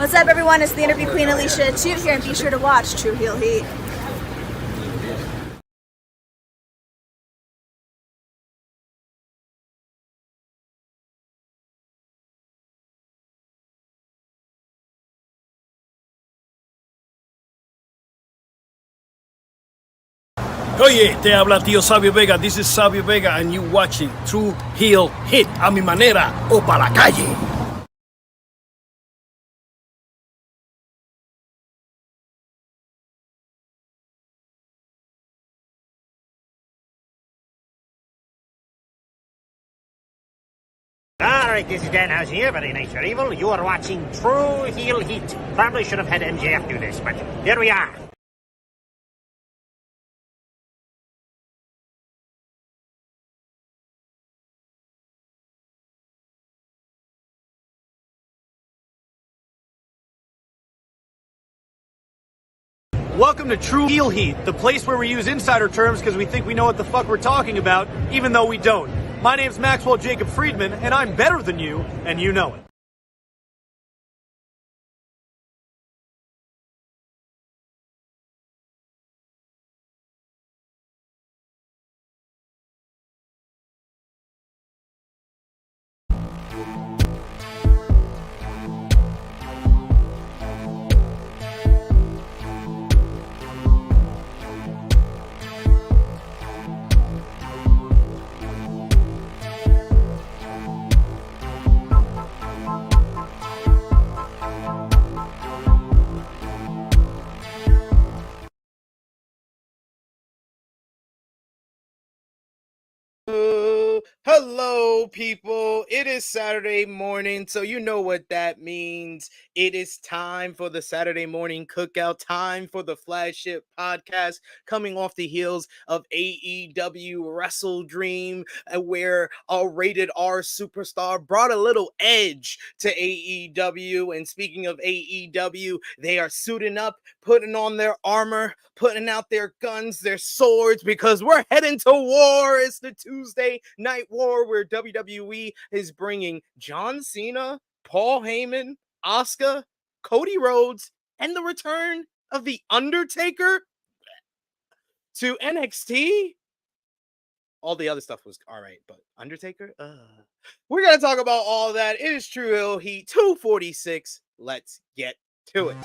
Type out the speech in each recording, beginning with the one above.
What's up, everyone? It's the Interview Queen Alicia Toot here, and be sure to watch Tru Heel Heat. Oye, te habla tío Sabio Vega. This is Sabio Vega, and you watching Tru Heel Heat a mi manera o pa' la calle. Alright, this is Danhouse here, very nice or evil. You are watching Tru Heel Heat. Probably should have had MJF do this, but here we are. Welcome to Tru Heel Heat, the place where we use insider terms because we think we know what the fuck we're talking about, even though we don't. My name's Maxwell Jacob Friedman, and I'm better than you, and you know it. Hello, people. It is Saturday morning, so you know what that means. It is time for the Saturday morning cookout, time for the flagship podcast coming off the heels of AEW WrestleDream, where a rated R superstar brought a little edge to AEW. And speaking of AEW, they are suiting up, putting on their armor, putting out their guns, their swords, because we're heading to war. It's the Tuesday Night War, where WWE is bringing John Cena, Paul Heyman, Asuka, Cody Rhodes, and the return of The Undertaker to NXT. All the other stuff was all right, but Undertaker? We're going to talk about all that. It is Tru Heel Heat 246. Let's get to it.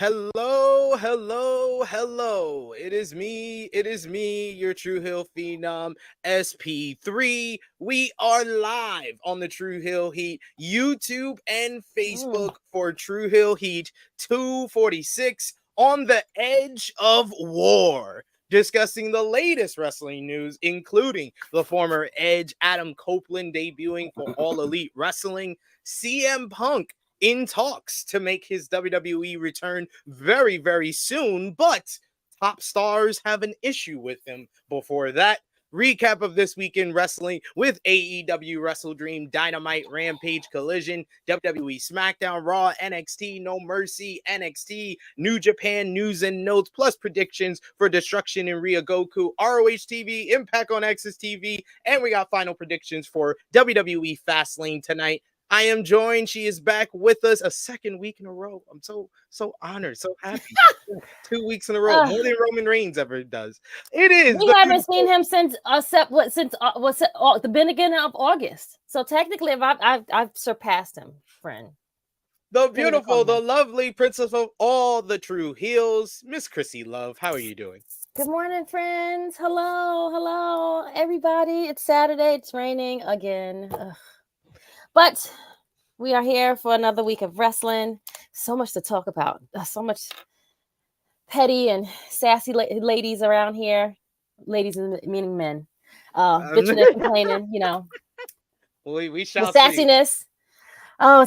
Hello, hello, hello. It is me, your Tru Heel Phenom, SP3. We are live on the Tru Heel Heat YouTube and Facebook for Tru Heel Heat 246 on the edge of war, discussing the latest wrestling news, including the former Edge Adam Copeland debuting for All Elite Wrestling, CM Punk in talks to make his WWE return very, very soon, but top stars have an issue with him. Before that, recap of this week in wrestling with AEW WrestleDream, Dynamite, Rampage, Collision, WWE SmackDown, Raw, NXT, No Mercy, NXT, New Japan news and notes, plus predictions for Destruction in Ryogoku, ROH TV, Impact on Access TV, and we got final predictions for WWE Fastlane tonight. I am joined. She is back with us a second week in a row. I'm so honored, so happy. 2 weeks in a row, more than Roman Reigns ever does. It is. We haven't seen him since the beginning of August. So technically, I've surpassed him, friend. The beautiful, the lovely princess of all the true heels, Miss Krssi Love. How are you doing? Good morning, friends. Hello, everybody. It's Saturday. It's raining again. Ugh. But we are here for another week of wrestling. So much to talk about. So much petty and sassy ladies around here. Ladies meaning men. Bitching and complaining, you know. We shall the sassiness. Oh,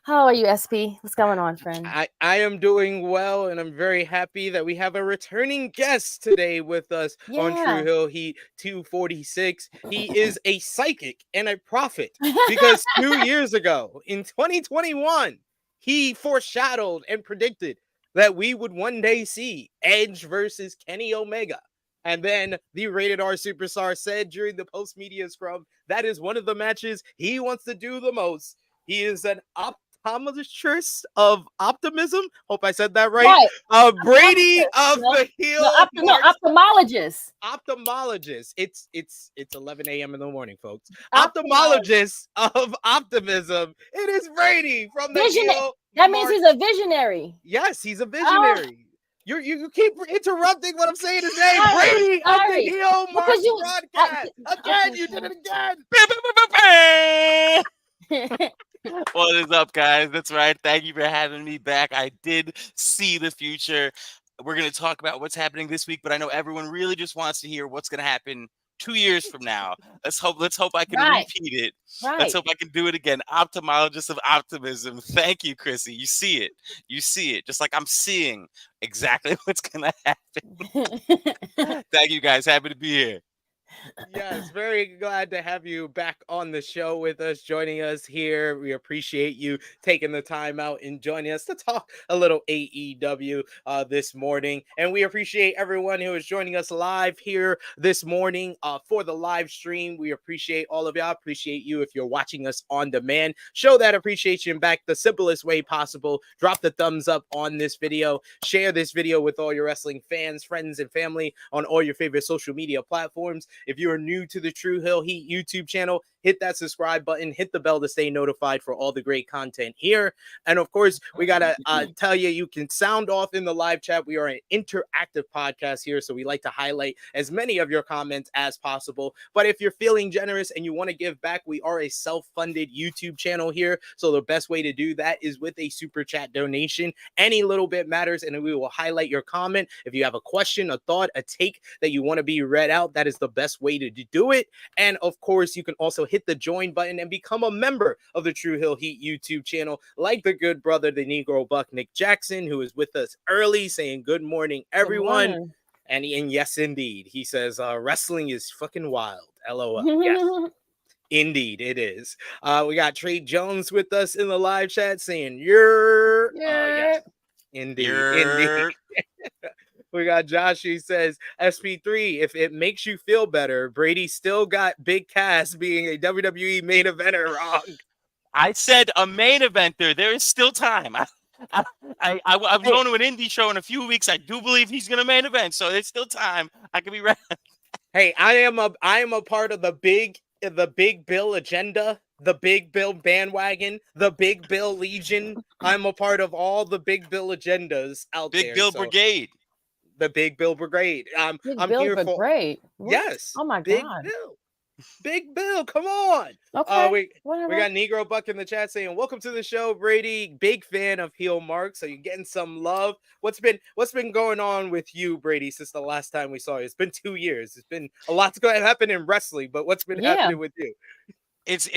how are you, SP? What's going on, friend? I am doing well, and I'm very happy that we have a returning guest today with us on Tru Heel Heat 246. He is a psychic and a prophet because 2 years ago, in 2021, he foreshadowed and predicted that we would one day see Edge versus Kenny Omega. And then the Rated R Superstar said during the post-media scrum, that is one of the matches he wants to do the most. He is an optometrist of optimism. Hope I said that right. Brady of the Heel. Ophthalmologist. Ophthalmologist. It's 11 a.m. in the morning, folks. Ophthalmologist of optimism. It is Brady from the Heel. That means he's a visionary. Yes, he's a visionary. You keep interrupting what I'm saying today. Brady of the Heel Marks broadcast. Again, you did it again. What is up, guys? That's right. Thank you for having me back. I did see the future. We're going to talk about what's happening this week, but I know everyone really just wants to hear what's going to happen 2 years from now. Let's hope I can repeat it. Let's hope I can do it again. Ophthalmologist of optimism. Thank you, Krssi. You see it. Just like I'm seeing exactly what's going to happen. Thank you, guys. Happy to be here. Yes, very glad to have you back on the show with us, joining us here. We appreciate you taking the time out and joining us to talk a little AEW this morning. And we appreciate everyone who is joining us live here this morning for the live stream. We appreciate all of y'all. Appreciate you if you're watching us on demand. Show that appreciation back the simplest way possible. Drop the thumbs up on this video. Share this video with all your wrestling fans, friends, and family on all your favorite social media platforms. If you are new to the Tru Heel Heat YouTube channel, hit that subscribe button, hit the bell to stay notified for all the great content here. And of course, we got to tell you, you can sound off in the live chat. We are an interactive podcast here, so we like to highlight as many of your comments as possible. But if you're feeling generous and you want to give back, we are a self-funded YouTube channel here. So the best way to do that is with a super chat donation. Any little bit matters, and we will highlight your comment. If you have a question, a thought, a take that you want to be read out, that is the best way to do it. And of course, you can also hit the join button and become a member of the Tru Heel Heat YouTube channel, like the good brother, the Negro Buck, Nick Jackson, who is with us early, saying good morning, everyone. Good morning. And yes, indeed, he says wrestling is fucking wild. LOL. Yes. Indeed, it is. We got Trey Jones with us in the live chat saying yes. Indeed. We got Josh who says, SP3, if it makes you feel better, Brady still got Big Cass being a WWE main eventer wrong. I said a main eventer. There is still time. I'm going to an indie show in a few weeks. I do believe he's going to main event, so there's still time. I can be ready. Hey, I am a part of the Big Bill agenda, the Big Bill bandwagon, the Big Bill Legion. I'm a part of all the Big Bill agendas out there. Big Bill Brigade. The Big Bill Brigade. I'm here for Brigade. Yes. Oh my Big God. Big Bill, come on. Okay. We got Negro Buck in the chat saying, "Welcome to the show, Brady. Big fan of Heel Mark. So you're getting some love. What's been going on with you, Brady, since the last time we saw you? It's been 2 years. It's been a lot's going to happen in wrestling, but what's been happening with you?" It's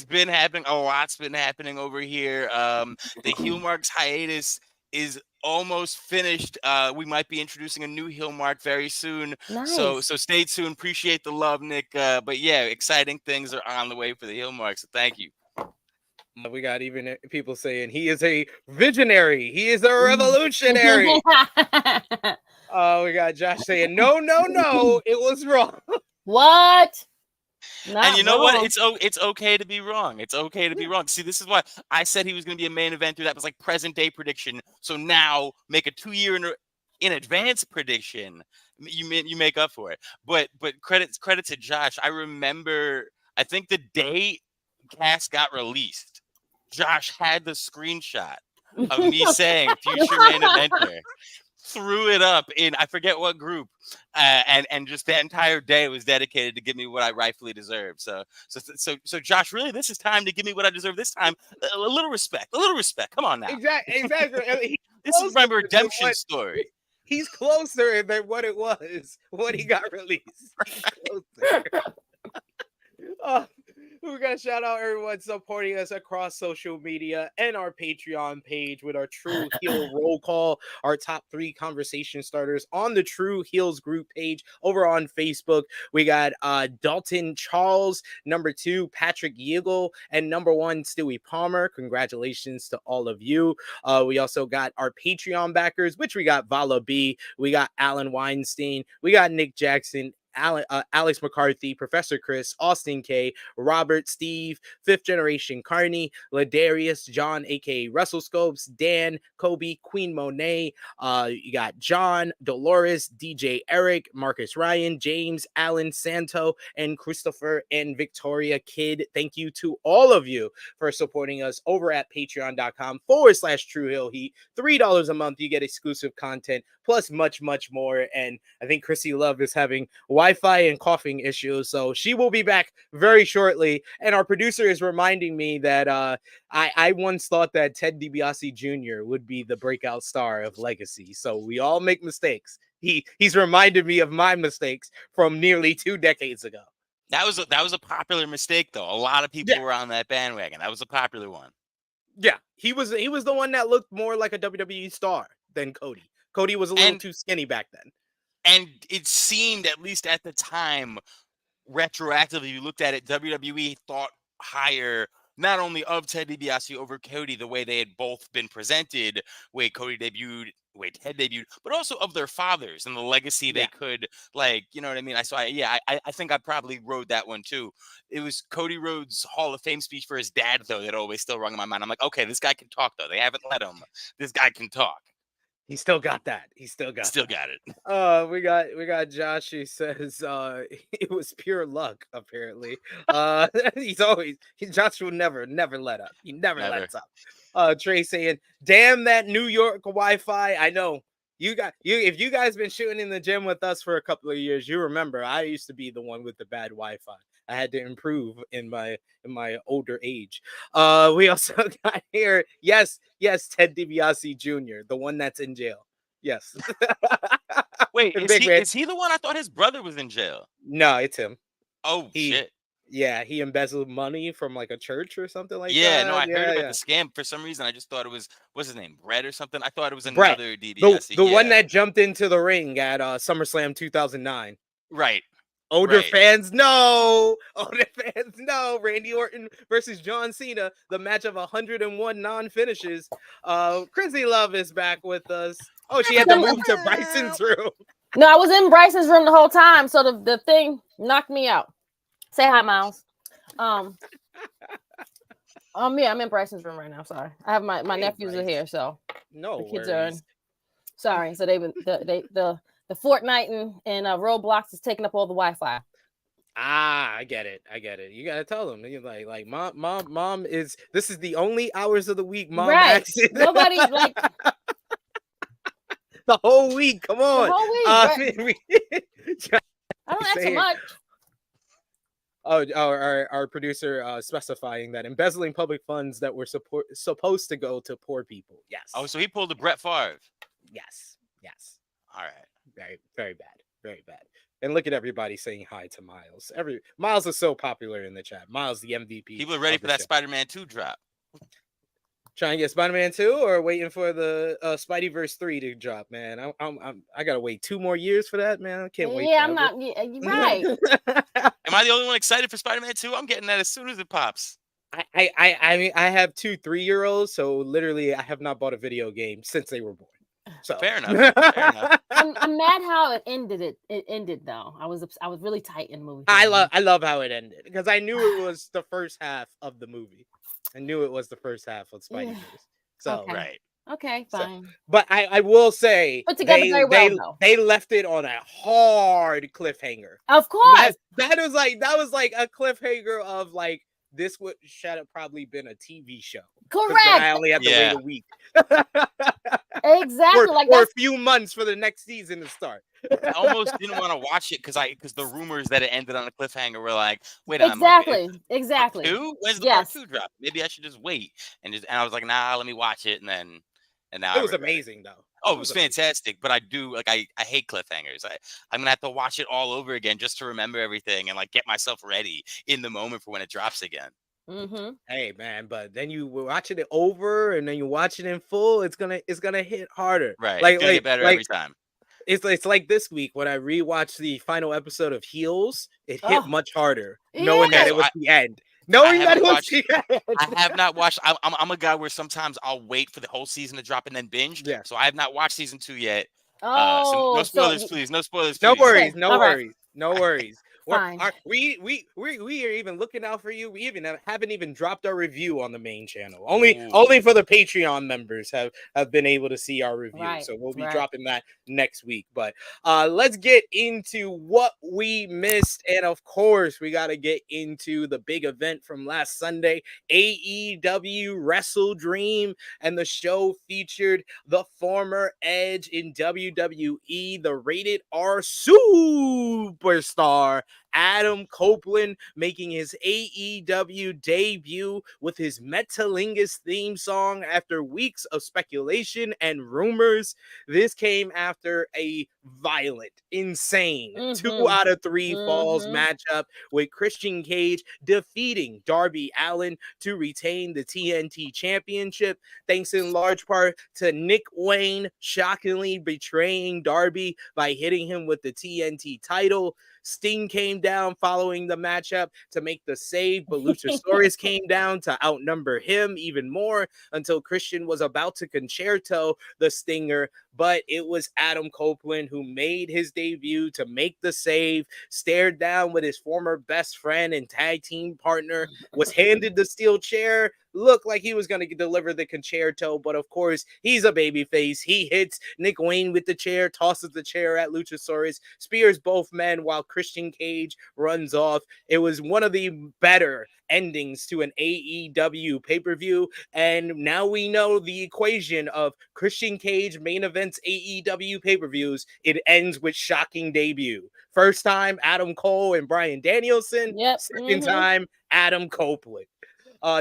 been happening. A lot's been happening over here. The Heel Marks hiatus is almost finished. We might be introducing a new heel mark very soon. Nice. So stay tuned. Appreciate the love, Nick. But yeah, exciting things are on the way for the heel mark. So thank you. We got even people saying he is a visionary. He is a revolutionary. We got Josh saying, no, it was wrong. What? And you know what? It's okay to be wrong. It's okay to be wrong. See, this is why I said he was going to be a main eventer. That was like present day prediction. So now make a 2 year in advance prediction. You make up for it. But credit to Josh. I remember. I think the day Cass got released, Josh had the screenshot of me saying future main eventer. Threw it up in I forget what group, and just the entire day was dedicated to give me what I rightfully deserve. So Josh, really, this is time to give me what I deserve this time. A little respect. Come on now. Exactly. This is my redemption story. He's closer than what it was when he got released. He's closer. We got to shout out everyone supporting us across social media and our Patreon page with our Tru Heel roll call, our top 3 conversation starters on the Tru Heels group page over on Facebook. We got Dalton Charles, number 2, Patrick Yeagle, and number 1, Stewie Palmer. Congratulations to all of you. We also got our Patreon backers, which we got Vala B, we got Alan Weinstein, we got Nick Jackson, Alex McCarthy, Professor Chris, Austin K, Robert, Steve, Fifth Generation Carney, Ladarius, John, aka Russell Scopes, Dan, Kobe, Queen Monet. You got John, Dolores, DJ Eric, Marcus Ryan, James, Alan, Santo, and Christopher and Victoria Kidd. Thank you to all of you for supporting us over at patreon.com/Tru Heel Heat. $3 a month, you get exclusive content plus much more. And I think Krssi Love is having Wi-Fi and coughing issues, so she will be back very shortly. And our producer is reminding me that I once thought that Ted DiBiase Jr. would be the breakout star of Legacy. So we all make mistakes. He's reminded me of my mistakes from nearly 2 decades ago. That was a popular mistake, though. A lot of people were on that bandwagon. That was a popular one. Yeah, he was the one that looked more like a WWE star than Cody. Cody was a little too skinny back then. And it seemed, at least at the time, retroactively, you looked at it, WWE thought higher, not only of Ted DiBiase over Cody, the way they had both been presented, way Ted debuted, but also of their fathers and the legacy they could, like, you know what I mean? I think I probably rode that one too. It was Cody Rhodes' Hall of Fame speech for his dad, though, that always still rung in my mind. I'm like, okay, this guy can talk, though. They haven't let him. This guy can talk. He still got that. He still got it. We got Josh. He says it was pure luck, apparently. Josh will never let up. He never lets up. Trey saying, damn that New York Wi-Fi. I know. If you guys been shooting in the gym with us for a couple of years, you remember I used to be the one with the bad Wi-Fi. I had to improve in my older age. We also got here, yes, Ted DiBiase Jr., the one that's in jail. Yes. Wait, is he the one? I thought his brother was in jail. No, it's him. Oh, shit. Yeah, he embezzled money from like a church or something like that. Yeah, no, I heard about the scam. For some reason, I just thought it was, what's his name, Brett or something? I thought it was another DiBiase. The one that jumped into the ring at SummerSlam 2009. Right. Older fans know. Randy Orton versus John Cena, the match of 101 non-finishes. Krssi Love is back with us. Oh, she had to move to Bryson's room. No, I was in Bryson's room the whole time, so the thing knocked me out. Say hi, Miles. Yeah, I'm in Bryson's room right now. Sorry, I have my nephews are here, so no the kids are in. Sorry, so the Fortnite and Roblox is taking up all the Wi-Fi. I get it. You gotta tell them. You're like mom is. This is the only hours of the week mom access. Nobody like the whole week. Come on. The whole week. I don't ask so much. Our producer specifying that embezzling public funds that were supposed to go to poor people. Yes. Oh, so he pulled a Brett Favre. Yes. All right. Very bad. And look at everybody saying hi to Miles. Miles is so popular in the chat. Miles, the MVP. People are ready for that Spider-Man 2 drop. Trying to get Spider-Man 2 or waiting for the Spideyverse 3 to drop, man. I gotta wait 2 more years for that, man. I can't wait. Yeah, I'm not. Yeah, you're right. Am I the only one excited for Spider-Man 2? I'm getting that as soon as it pops. I mean, I have 2 3-year-olds, so literally I have not bought a video game since they were born. So fair enough. I'm mad how it ended. It ended though. I was really tight in the movie. I love how it ended because I knew it was the first half of the movie. I knew it was the first half of Spideyverse. So okay. Okay, fine. So, but I will say put together very well, they left it on a hard cliffhanger. Of course. That was like a cliffhanger of like this should have probably been a TV show. Correct. I only have to wait a week. Exactly. or a few months for the next season to start. I almost didn't want to watch it because the rumors that it ended on a cliffhanger were like, wait, exactly. Two? When's the part 2 drop? Maybe I should just wait and I was like, nah, let me watch it, and now it was amazing though. Oh, it was fantastic, but I do like I hate cliffhangers. I'm gonna have to watch it all over again just to remember everything and like get myself ready in the moment for when it drops again. Mm-hmm. Hey man, but then you were watching it over and then you watch it in full, it's gonna hit harder. Right, it's Like gonna like get better like every time. it's like this week when I rewatched the final episode of Heels, it hit Oh, much harder, knowing that Okay, yeah. it so was the end. I Knowing that it haven't was watched. the I end. have not watched. I'm a guy where sometimes I'll wait for the whole season to drop and then binge. Yeah. So I have not watched season 2 yet. So no Oh, so spoilers, please. No spoilers, No please. worries, okay. no All right. worries, no worries. Fine. We are even looking out for you. We even haven't even dropped our review on the main channel. Ooh. Only for the Patreon members have been able to see our review. Right, So we'll be right. dropping that next week. But let's get into what we missed, and of course, we got to get into the big event from last Sunday, AEW WrestleDream, and the show featured the former Edge in WWE, the rated R superstar Adam Copeland, making his AEW debut with his Metalingus theme song after weeks of speculation and rumors. This came after a violent, insane 2 out of 3 falls matchup with Christian Cage defeating Darby Allin to retain the TNT Championship, thanks in large part to Nick Wayne shockingly betraying Darby by hitting him with the TNT title. Sting came down following the matchup to make the save, but Luchasaurus came down to outnumber him even more until Christian was about to concerto the Stinger, but it was Adam Copeland who made his debut to make the save, stared down with his former best friend and tag team partner, was handed the steel chair, looked like he was going to deliver the concerto, but of course, he's a babyface. He hits Nick Wayne with the chair, tosses the chair at Luchasaurus, spears both men while Christian Cage runs off. It was one of the better endings to an AEW pay-per-view, and now we know the equation of Christian Cage main events AEW pay-per-views. It ends with shocking debut. First time, Adam Cole and Bryan Danielson. Yep. Second time, Adam Copeland.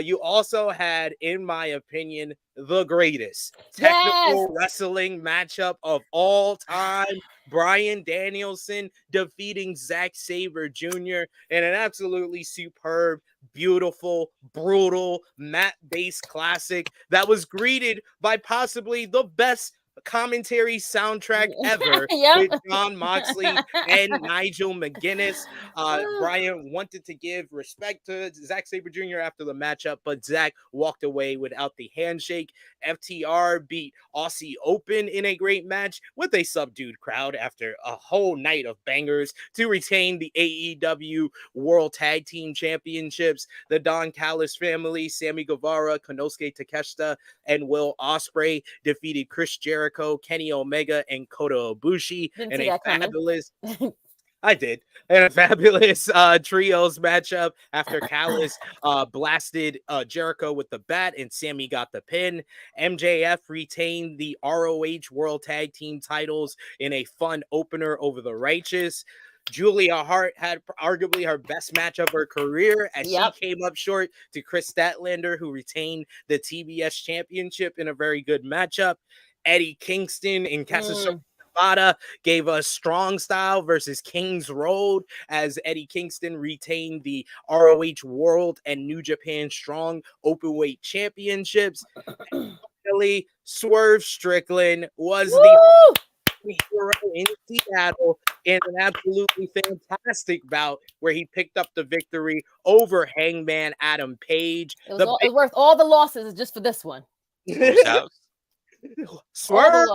You also had, in my opinion, the greatest technical wrestling matchup of all time. Bryan Danielson defeating Zack Sabre Jr. in an absolutely superb, beautiful, brutal, mat-based classic that was greeted by possibly the best commentary soundtrack ever with Jon Moxley and Nigel McGuinness. Bryan wanted to give respect to Zack Sabre Jr. after the matchup, but Zack walked away without the handshake. FTR beat Aussie Open in a great match with a subdued crowd after a whole night of bangers to retain the AEW World Tag Team Championships. The Don Callis family, Sammy Guevara, Konosuke Takeshita, and Will Ospreay defeated Chris Jericho, Kenny Omega, and Kota Ibushi in a fabulous I did. And a fabulous trios matchup after Callis blasted Jericho with the bat and Sammy got the pin. MJF retained the ROH World Tag Team titles in a fun opener over the Righteous. Julia Hart had arguably her best match of her career as she came up short to Chris Statlander, who retained the TBS Championship in a very good matchup. Eddie Kingston and Cassius gave us Strong Style versus King's Road as Eddie Kingston retained the ROH World and New Japan Strong Openweight Championships. Finally, Swerve Strickland was the hero in Seattle in an absolutely fantastic bout where he picked up the victory over Hangman Adam Page. It was worth all the losses just for this one. Swerve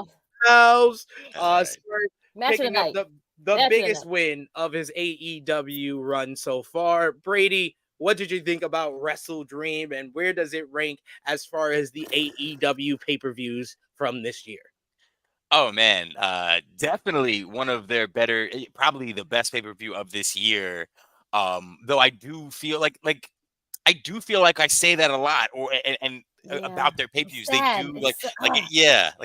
House, picking up the biggest win of his AEW run so far. Brady, what did you think about WrestleDream, and where does it rank as far as the AEW pay-per-views from this year? Oh man, definitely one of their better, probably the best pay-per-view of this year. Though I do feel like I do feel like I say that a lot, and about their pay-per-views. They do like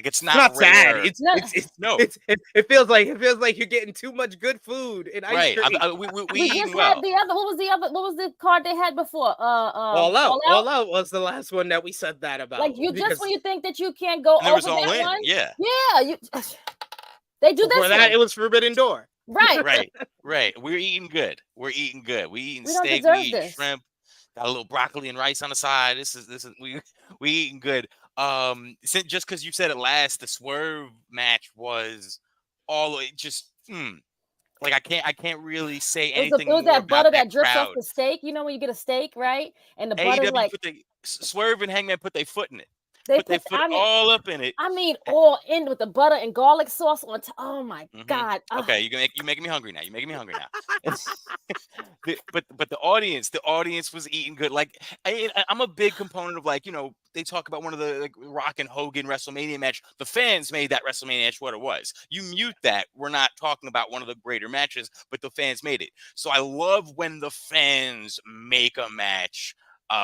it's not sad. rare. It feels like you're getting too much good food and ice cream. We just had the other. What was the card they had before? All Out was the last one that we said that about. Like when you think that you can't go over that one, they do this. For that, it was Forbidden Door. Right. We're eating good. We eating We steak. We eating shrimp. Got a little broccoli and rice on the side. This is we eating good. Just because you said it last, the Swerve match was all just like I can't really say anything. It was that butter that drips crowd. off the steak. You know when you get a steak, right? And the AEW butter like Swerve and Hangman put their foot in it. They put all up in it. I mean, all in with the butter and garlic sauce on top. Oh my God! Okay, you making me hungry now. You're making me hungry now. but the audience was eating good. Like I'm a big component of like they talk about one of the Rock and Hogan WrestleMania match. The fans made that WrestleMania match what it was. You mute that. We're not talking about one of the greater matches, but the fans made it. So I love when the fans make a match.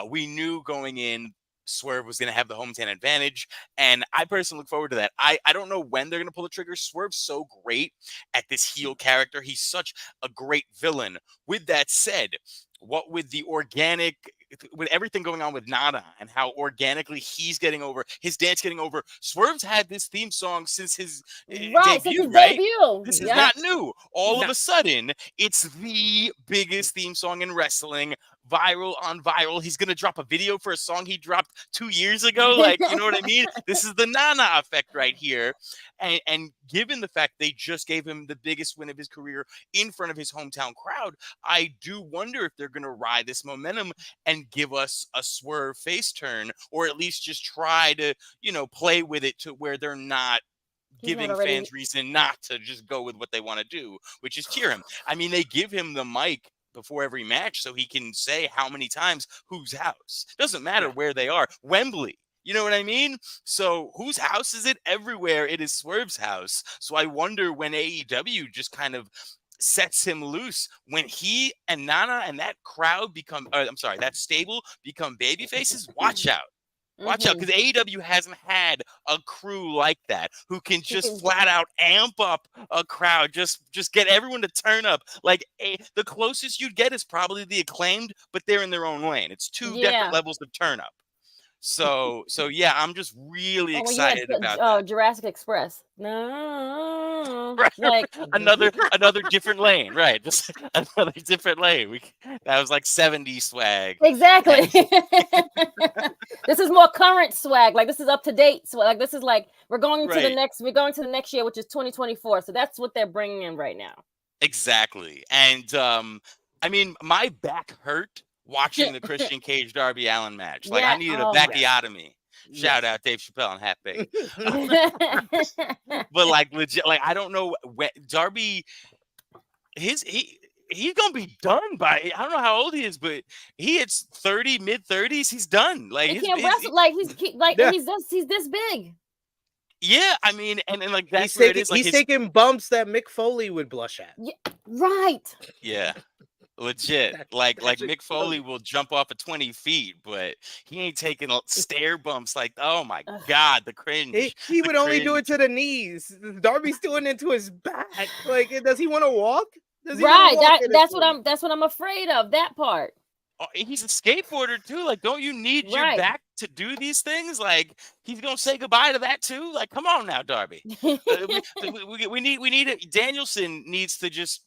We knew going in Swerve was going to have the hometown advantage, and I personally look forward to that. I don't know when they're going to pull the trigger. Swerve's so great at this heel character. He's such a great villain. With that said, what with everything going on with Nana and how organically he's getting over, his dance getting over, Swerve's had this theme song since his debut, right? This is not new. All of a sudden, it's the biggest theme song in wrestling. Viral. He's going to drop a video for a song he dropped 2 years ago. Like, you know what I mean? This is the Nana effect right here. And given the fact they just gave him the biggest win of his career in front of his hometown crowd, I do wonder if they're going to ride this momentum and give us a Swerve face turn, or at least just try to, play with it to where they're not giving fans reason not to just go with what they want to do, which is cheer him. I mean, they give him the mic before every match so he can say how many times whose house. Doesn't matter where they are. Wembley. You know what I mean? So whose house is it? Everywhere it is Swerve's house. So I wonder when AEW just kind of sets him loose, when he and Nana and that crowd that stable become baby faces, watch out. Watch out, because AEW hasn't had a crew like that who can just flat out amp up a crowd, just get everyone to turn up. Like the closest you'd get is probably the Acclaimed, but they're in their own lane. It's two different levels of turn up. So yeah, I'm just really excited about that. Jurassic Express. No, right. another different lane, right? Just another different lane. That was like 70s swag. Exactly. This is more current swag. Like this is up to date swag. Like this is like we're going to the next year, which is 2024. So that's what they're bringing in right now. Exactly. And I mean, my back hurt watching the Christian Cage Darby Allin match. Like I needed a backiotomy. Shout out Dave Chappelle and Half Baked. But like legit, like I don't know when Darby he's gonna be done by, I don't know how old he is, but he hits 30, mid-30s, he's done. Like he can't wrestle, like he's this big. Yeah, I mean, and like that's where it is. Like he's taking bumps that Mick Foley would blush at. Yeah, right. Yeah. Legit, like Mick Foley will jump off of 20 feet, but he ain't taking stair bumps. Like, oh my God, the cringe. He would only do it to the knees. Darby's doing it to his back. Like, does he want to walk? That's what I'm afraid of. That part. Oh, he's a skateboarder too. Like, don't you need your back to do these things? Like, he's gonna say goodbye to that too. Like, come on now, Darby. we need it. Danielson needs to just.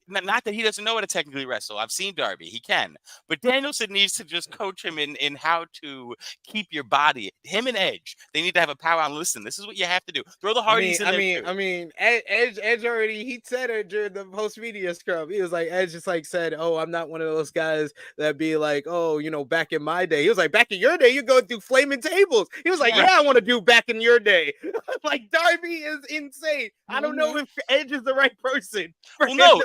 Not that he doesn't know how to technically wrestle. I've seen Darby. He can. But Danielson needs to just coach him in how to keep your body. Him and Edge, they need to have a powwow and listen. This is what you have to do. Throw the Hardys in there. I mean, Edge already, he said it during the post-media scrub. He was like, Edge just like said, oh, I'm not one of those guys that be like, oh, back in my day. He was like, back in your day, you go through flaming tables. He was like, yeah, I want to do back in your day. Like, Darby is insane. I don't know if Edge is the right person. Well, no,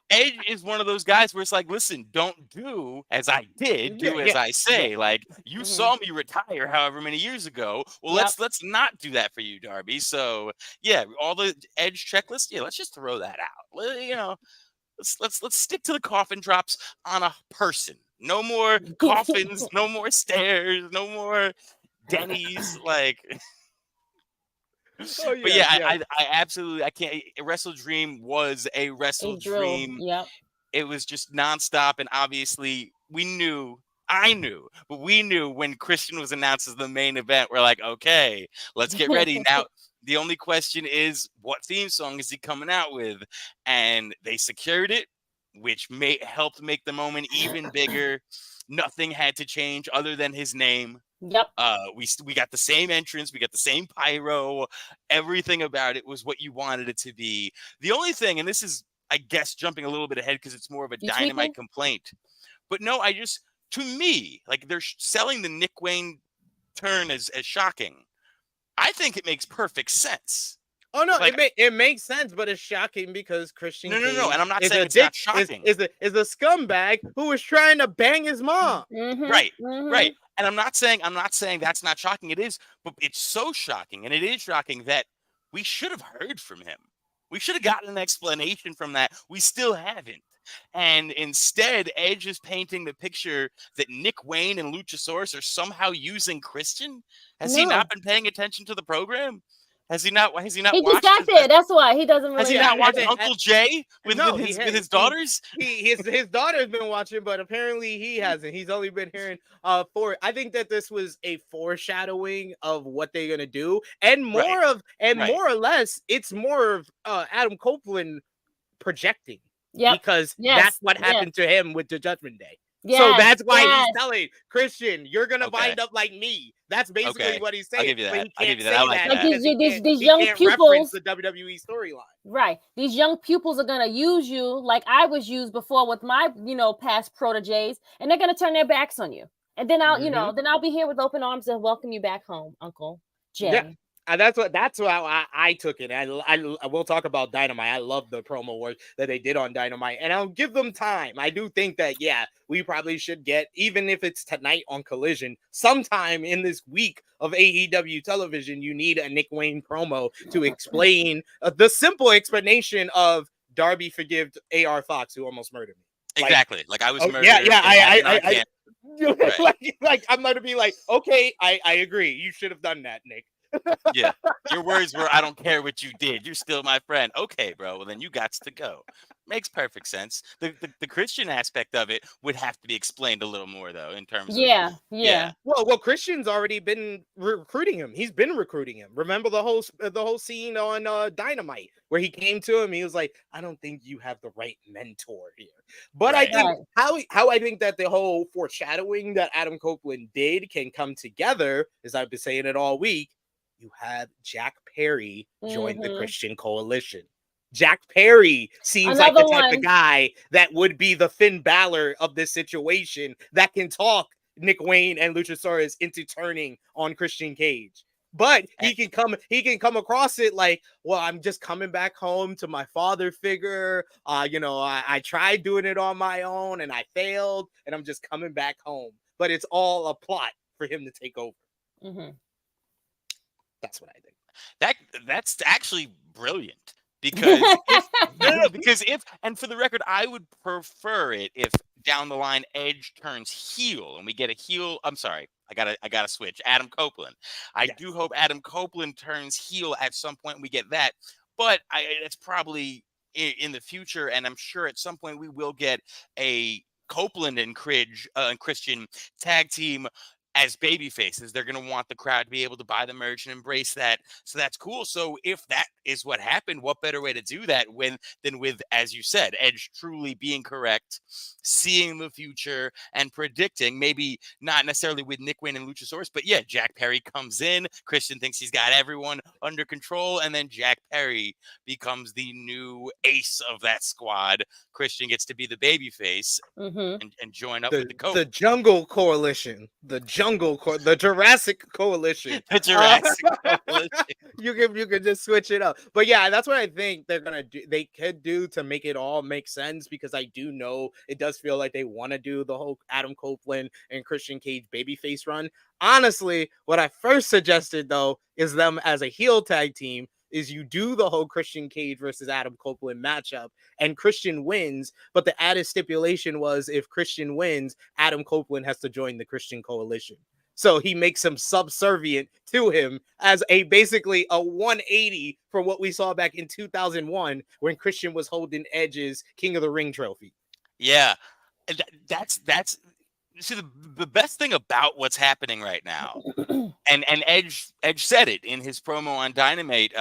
Edge is one of those guys where it's like, listen, don't do as I did, do as I say. Like, you saw me retire however many years ago. Well, let's not do that for you, Darby. So yeah, all the Edge checklist, let's just throw that out. let's stick to the coffin drops on a person. No more coffins, no more stairs, no more Denny's. Like, Oh, but yes, yeah, yes. I absolutely I can't. WrestleDream was a WrestleDream. Yep. It was just nonstop, and obviously I knew, but we knew when Christian was announced as the main event. We're like, okay, let's get ready now. The only question is, what theme song is he coming out with? And they secured it, which helped make the moment even bigger. Nothing had to change other than his name. Yep. We got the same entrance, we got the same pyro. Everything about it was what you wanted it to be. The only thing, and this is, I guess, jumping a little bit ahead because it's more of a Dynamite complaint, but no, to me, like, they're selling the Nick Wayne turn as shocking. I think it makes perfect sense. Oh no, like, it makes sense, but it's shocking because Christian No, Cage and I'm not is saying a it's dick, not shocking. is a scumbag who was trying to bang his mom. Right. And I'm not saying that's not shocking. It is, but it's so shocking, and it is shocking that we should have heard from him. We should have gotten an explanation from that. We still haven't. And instead, Edge is painting the picture that Nick Wayne and Luchasaurus are somehow using Christian. Has he not been paying attention to the program? Has he not? He just got there. That's why he doesn't really. Has he not watched Uncle Jay with his daughters? His daughter's been watching, but apparently he hasn't. He's only been hearing I think that this was a foreshadowing of what they're gonna do, and more or less, it's more of Adam Copeland projecting. Yeah, because that's what happened to him with the Judgment Day. So that's why he's telling Christian, you're gonna wind up like me. That's basically what he's saying. I'll give you that. But he can't say I like that. Like these young pupils, the WWE storyline. Right. These young pupils are gonna use you like I was used before with my, past proteges, and they're gonna turn their backs on you. And then I'll be here with open arms and welcome you back home, Uncle Jay. Yeah. That's how I took it. I will talk about Dynamite. I love the promo work that they did on Dynamite, and I'll give them time. I do think that we probably should get, even if it's tonight on Collision, sometime in this week of AEW television, you need a Nick Wayne promo to explain the simple explanation of Darby forgived AR Fox, who almost murdered me. Exactly. Like I was murdered. I like I'm gonna be like, okay, I agree. You should have done that, Nick. Yeah, your words were, I don't care what you did, you're still my friend. Okay, bro, well then you got to go. Makes perfect sense. The Christian aspect of it would have to be explained a little more, though, in terms of Well, Christian's already been recruiting him. He's been recruiting him. Remember the whole scene on Dynamite where he came to him. He was like, I don't think you have the right mentor here. But I think how I think that the whole foreshadowing that Adam Copeland did can come together, as I've been saying it all week. You have Jack Perry join the Christian Coalition. Jack Perry seems like the type of guy that would be the Finn Balor of this situation that can talk Nick Wayne and Luchasaurus into turning on Christian Cage. But he can come across it like, well, I'm just coming back home to my father figure. I tried doing it on my own and I failed, and I'm just coming back home. But it's all a plot for him to take over. Mm-hmm. That's what I think. That's actually brilliant because if and for the record, I would prefer it if down the line Edge turns heel and we get a heel. I'm sorry, I gotta switch. Adam Copeland. I do hope Adam Copeland turns heel at some point. We get that, but it's probably in the future, and I'm sure at some point we will get a Copeland and Christian tag team as baby faces. They're going to want the crowd to be able to buy the merch and embrace that. So that's cool. So if that is what happened, what better way to do that than with, as you said, Edge truly being correct, seeing the future and predicting, maybe not necessarily with Nick Wayne and Luchasaurus, but Jack Perry comes in. Christian thinks he's got everyone under control. And then Jack Perry becomes the new ace of that squad. Christian gets to be the baby face and join up with the coach. The Jungle Coalition. The Jurassic Coalition. The Jurassic Coalition. You can just switch it up. But that's what I think they're gonna do. They could do to make it all make sense, because I do know it does feel like they want to do the whole Adam Copeland and Christian Cage babyface run. Honestly, what I first suggested though is them as a heel tag team, is you do the whole Christian Cage versus Adam Copeland matchup, and Christian wins. But the added stipulation was if Christian wins, Adam Copeland has to join the Christian Coalition. So he makes him subservient to him as basically a 180 from what we saw back in 2001 when Christian was holding Edge's King of the Ring trophy. Yeah, that's see the best thing about what's happening right now, and Edge said it in his promo on Dynamite,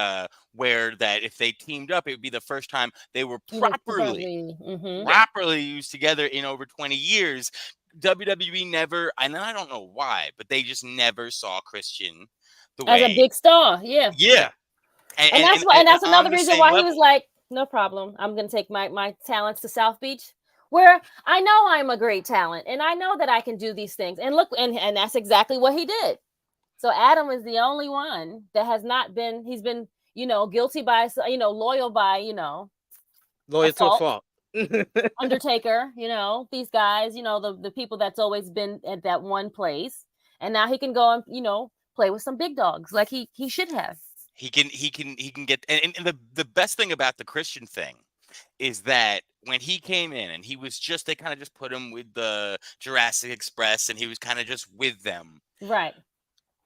where that if they teamed up, it would be the first time they were properly used together in over 20 years. WWE never, and I don't know why, but they just never saw Christian as a big star. Yeah. And that's another reason why he was like, no problem, I'm gonna take my talents to South Beach, where I know I'm a great talent and I know that I can do these things. And look, and that's exactly what he did. So Adam is the only one that has not been, he's been, guilty by, loyal by, Loyal to a fault. Undertaker, these guys, the people that's always been at that one place. And now he can go and, play with some big dogs like he should have. He can get, and the best thing about the Christian thing is that when he came in and he was they kind of just put him with the Jurassic Express and he was kind of just with them. Right.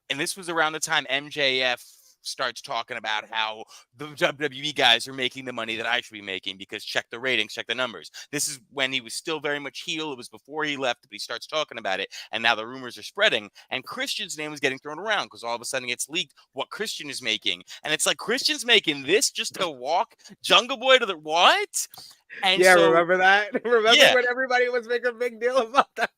And this was around the time MJF starts talking about how the WWE guys are making the money that I should be making because check the ratings, check the numbers. This is when he was still very much heel. It was before he left, but he starts talking about it. And now the rumors are spreading. And Christian's name is getting thrown around because all of a sudden it's leaked what Christian is making. And it's like, Christian's making this just to walk Jungle Boy to the what? And yeah, remember that? Remember when everybody was making a big deal about that?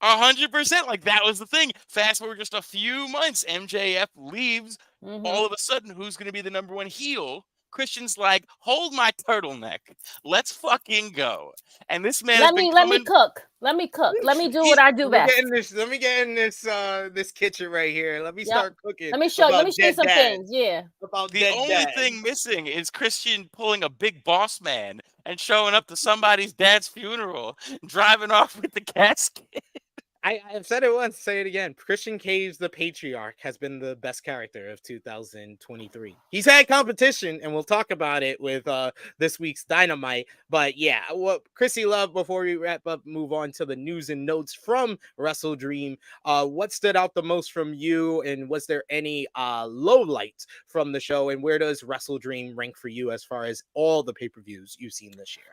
100%. Like that was the thing. Fast forward just a few months, MJF leaves. All of a sudden, who's going to be the number one heel? Christian's like, hold my turtleneck. Let's fucking go. And this man let me cook. Let me cook. Let me do what I do best. Let me get in this kitchen right here. Let me start cooking. Let me show you some things. Yeah. The only thing missing is Christian pulling a big boss man and showing up to somebody's dad's funeral, driving off with the casket. I've said it once, say it again. Christian Cage, the Patriarch, has been the best character of 2023. He's had competition, and we'll talk about it with this week's Dynamite. But yeah, what Krssi Love, before we wrap up, move on to the news and notes from WrestleDream. What stood out the most from you, and was there any lowlights from the show? And where does WrestleDream rank for you as far as all the pay-per-views you've seen this year?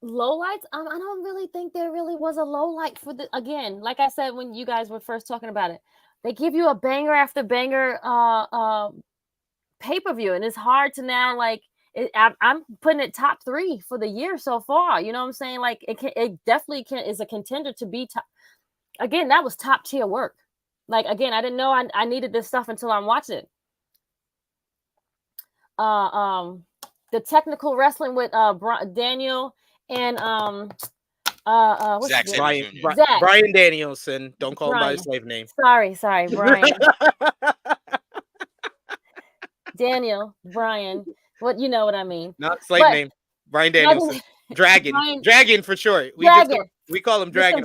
Lowlights? I don't really think there really was a lowlight for again, like I said when you guys were first talking about it, they give you a banger after banger pay-per-view, and it's hard to now I'm putting it top 3 for the year so far. You know what I'm saying? Like it definitely is a contender to be top. Again, that was top tier work. Like again, I didn't know I needed this stuff until I'm watching it. The technical wrestling with Daniel and Zach Brian Danielson. Don't call him by his slave name. Sorry, Brian. Daniel, Brian. What you know what I mean? Not slave name. Brian Danielson. Dragon. Dragon for short. We call him Dragon.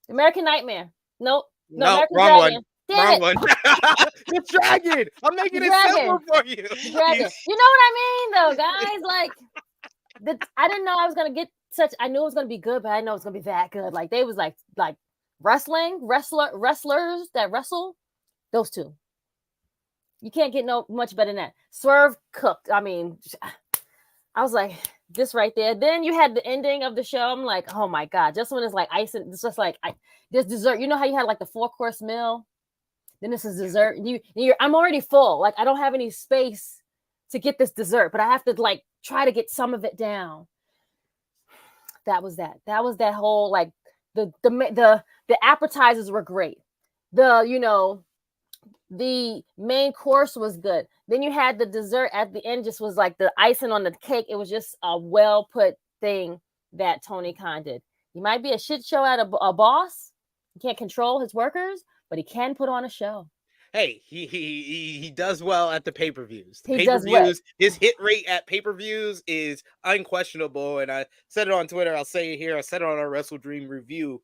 American Nightmare. Nope. No, wrong one. Wrong one. It's Dragon. I'm making it simple for you. Dragon. You know what I mean, though, guys? Like, I didn't know I was gonna get such. I knew it was gonna be good, but I didn't know it was gonna be that good. Like they was like wrestlers that wrestle. Those two. You can't get much better than that. Swerve cooked. I mean, I was like, this right there. Then you had the ending of the show. I'm like, oh my god! Just when it's like icing, it's just like this dessert. You know how you had like the 4-course meal. Then this is dessert. I'm already full. Like I don't have any space to get this dessert, but I have to like try to get some of it down. That was that. That was that whole like the appetizers were great. The main course was good. Then you had the dessert at the end. Just was like the icing on the cake. It was just a well put thing that Tony Khan did. He might be a shit show at a boss. He can't control his workers, but he can put on a show. Hey, he does well at the pay-per-views. Well. His hit rate at pay-per-views is unquestionable. And I said it on Twitter. I'll say it here. I said it on our WrestleDream review.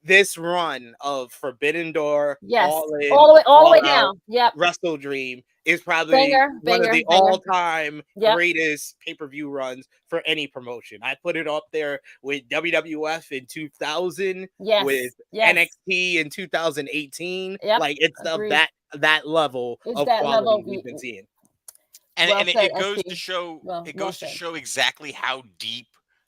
this run of Forbidden Door, Yes, All In, all the way Out, down. Yep. WrestleDream is probably Banger, one of banger, the banger. all-time Yep. greatest pay-per-view runs for any promotion. I put it up there with WWF in 2000, Yes, with yes. NXT in 2018. Yep, Like it's agreed. of that level It's of that quality level. we've been seeing. And, Well and said, it goes SP. to show Well said. show exactly how deep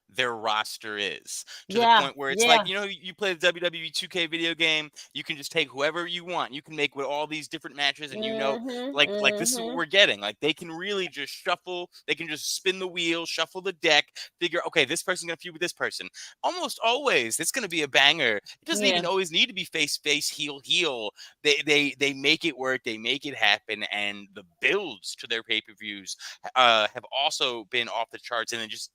their roster is, to Yeah, the point where it's yeah. like, you play the WWE 2K video game, you can just take whoever you want, you can make with all these different matches, and like this is what we're getting. Like they can really just shuffle, they can just spin the wheel, shuffle the deck, figure, okay, this person's gonna feud with this person. Almost always it's gonna be a banger. It doesn't even always need to be face, heel. They make it work, they make it happen, and the builds to their pay-per-views have also been off the charts, and then just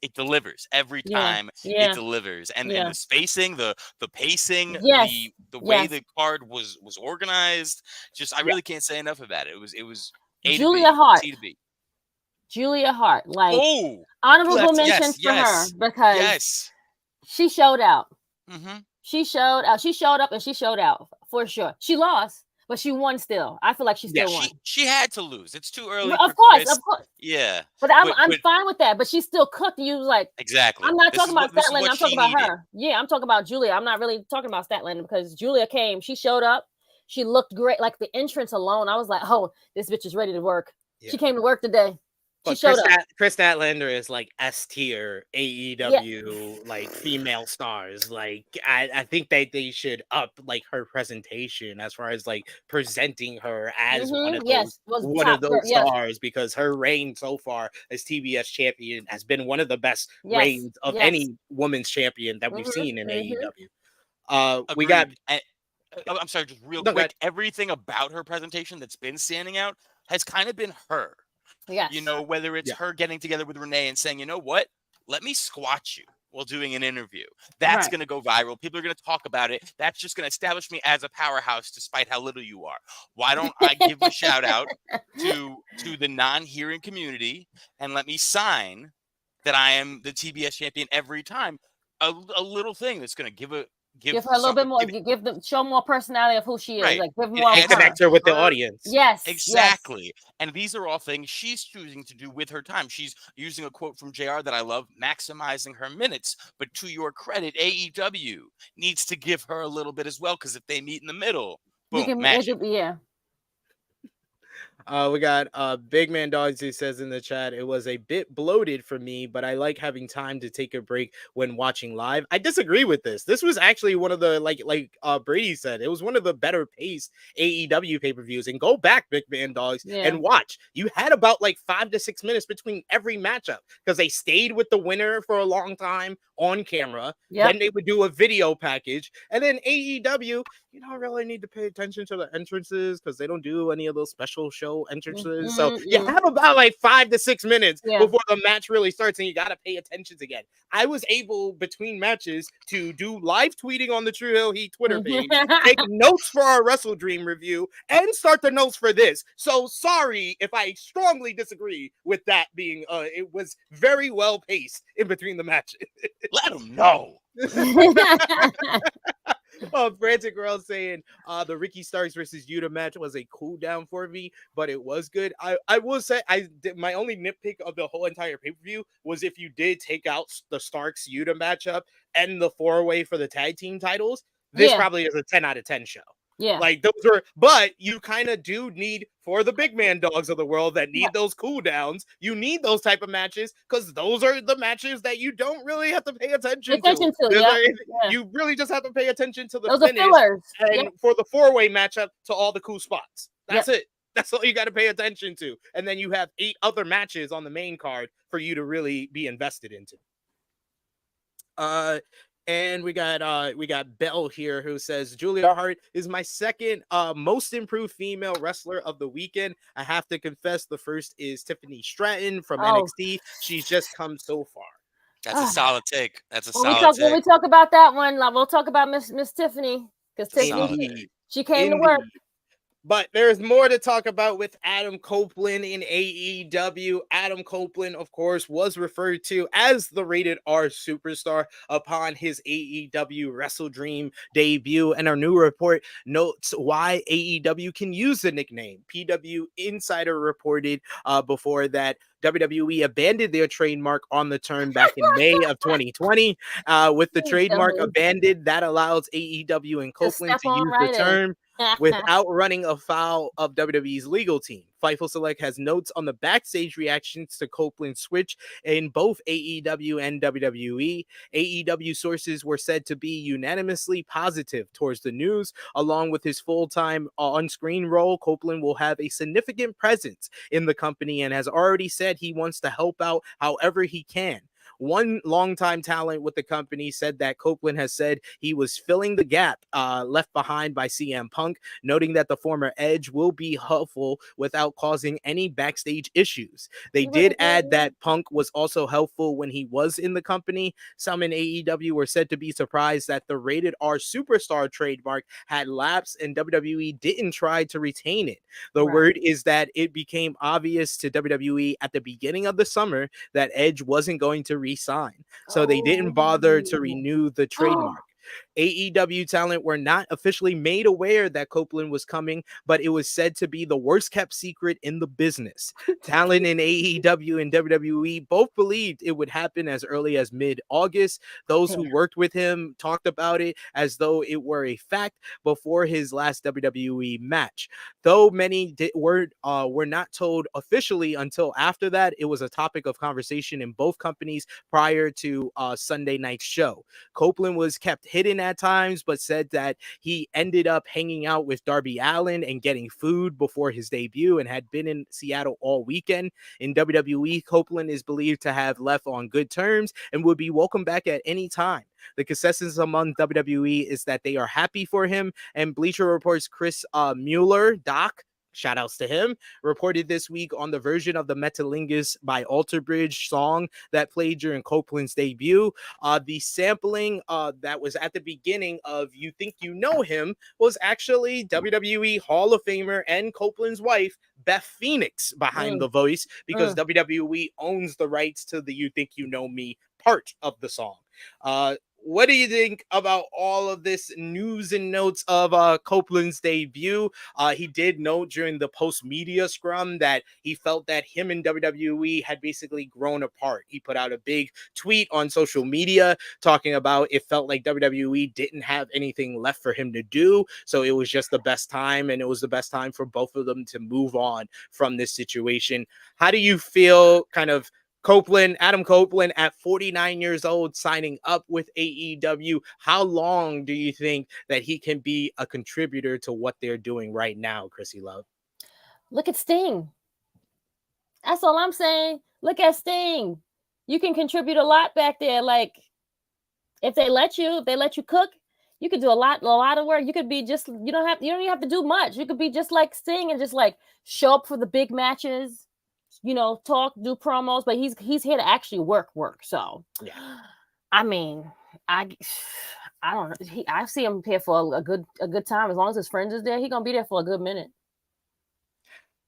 it delivers every time. It delivers, and the spacing, the pacing, the way the card was organized. Just I really can't say enough about it. It was Julia Hart. C to B. Julia Hart, like honorable mentions for her because she showed out. She showed out. She showed up and she showed out for sure. She lost, but she won still. I feel like she still won. She had to lose. It's too early. Of course. Yeah. But I'm fine with that. But she still cooked. You was like, exactly. I'm not talking about Statlander. I'm talking about her. Yeah, I'm talking about Julia. I'm not really talking about Statlander because Julia came. She showed up. She looked great. Like the entrance alone, I was like, oh, this bitch is ready to work. Yeah. She came to work today. But Kris Statlander is like S tier AEW like female stars. Like I think that they should up like her presentation as far as like presenting her as one of those stars, because her reign so far as TBS champion has been one of the best reigns of any women's champion that we've seen in AEW. We got. I'm sorry, just real quick. Everything about her presentation that's been standing out has kind of been her. Yes. Whether it's her getting together with Renee and saying, you know what, let me squat you while doing an interview. That's going to go viral. People are going to talk about it. That's just going to establish me as a powerhouse despite how little you are. Why don't I give a shout out to the non-hearing community and let me sign that I am the TBS champion every time? A little thing that's going to give her a little bit more, show more personality of who she is, like give more and connect her with the audience. Yes, exactly. Yes. And these are all things she's choosing to do with her time. She's using a quote from JR that I love, maximizing her minutes. But to your credit, AEW needs to give her a little bit as well, because if they meet in the middle, boom, magic. We got Big Man Dogs who says in the chat, it was a bit bloated for me, but I like having time to take a break when watching live. I disagree with this. This was actually one of the like Brady said, it was one of the better paced AEW pay-per-views. And go back, Big Man Dogs, and watch. You had about like 5 to 6 minutes between every matchup because they stayed with the winner for a long time on camera. Then they would do a video package, and then AEW, you don't really need to pay attention to the entrances because they don't do any of those special show entrances. So you have about like 5 to 6 minutes before the match really starts, and you got to pay attention again. I was able between matches to do live tweeting on the Tru Heel Heat Twitter page, take notes for our WrestleDream review, and start the notes for this. So sorry if I strongly disagree with that being it was very well paced in between the matches. Let them know. Frantic Girl saying the Ricky Starks versus Yuta match was a cool down for me, but it was good. I will say my only nitpick of the whole entire pay-per-view was if you did take out the Starks Yuta matchup and the 4-way for the tag team titles, this probably is a 10 out of 10 show. Yeah, like those are, but you kind of do need, for the Big Man Dogs of the world that need those cool downs, you need those type of matches because those are the matches that you don't really have to pay attention to. You really just have to pay attention to the those finish are fillers. And for the 4-way matchup to all the cool spots. That's it. That's all you got to pay attention to. And then you have 8 other matches on the main card for you to really be invested into. And we got Belle here who says Julia Hart is my second most improved female wrestler of the weekend. I have to confess, the first is Tiffany Stratton from NXT. She's just come so far. That's a solid take. That's a solid take. When we talk about that one, we'll talk about Miss Tiffany, because Tiffany, she came to work. But there's more to talk about with Adam Copeland in AEW. Adam Copeland, of course, was referred to as the Rated R Superstar upon his AEW WrestleDream debut. And our new report notes why AEW can use the nickname. PW Insider reported before that WWE abandoned their trademark on the term back in May of 2020. With the trademark abandoned, that allows AEW and Copeland to use the term without running afoul of WWE's legal team. Fightful Select has notes on the backstage reactions to Copeland's switch in both AEW and WWE. AEW sources were said to be unanimously positive towards the news. Along with his full-time on-screen role, Copeland will have a significant presence in the company and has already said he wants to help out however he can. One longtime talent with the company said that Copeland has said he was filling the gap left behind by CM Punk, noting that the former Edge will be helpful without causing any backstage issues. They did add that Punk was also helpful when he was in the company. Some in AEW were said to be surprised that the Rated R Superstar trademark had lapsed and WWE didn't try to retain it. The word is that it became obvious to WWE at the beginning of the summer that Edge wasn't going to re-sign, so they didn't bother to renew the trademark. AEW talent were not officially made aware that Copeland was coming, but it was said to be the worst kept secret in the business. Talent in AEW and WWE both believed it would happen as early as mid-August. Those who worked with him talked about it as though it were a fact before his last WWE match. Though many were not told officially until after that, it was a topic of conversation in both companies prior to Sunday night's show. Copeland was kept hidden at times, but said that he ended up hanging out with Darby Allin and getting food before his debut and had been in Seattle all weekend. In WWE, Copeland is believed to have left on good terms and would be welcome back at any time. The consensus among WWE is that they are happy for him, and Bleacher Report's Chris Mueller, Doc, shout outs to him, reported this week on the version of the Metalingus by Alter Bridge song that played during Copeland's debut. The sampling that was at the beginning of You Think You Know Him was actually WWE Hall of Famer and Copeland's wife, Beth Phoenix, behind the voice, because WWE owns the rights to the You Think You Know Me part of the song. What do you think about all of this news and notes of Copeland's debut? He did note during the post-media scrum that he felt that him and WWE had basically grown apart. He put out a big tweet on social media talking about it felt like WWE didn't have anything left for him to do, so it was just the best time, and it was the best time for both of them to move on from this situation. How do you feel kind of Adam Copeland at 49 years old signing up with AEW? How long do you think that he can be a contributor to what they're doing right now, Krssi Love? Look at Sting. That's all I'm saying. Look at Sting. You can contribute a lot back there. Like, if they let you cook, you could do a lot of work. You could be just, you don't even have to do much. You could be just like Sting and just like show up for the big matches. Talk, do promos, but he's here to actually work. So, yeah. I mean, I don't know. I see him here for a good time. As long as his friends is there, he's gonna be there for a good minute.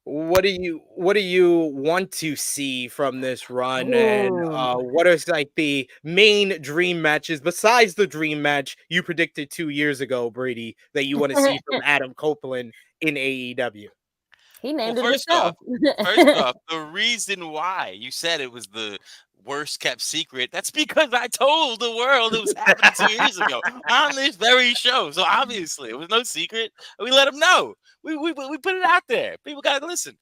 What do you want to see from this run, and what are like the main dream matches besides the dream match you predicted 2 years ago, Brady, that you want to see from Adam Copeland in AEW? He named it first himself. First off, the reason why you said it was the worst kept secret, that's because I told the world it was happening 2 years ago on this very show. So obviously it was no secret. We let them know. We put it out there. People got to listen.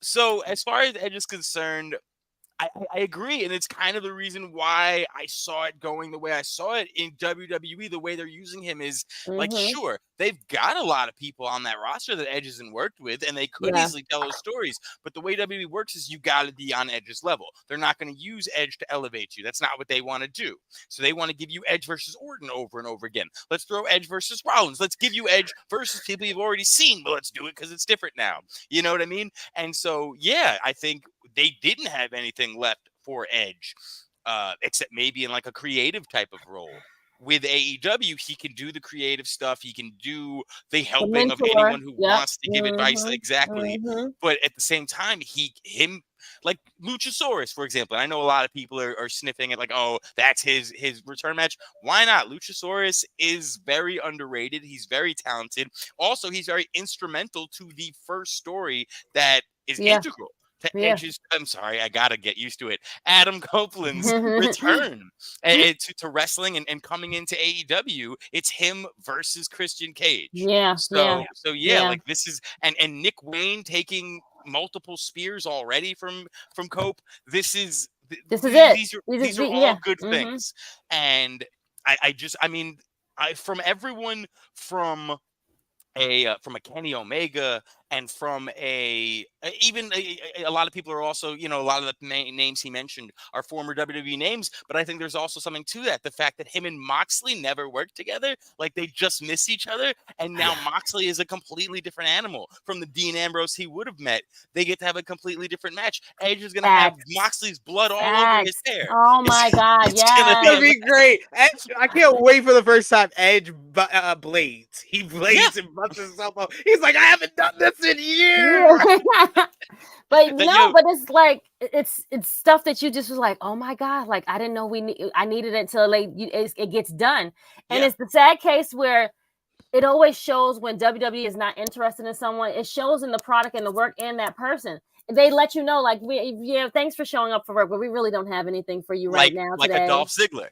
So as far as Edge is concerned, I agree, and it's kind of the reason why I saw it going the way I saw it in WWE. The way they're using him is like, sure, they've got a lot of people on that roster that Edge hasn't worked with, and they could easily tell those stories. But the way WWE works is you got to be on Edge's level. They're not going to use Edge to elevate you. That's not what they want to do. So they want to give you Edge versus Orton over and over again. Let's throw Edge versus Rollins. Let's give you Edge versus people you've already seen, but let's do it because it's different now. You know what I mean? And so, yeah, I think they didn't have anything left for Edge, except maybe in like a creative type of role. with AEW, he can do the creative stuff. He can do the helping of mentor. anyone who wants to give advice. Exactly. Mhm. But at the same time, like Luchasaurus, for example. I know a lot of people are sniffing at like, oh, that's his return match. Why not? Luchasaurus is very underrated. He's very talented. Also, he's very instrumental to the first story that is integral to Edge's. I'm sorry, I gotta get used to it. Adam Copeland's return to wrestling and coming into AEW. It's him versus Christian Cage. So like this is and Nick Wayne taking multiple spears already from Cope. This is it. These are all good things. And from everyone from a Kenny Omega and from a lot of people are also, a lot of the names he mentioned are former WWE names, but I think there's also something to that. The fact that him and Moxley never worked together, like they just miss each other. And now Moxley is a completely different animal from the Dean Ambrose he would have met. They get to have a completely different match. Edge is going to have Moxley's blood all over his hair. Oh my God. It's going to be great. Edge, I can't wait for the first time Edge blades. He blades and busts himself up. He's like, I haven't done this in years. But but it's like it's stuff that you just was like, oh my God, like I didn't know I needed it until it gets done. And it's the sad case where it always shows when WWE is not interested in someone. It shows in the product and the work and that person. They let you know, like, thanks for showing up for work, but we really don't have anything for you right now. Like today. A Dolph Ziggler.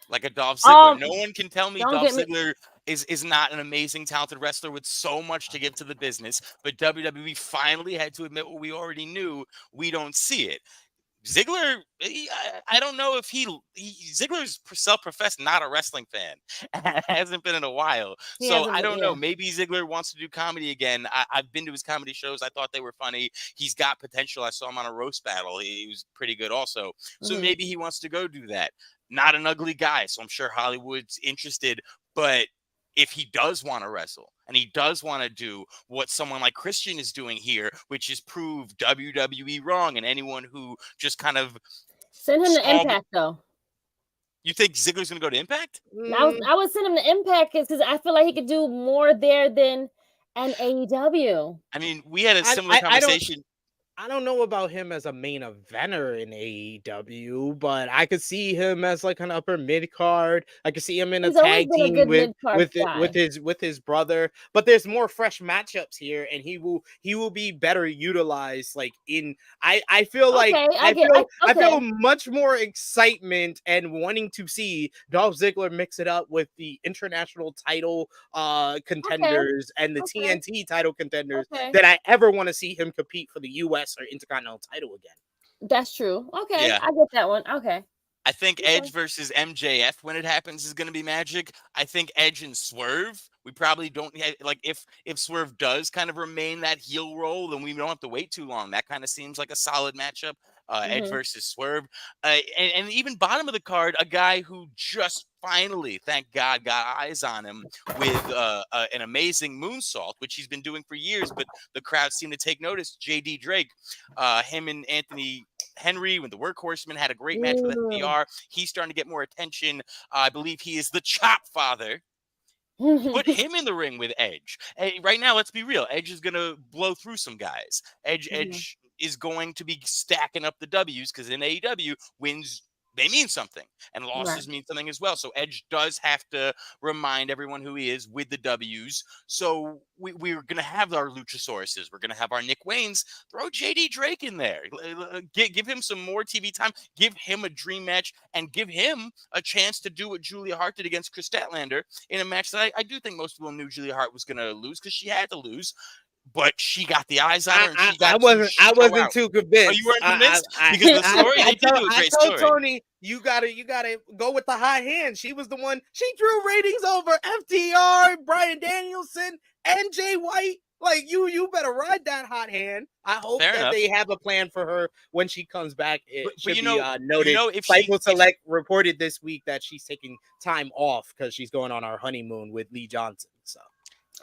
Like a Dolph Ziggler. No one can tell me Dolph Ziggler is not an amazing, talented wrestler with so much to give to the business. But WWE finally had to admit what we already knew. We don't see it. Ziggler, I don't know if Ziggler's self-professed not a wrestling fan. Hasn't been in a while. So I don't know. Maybe Ziggler wants to do comedy again. I've been to his comedy shows. I thought they were funny. He's got potential. I saw him on a roast battle. He was pretty good also. So maybe he wants to go do that. Not an ugly guy, so I'm sure Hollywood's interested. But if he does want to wrestle and he does want to do what someone like Christian is doing here, which is prove WWE wrong, and anyone who just kind of send him to Impact, though. You think Ziggler's going to go to Impact? I would send him to Impact because I feel like he could do more there than an AEW. I mean, we had a similar conversation. I don't know about him as a main eventer in AEW, but I could see him as like an upper mid card. I could see him in a tag team with his brother. But there's more fresh matchups here, and he will be better utilized. Like I feel like I feel much more excitement and wanting to see Dolph Ziggler mix it up with the international title contenders and the TNT title contenders that I ever want to see him compete for the US or Intercontinental title again. That's true. Okay, I get that one. Okay. I think Edge versus MJF when it happens is going to be magic. I think Edge and Swerve, we probably don't like if Swerve does kind of remain that heel role, then we don't have to wait too long. That kind of seems like a solid matchup. Edge versus Swerve, and even bottom of the card, a guy who just finally, thank God, got eyes on him with an amazing moonsault, which he's been doing for years, but the crowd seemed to take notice. JD Drake, him and Anthony Henry with the Workhorsemen had a great match with FTR. He's starting to get more attention. I believe he is the Chop Father. Put him in the ring with Edge. Right now, let's be real. Edge is going to blow through some guys. Edge is going to be stacking up the W's because in AEW, wins, they mean something, and losses mean something as well. So Edge does have to remind everyone who he is with the W's. So we're going to have our Luchasauruses. We're going to have our Nick Waynes. Throw JD Drake in there. Give him some more TV time. Give him a dream match, and give him a chance to do what Julia Hart did against Kris Statlander in a match that I do think most people knew Julia Hart was going to lose because she had to lose. But she got the eyes on her. And I wasn't too convinced. Oh, you weren't convinced because the story. I told Tony, you gotta go with the hot hand. She was the one. She drew ratings over FTR, Bryan Danielson, and Jay White. Like you better ride that hot hand. I hope they have a plan for her when she comes back. It should be noted. If Fightful Select reported this week that she's taking time off because she's going on our honeymoon with Lee Johnson. So.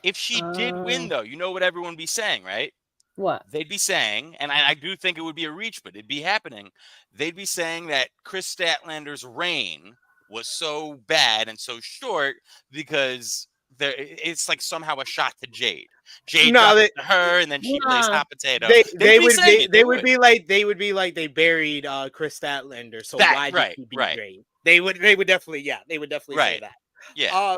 If she did win, though, you know what everyone would be saying, right? What? They'd be saying, and I do think it would be a reach, but it'd be happening. They'd be saying that Kris Statlander's reign was so bad and so short because it's like somehow a shot to Jade. Jade No, dropped it to her, and then she plays hot potato. They would would be they would be like they buried Chris Statlander. So that why did he beat right. Jade? They would definitely say that. Yeah.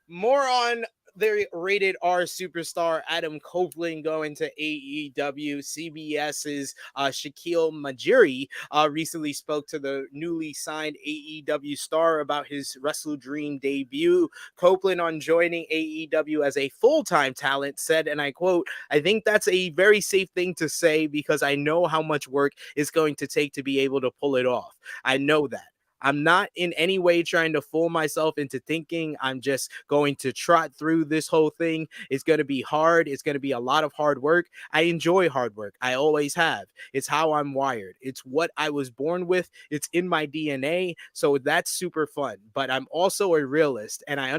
More on their rated R superstar Adam Copeland going to AEW. CBS's Shaquille Majiri recently spoke to the newly signed AEW star about his WrestleDream debut. Copeland, on joining AEW as a full-time talent, said, and I quote, "I think that's a very safe thing to say because I know how much work it's going to take to be able to pull it off. I know that. I'm not in any way trying to fool myself into thinking I'm just going to trot through this whole thing. It's going to be hard. It's going to be a lot of hard work. I enjoy hard work. I always have. It's how I'm wired. It's what I was born with. It's in my DNA. So that's super fun. But I'm also a realist, and I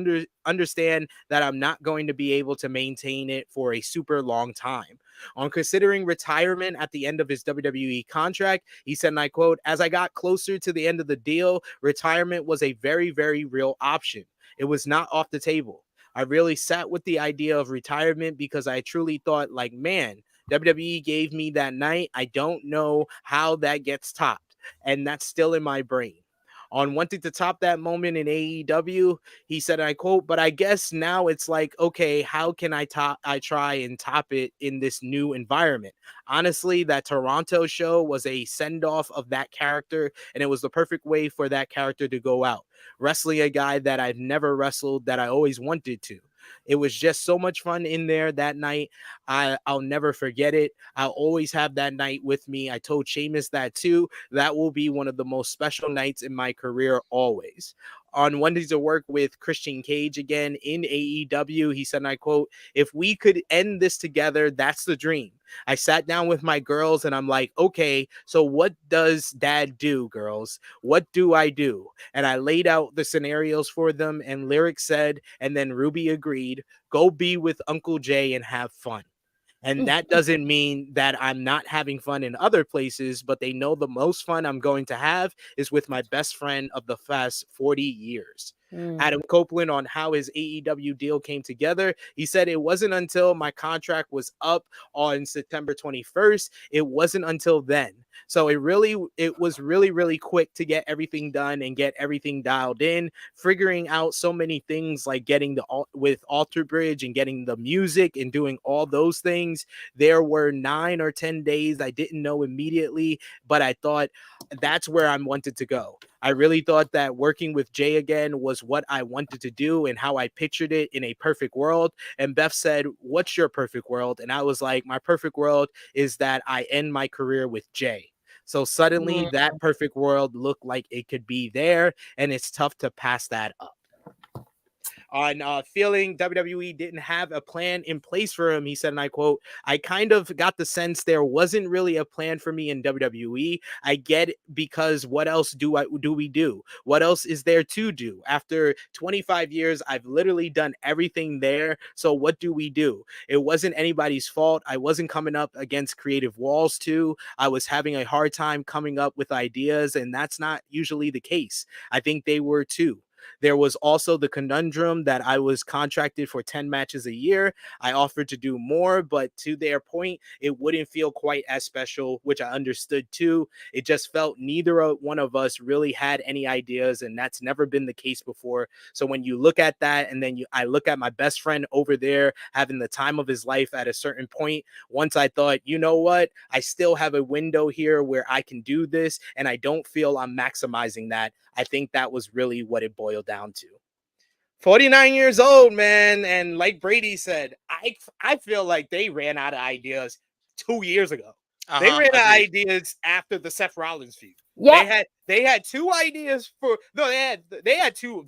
understand that I'm not going to be able to maintain it for a super long time. On considering retirement at the end of his WWE contract, he said, and I quote, "As I got closer to the end of the deal, retirement was a very, very real option. It was not off the table. I really sat with the idea of retirement because I truly thought, like, man, WWE gave me that night. I don't know how that gets topped. And that's still in my brain." On wanting to top that moment in AEW, he said, I quote, "But I guess now it's like, okay, how can I try and top it in this new environment? Honestly, that Toronto show was a send-off of that character, and it was the perfect way for that character to go out. Wrestling a guy that I've never wrestled that I always wanted to. It was just so much fun in there that night. I'll never forget it. I'll always have that night with me. I told Sheamus that too. That will be one of the most special nights in my career always." On wanting to work with Christian Cage again in AEW, he said, and I quote, "If we could end this together, that's the dream. I sat down with my girls and I'm like, okay, so what does dad do, girls? What do I do?" And I laid out the scenarios for them, and Lyric said, and then Ruby agreed, "Go be with Uncle Jay and have fun." And that doesn't mean that I'm not having fun in other places, but they know the most fun I'm going to have is with my best friend of the past 40 years. Adam Copeland, on how his AEW deal came together, he said, "It wasn't until my contract was up on September 21st. It wasn't until then. So it was really quick to get everything done and get everything dialed in, figuring out so many things like getting with Alter Bridge and getting the music and doing all those things. There were 9 or 10 days I didn't know immediately, but I thought that's where I wanted to go. I really thought that working with Jay again was what I wanted to do and how I pictured it in a perfect world." And Beth said, "What's your perfect world?" And I was like, my perfect world is that I end my career with Jay. So suddenly that perfect world looked like it could be there, and it's tough to pass that up. On feeling WWE didn't have a plan in place for him, he said, and I quote, "I kind of got the sense there wasn't really a plan for me in WWE. I get it, because what else do we do? What else is there to do? After 25 years, I've literally done everything there. So what do we do? It wasn't anybody's fault. I wasn't coming up against creative walls too. I was having a hard time coming up with ideas, and that's not usually the case. I think they were too. There was also the conundrum that I was contracted for 10 matches a year. I offered to do more, but to their point, it wouldn't feel quite as special, which I understood too. It just felt neither one of us really had any ideas, and that's never been the case before. So when you look at that, and then I look at my best friend over there having the time of his life at a certain point, once I thought, you know what, I still have a window here where I can do this, and I don't feel I'm maximizing that. I think that was really what it boiled down to. 49 years old, man. And like Brady said, I feel like they ran out of ideas 2 years ago. They ran out of ideas after the Seth Rollins feud. Yeah. They had 2 ideas for they had 2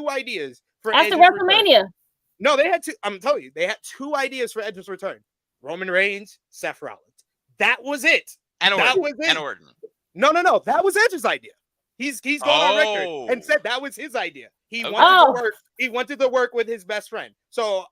ideas for after Edge's WrestleMania. return. No, they had 2. I'm telling you, they had 2 ideas for Edge's return. Roman Reigns, Seth Rollins. That was it. And Orton. No. That was Edge's idea. He's gone on record and said that was his idea. He wanted to work with his best friend. So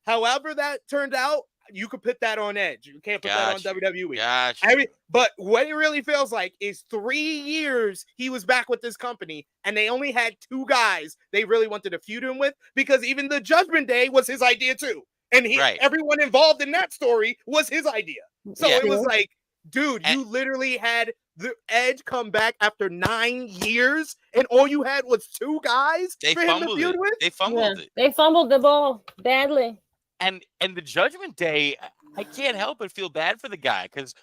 however that turned out, you could put that on Edge. You can't put that on WWE. But what it really feels like is 3 years he was back with this company, and they only had 2 guys they really wanted to feud him with, because even the Judgment Day was his idea too. And everyone involved in that story was his idea. So it was like, dude, you literally had the Edge come back after 9 years, and all you had was 2 guys for him to feud with? They fumbled it. They fumbled the ball badly. And the Judgment Day, I can't help but feel bad for the guy, because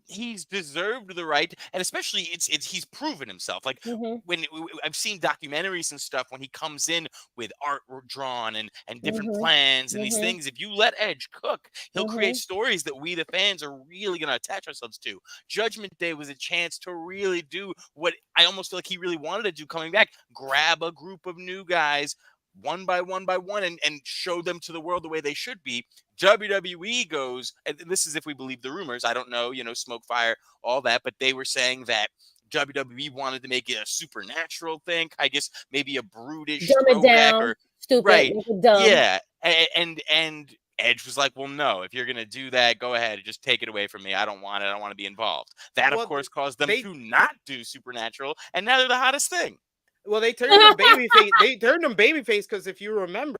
he's deserved the right, and especially he's proven himself. Like when I've seen documentaries and stuff, when he comes in with art drawn and different plans and these things, if you let Edge cook, he'll create stories that we the fans are really going to attach ourselves to. Judgment Day was a chance to really do what I almost feel like he really wanted to do coming back: grab a group of new guys one by one and show them to the world the way they should be. WWE goes, and this is if we believe the rumors, I don't know, smoke, fire, all that, but they were saying that WWE wanted to make it a supernatural thing, I guess maybe a brutish throwback, or stupid, right, dumb. yeah, and Edge was like, well, no, if you're gonna do that, go ahead, just take it away from me. I don't want it. I don't want to be involved. That, of course, caused them to not do supernatural, and now they're the hottest thing. Well, they turned him babyface. They turned him babyface because if you remember,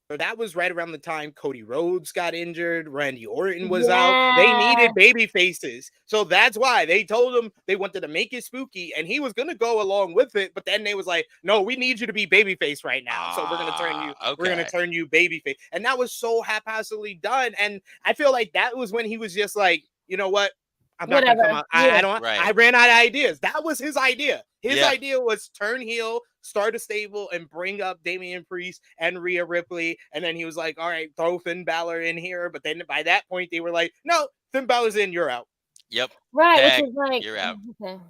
that was right around the time Cody Rhodes got injured, Randy Orton was out. They needed baby faces. So that's why they told him they wanted to make it spooky, and he was going to go along with it. But then they was like, no, we need you to be babyface right now. So we're going to turn you, we're going to turn you babyface. And that was so haphazardly done. And I feel like that was when he was just like, you know what? I'm not gonna come out. I ran out of ideas. That was his idea. His idea was turn heel, start a stable, and bring up Damian Priest and Rhea Ripley. And then he was like, all right, throw Finn Balor in here. But then by that point, they were like, no, Finn Balor's in, you're out. Yep. Right. Tag, which is like, you're out. Okay.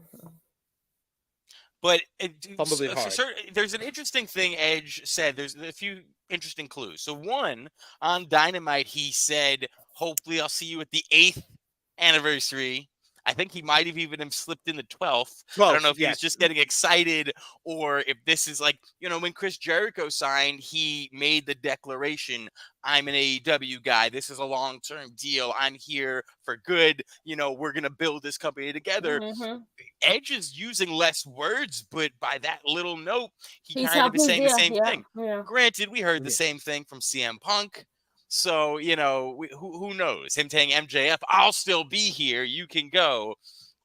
But there's an interesting thing Edge said. There's a few interesting clues. So one, on Dynamite, he said, hopefully I'll see you at the 8th anniversary. I think he might have even slipped in the 12th. I don't know if he was just getting excited, or if this is like, when Chris Jericho signed, he made the declaration, I'm an AEW guy. This is a long-term deal. I'm here for good. We're going to build this company together. Edge is using less words, but by that little note, he's kind of is saying the same thing. Yeah. Granted, we heard the same thing from CM Punk. So, who knows? Him saying MJF, I'll still be here. You can go.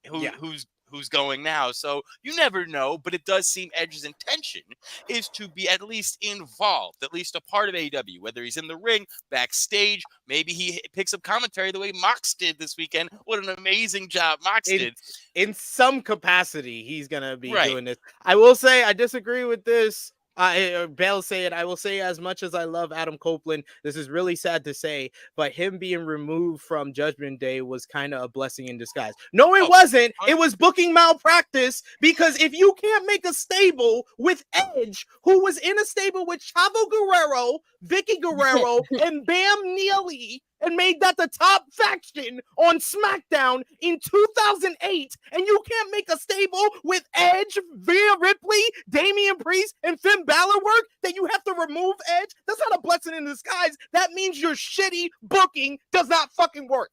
Who's going now? So you never know, but it does seem Edge's intention is to be at least involved, at least a part of AEW, whether he's in the ring, backstage. Maybe he picks up commentary the way Mox did this weekend. What an amazing job Mox did. In some capacity, he's going to be doing this. I will say I disagree with this. Bell said, I will say, as much as I love Adam Copeland, this is really sad to say, but him being removed from Judgment Day was kind of a blessing in disguise. No, it wasn't. It was booking malpractice, because if you can't make a stable with Edge, who was in a stable with Chavo Guerrero, Vicky Guerrero, and Bam Neely, and made that the top faction on SmackDown in 2008, and you can't make a stable with Edge, Rhea Ripley, Damian Priest, and Finn Balor work, that you have to remove Edge? That's not a blessing in disguise. That means your shitty booking does not fucking work.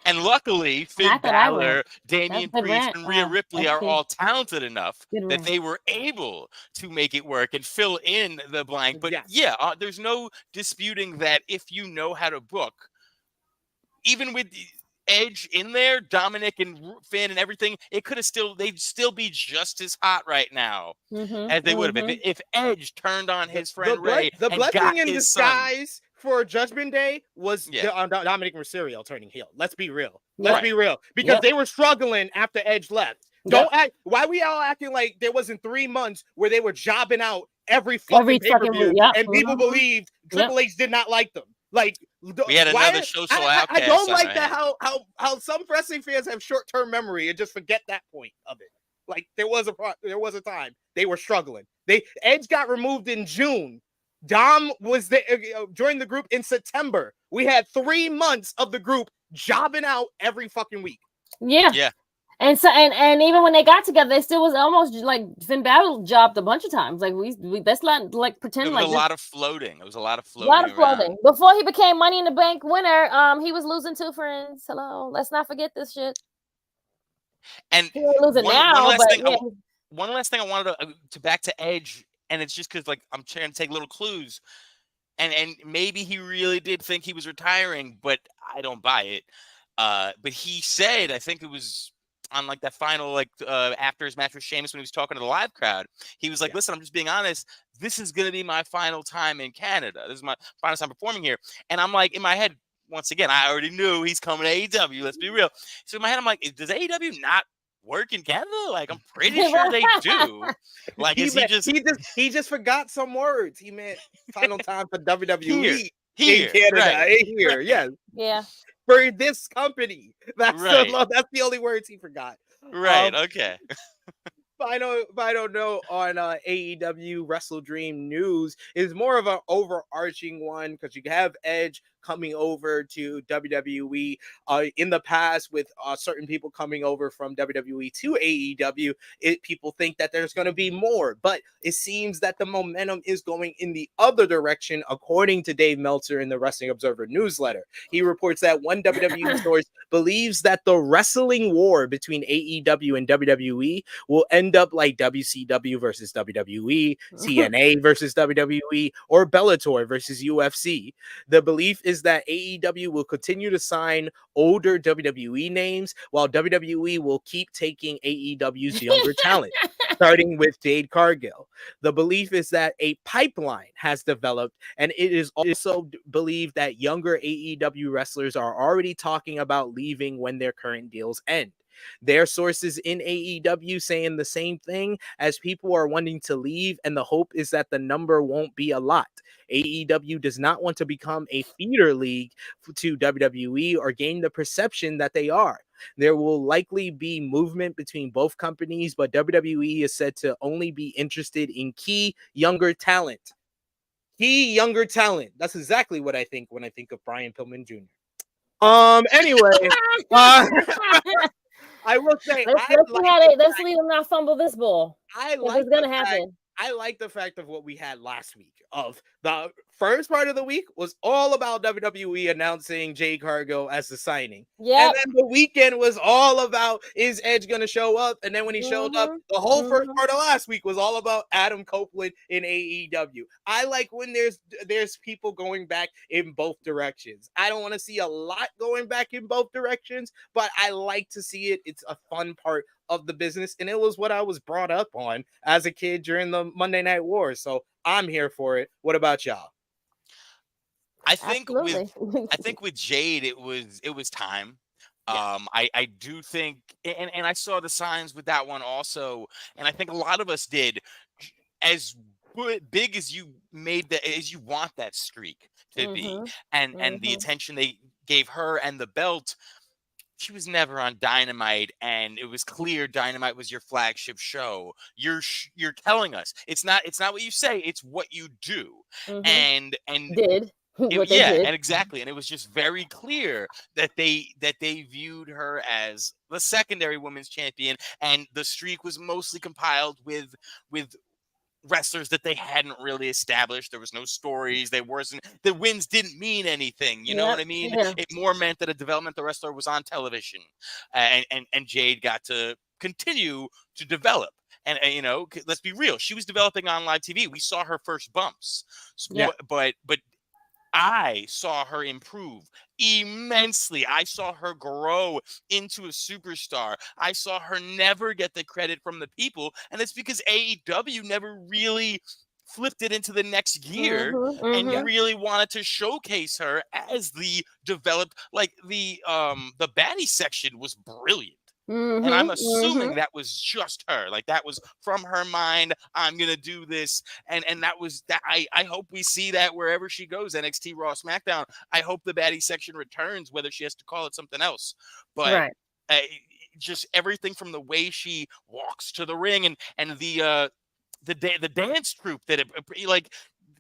And luckily, Finn Balor, Damian Priest, and Rhea Ripley are all talented enough that they were able to make it work and fill in the blank. But there's no disputing that if you know how to book, even with Edge in there, Dominic and Finn and everything, they'd still be just as hot right now as they would have if Edge turned on his friend Ray. The and blessing got in his disguise for Judgment Day was Dominic Mysterio turning heel. Let's be real. Let's be real, because they were struggling after Edge left. Don't act. Why we all acting like there wasn't 3 months where they were jobbing out every fucking pay-per-view, and people believed Triple H did not like them. Like, we had another social outcast. I don't like that how some wrestling fans have short-term memory and just forget that point of it. Like, there was a time they were struggling. Edge got removed in June. Dom was joined the group in September. We had 3 months of the group jobbing out every fucking week. Yeah. And so and even when they got together, they still was almost like Finn Balor jobbed a bunch of times. Like we that's not like pretend It was like a lot of floating. It was a lot of a lot floating of around. floating. Before he became Money in the Bank winner, he was losing 2 friends. Hello, let's not forget this shit. And He ain't losing one now, last but thing, yeah. one last thing I wanted to back to Edge, and it's just because like I'm trying to take little clues, and maybe he really did think he was retiring, but I don't buy it. But he said, I think it was on like that final after his match with Sheamus when he was talking to the live crowd, he was like, "Listen, I'm just being honest. This is gonna be my final time in Canada. This is my final time performing here." And I'm like, in my head, once again, I already knew he's coming to AEW. Let's be real. So in my head, I'm like, does AEW not work in Canada? Like, I'm pretty sure they do. Like, he just forgot some words. He meant final time for WWE here, in Canada. right, Here, right. yes. Yeah. For this company. That's right. that's the only words he forgot. Right. Okay. Final note on AEW WrestleDream news is more of an overarching one because you have Edge coming over to WWE in the past with certain people coming over from WWE to AEW. People think that there's going to be more, but it seems that the momentum is going in the other direction, according to Dave Meltzer in the Wrestling Observer newsletter. He reports that one WWE source believes that the wrestling war between AEW and WWE will end up like WCW versus WWE, TNA versus WWE, or Bellator versus UFC. The belief is that AEW will continue to sign older WWE names while WWE will keep taking AEW's younger talent, starting with Jade Cargill. The belief is that a pipeline has developed, and it is also believed that younger AEW wrestlers are already talking about leaving when their current deals end. Their sources in AEW saying the same thing, as people are wanting to leave, and the hope is that the number won't be a lot. AEW does not want to become a feeder league to WWE or gain the perception that they are. There will likely be movement between both companies, but WWE is said to only be interested in key younger talent. Key younger talent. That's exactly what I think when I think of Brian Pillman Jr. Anyway, I will say, let's leave them not fumble this ball. It's gonna happen. I like the fact of what we had last week. Of the first part of the week was all about WWE announcing Jade Cargill as the signing. Yeah. And then the weekend was all about, is Edge going to show up? And then when he showed up, the whole first part of last week was all about Adam Copeland in AEW. I like when there's people going back in both directions. I don't want to see a lot going back in both directions, but I like to see it. It's a fun part of the business, and it was what I was brought up on as a kid during the Monday Night Wars. So I'm here for it. What about y'all? I think with Jade, it was time. Yeah. I do think, and I saw the signs with that one also, and I think a lot of us did. As big as you made that, as you want that streak to be, and the attention they gave her and the belt. She was never on Dynamite, and it was clear Dynamite was your flagship show. You're telling us it's not what you say, it's what you do. And did did. And exactly, and it was just very clear that they viewed her as the secondary women's champion, and the streak was mostly compiled with wrestlers that they hadn't really established. There was no stories. The wins didn't mean anything. You know what I mean? Yeah. It more meant that a developmental wrestler was on television, and Jade got to continue to develop. And you know, let's be real, she was developing on live TV. We saw her first bumps, but I saw her improve immensely. I saw her grow into a superstar. I saw her never get the credit from the people, and it's because AEW never really flipped it into the next gear and really wanted to showcase her as the developed. Like the baddie section was brilliant. And I'm assuming that was just her. Like that was from her mind. I'm gonna do this, and that was that. I hope we see that wherever she goes, NXT, Raw, SmackDown. I hope the baddie section returns, whether she has to call it something else. But just everything from the way she walks to the ring and the dance troupe that like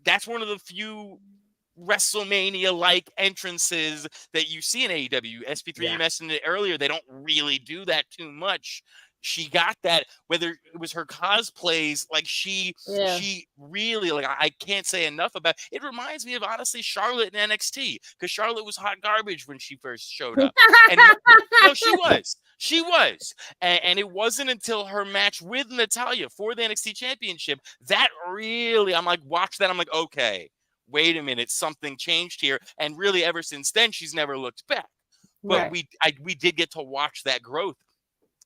that's one of the few WrestleMania-like entrances that you see in AEW. SP3, you mentioned it earlier. They don't really do that too much. She got that, whether it was her cosplays, like she really, like, I can't say enough about it. Reminds me of, honestly, Charlotte in NXT, because Charlotte was hot garbage when she first showed up. And no, she was. And it wasn't until her match with Natalya for the NXT Championship that really, I'm like, watch that. I'm like, okay, wait a minute, something changed here. And really, ever since then, she's never looked back. But we did get to watch that growth.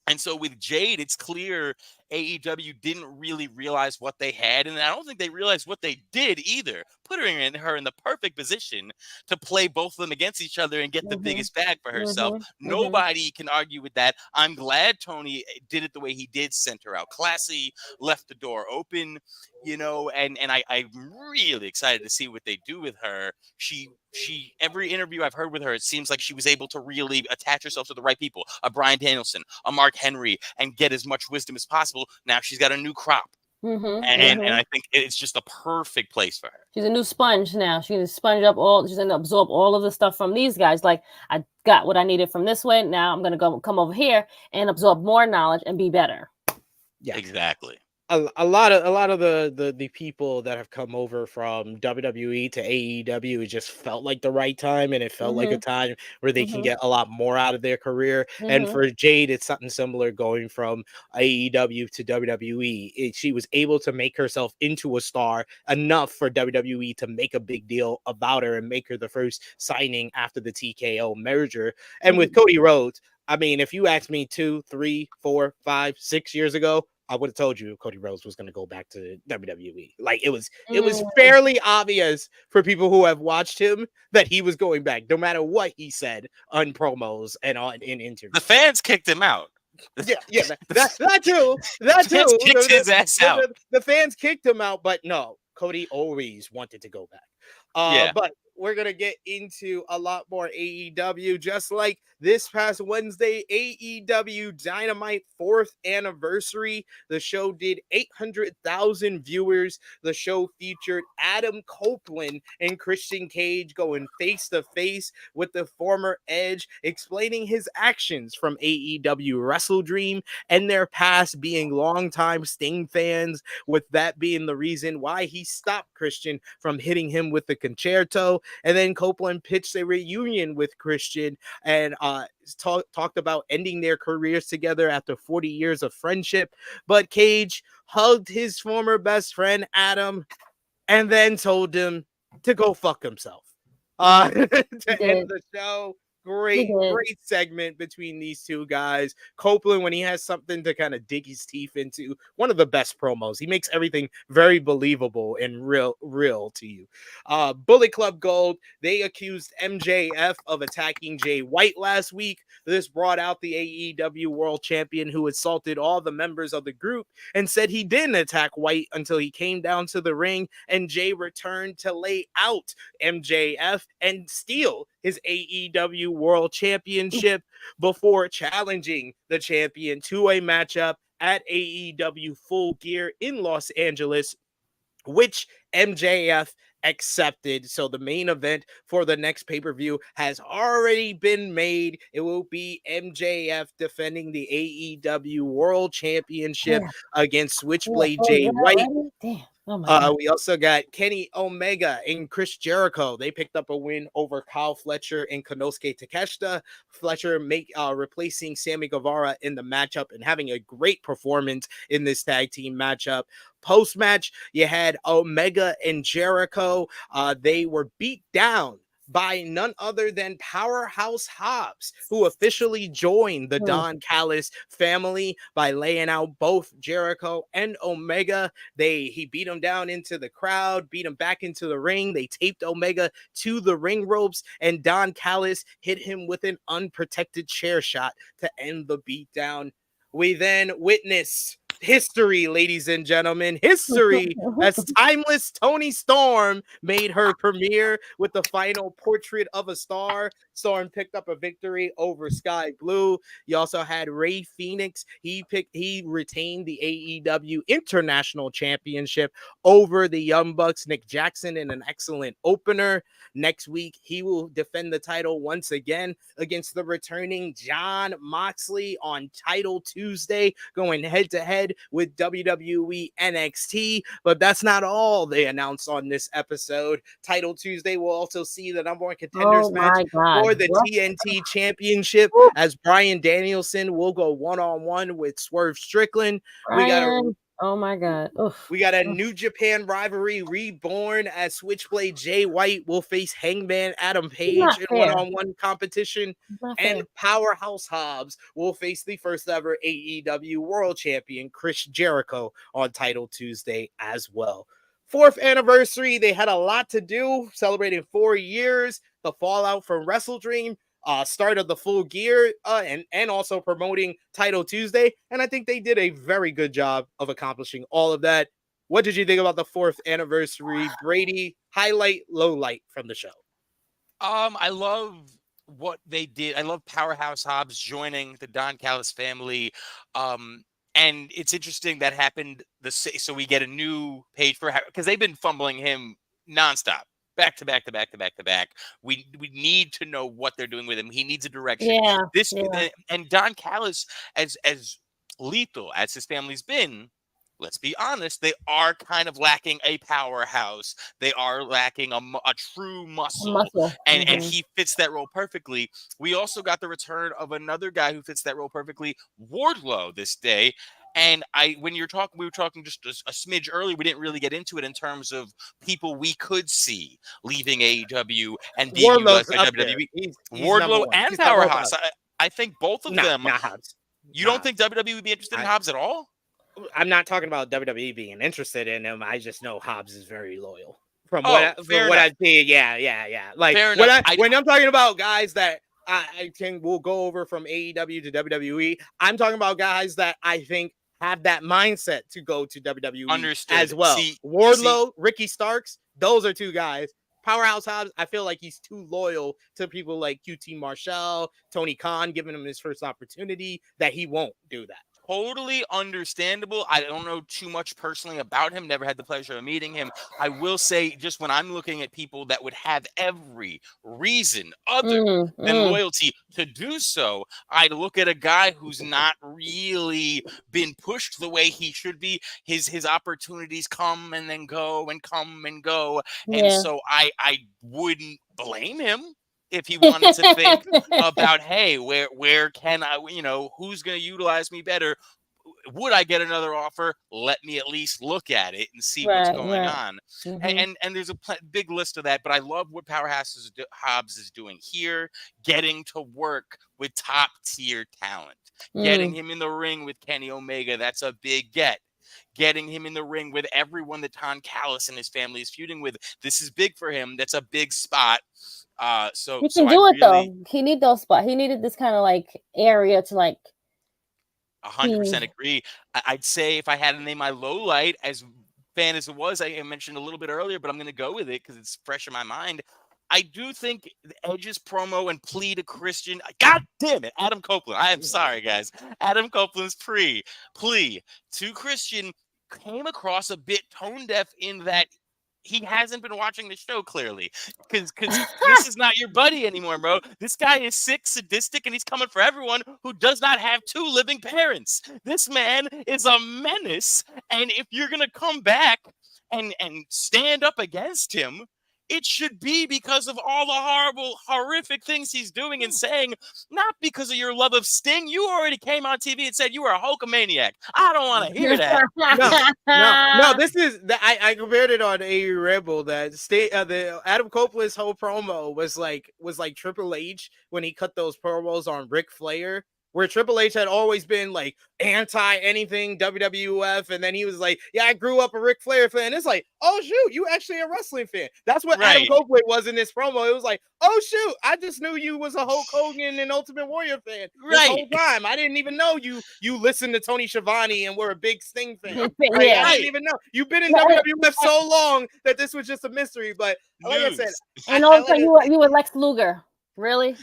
And so with Jade, it's clear AEW didn't really realize what they had, and I don't think they realized what they did either, putting her in the perfect position to play both of them against each other and get the biggest bag for herself. Nobody can argue with that. I'm glad Tony did it the way he did, sent her out classy, left the door open, you know, and I'm really excited to see what they do with her. She every interview I've heard with her, it seems like she was able to really attach herself to the right people, a Bryan Danielson, a Mark Henry, and get as much wisdom as possible. Now she's got a new crop. And I think it's just a perfect place for her. She's a new sponge now. She's gonna sponge up all. She's gonna absorb all of the stuff from these guys. Like, I got what I needed from this way. Now I'm gonna come over here and absorb more knowledge and be better. Yeah, exactly. A lot of the people that have come over from WWE to AEW, it just felt like the right time, and it felt like a time where they can get a lot more out of their career. And for Jade, it's something similar going from AEW to WWE. She was able to make herself into a star enough for WWE to make a big deal about her and make her the first signing after the TKO merger. And with Cody Rhodes, I mean, if you asked me 2, 3, 4, 5, 6 years ago, I would have told you Cody Rhodes was going to go back to WWE. Like, it was fairly obvious for people who have watched him that he was going back, no matter what he said on promos and in interviews. The fans kicked him out. Yeah, that too. That too. Fans kicked his ass out. The fans kicked him out, but no, Cody always wanted to go back. But we're going to get into a lot more AEW, just like this past Wednesday, AEW Dynamite 4th anniversary. The show did 800,000 viewers. The show featured Adam Copeland and Christian Cage going face to face with the former Edge, explaining his actions from AEW WrestleDream and their past being longtime Sting fans, with that being the reason why he stopped Christian from hitting him with the concerto. And then Copeland pitched a reunion with Christian and talked about ending their careers together after 40 years of friendship. But Cage hugged his former best friend Adam and then told him to go fuck himself. To end the show. Great segment between these two guys. Copeland, when he has something to kind of dig his teeth into, one of the best promos. He makes everything very believable and real to you. Bullet Club Gold, they accused MJF of attacking Jay White last week. This brought out the AEW World Champion, who assaulted all the members of the group and said he didn't attack White until he came down to the ring and Jay returned to lay out MJF and steal his AEW World Championship before challenging the champion to a matchup at AEW Full Gear in Los Angeles, which MJF accepted. So the main event for the next pay-per-view has already been made. It will be MJF defending the AEW World Championship against Switchblade Jay White. We also got Kenny Omega and Chris Jericho. They picked up a win over Kyle Fletcher and Konosuke Takeshita. Fletcher replacing Sammy Guevara in the matchup and having a great performance in this tag team matchup. Post-match, you had Omega and Jericho. They were beat down by none other than Powerhouse Hobbs, who officially joined the Don Callis family by laying out both Jericho and Omega. He beat him down into the crowd, beat him back into the ring. They taped Omega to the ring ropes, and Don Callis hit him with an unprotected chair shot to end the beatdown. We then witnessed history, ladies and gentlemen, history, as timeless Toni Storm made her premiere with the final Portrait of a Star. Storm picked up a victory over Sky Blue. You also had Ray Phoenix. He retained the AEW International Championship over the Young Bucks. Nick Jackson in an excellent opener. Next week, he will defend the title once again against the returning Jon Moxley on Title Tuesday, going head-to-head with WWE NXT. But that's not all they announced on this episode. Title Tuesday will also see the number one contenders match for the TNT Championship, as Bryan Danielson will go one-on-one with Swerve Strickland. Oh my God. Oof. We got a New Japan rivalry reborn, as Switchblade Jay White will face Hangman Adam Page in one-on-one competition. And Powerhouse Hobbs will face the first ever AEW World Champion Chris Jericho on Title Tuesday as well. 4th anniversary, they had a lot to do, celebrating 4 years, the fallout from WrestleDream, start of the Full Gear, and also promoting Title Tuesday. And I think they did a very good job of accomplishing all of that. What did you think about the 4th anniversary, Brady? Highlight, low light from the show. I love what they did. I love Powerhouse Hobbs joining the Don Callis family. And it's interesting that happened. So we get a new page for, because they've been fumbling him nonstop. Back to back to back to back to back. We need to know what they're doing with him. He needs a direction. And Don Callis, as lethal as his family's been, let's be honest, they are kind of lacking a powerhouse. They are lacking a true muscle. And he fits that role perfectly. We also got the return of another guy who fits that role perfectly, Wardlow, this day. And we were talking just a smidge earlier. We didn't really get into it in terms of people we could see leaving AEW and being utilized by WWE. He's Wardlow and Powerhouse. I think both of them. You don't think WWE would be interested in Hobbs at all? I'm not talking about WWE being interested in him. I just know Hobbs is very loyal. From what I see, yeah. Like when I'm talking about guys that I think will go over from AEW to WWE, I'm talking about guys that I think have that mindset to go to WWE as well. Wardlow, Ricky Starks, those are two guys. Powerhouse Hobbs, I feel like he's too loyal to people like QT Marshall, Tony Khan, giving him his first opportunity, that he won't do that. Totally understandable. I don't know too much personally about him. Never had the pleasure of meeting him. I will say, just when I'm looking at people that would have every reason other than loyalty to do so, I look at a guy who's not really been pushed the way he should be. His opportunities come and then go and come and go. And so I wouldn't blame him if he wanted to think about, hey, where can I, who's going to utilize me better? Would I get another offer? Let me at least look at it and see what's going on. And there's a big list of that, but I love what Powerhouse Hobbs is doing here, getting to work with top tier talent, getting him in the ring with Kenny Omega. That's a big get. Getting him in the ring with everyone that Don Callis and his family is feuding with. This is big for him. That's a big spot. So he can do it though. He need those spots. He needed this kind of like area to like. 100% agree. I'd say if I had to name my low light, as fan as it was, I mentioned a little bit earlier, but I'm going to go with it because it's fresh in my mind. I do think Edge's promo and plea to Christian. God damn it, Adam Copeland. I am sorry, guys. Adam Copeland's plea to Christian came across a bit tone deaf in that he hasn't been watching the show clearly, because this is not your buddy anymore, bro. This guy is sick, sadistic, and he's coming for everyone who does not have two living parents. This man is a menace, and if you're gonna come back and stand up against him, it should be because of all the horrible, horrific things he's doing and saying, not because of your love of Sting. You already came on TV and said you were a Hulkamaniac. I don't want to hear that. No. This is I compared it on AE Rebel that the Adam Copeland's whole promo was like Triple H when he cut those promos on Ric Flair, where Triple H had always been like anti anything WWF, and then he was like, "Yeah, I grew up a Ric Flair fan." It's like, "Oh shoot, you actually a wrestling fan." That's what Adam Copeland was in this promo. It was like, "Oh shoot, I just knew you was a Hulk Hogan and Ultimate Warrior fan this whole time. I didn't even know you listened to Tony Schiavone and were a big Sting fan. I didn't even know you've been in WWF so long that this was just a mystery." But like I said, and also you were Lex Luger. Really?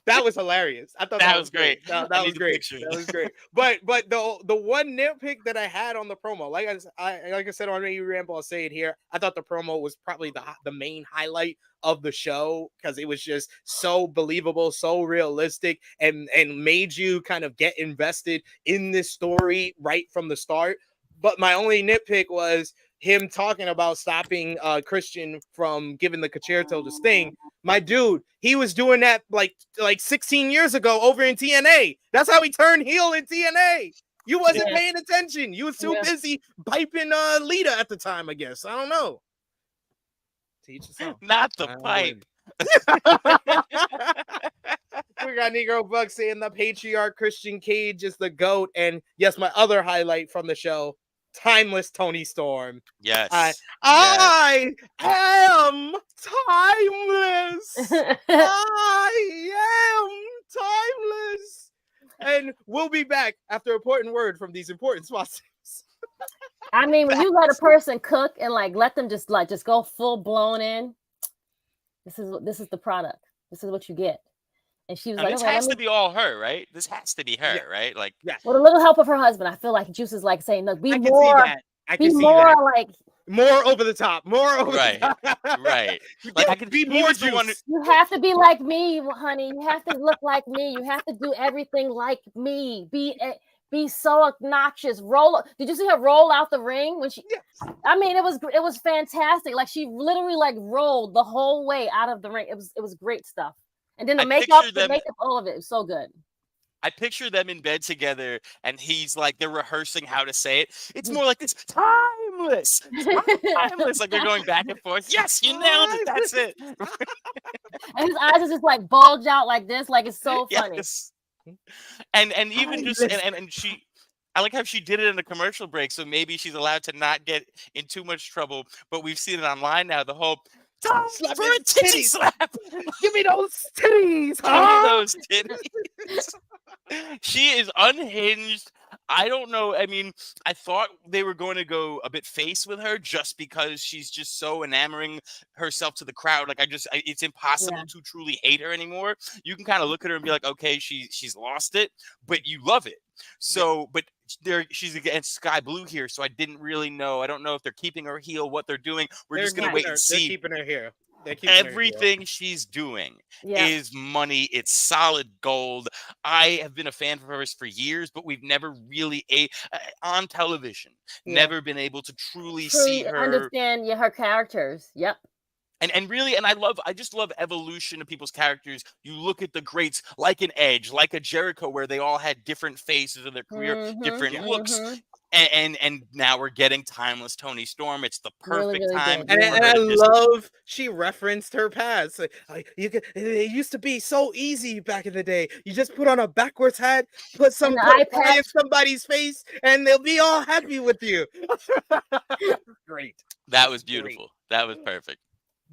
That was hilarious. I thought That was great. That I was need a great. picture. That was great. But the one nitpick that I had on the promo, like I said on AEW Ramble, I'll say it here. I thought the promo was probably the main highlight of the show because it was just so believable, so realistic, and made you kind of get invested in this story right from the start. But my only nitpick was him talking about stopping Christian from giving the concerto to Sting. My dude, he was doing that like 16 years ago over in TNA. That's how he turned heel in TNA. You wasn't paying attention. You was too busy piping Lita at the time, I guess. I don't know. Teach yourself. Not the pipe. We got Negro Buck saying the patriarch Christian Cage is the GOAT. And yes, my other highlight from the show, timeless Tony Storm. Yes. I am timeless. I am timeless. And we'll be back after an important word from these important sponsors. I mean, when you let a person cook and like let them just go full blown in, this is the product. This is what you get. And she was like, this has to be all her, right? This has to be her, right? Like, with a little help of her husband. I feel like Juice is like saying, look, be more over the top, more over the top. Right. Like I can be more Juice. You have to be like me, honey. You have to look like me. You have to do everything like me. Be so obnoxious. Did you see her roll out the ring when she? Yes. I mean, it was fantastic. Like she literally like rolled the whole way out of the ring. It was great stuff. And then the makeup, all of it was so good. I picture them in bed together, and he's like, they're rehearsing how to say it. It's more like this, timeless. Like they're going back and forth. Yes, you nailed it. That's it. And his eyes are just like bulge out like this, like it's so funny. Yes. And even just and she, I like how she did it in a commercial break, so maybe she's allowed to not get in too much trouble. But we've seen it online now. The whole slap for a titty slap. Give me those titties. Give me those titties. She is unhinged. I don't know. I mean, I thought they were going to go a bit face with her just because she's just so enamoring herself to the crowd. Like it's impossible to truly hate her anymore. You can kind of look at her and be like, okay, she's lost it, but you love it. So, but she's against Sky Blue here, so I didn't really know. I don't know if they're keeping her heel, what they're doing. We're just gonna wait and see. They're keeping her here. Everything she's doing is money. It's solid gold. I have been a fan of hers for years, but we've never really on television, never been able to truly see her understand her characters. Yep. And really, I just love evolution of people's characters. You look at the greats like an Edge, like a Jericho, where they all had different phases of their career, different looks. And now we're getting timeless Tony Storm. It's the perfect time. And I love she referenced her past. It used to be so easy back in the day. You just put on a backwards hat, put in somebody's face, and they'll be all happy with you. Great. That was beautiful. That was perfect.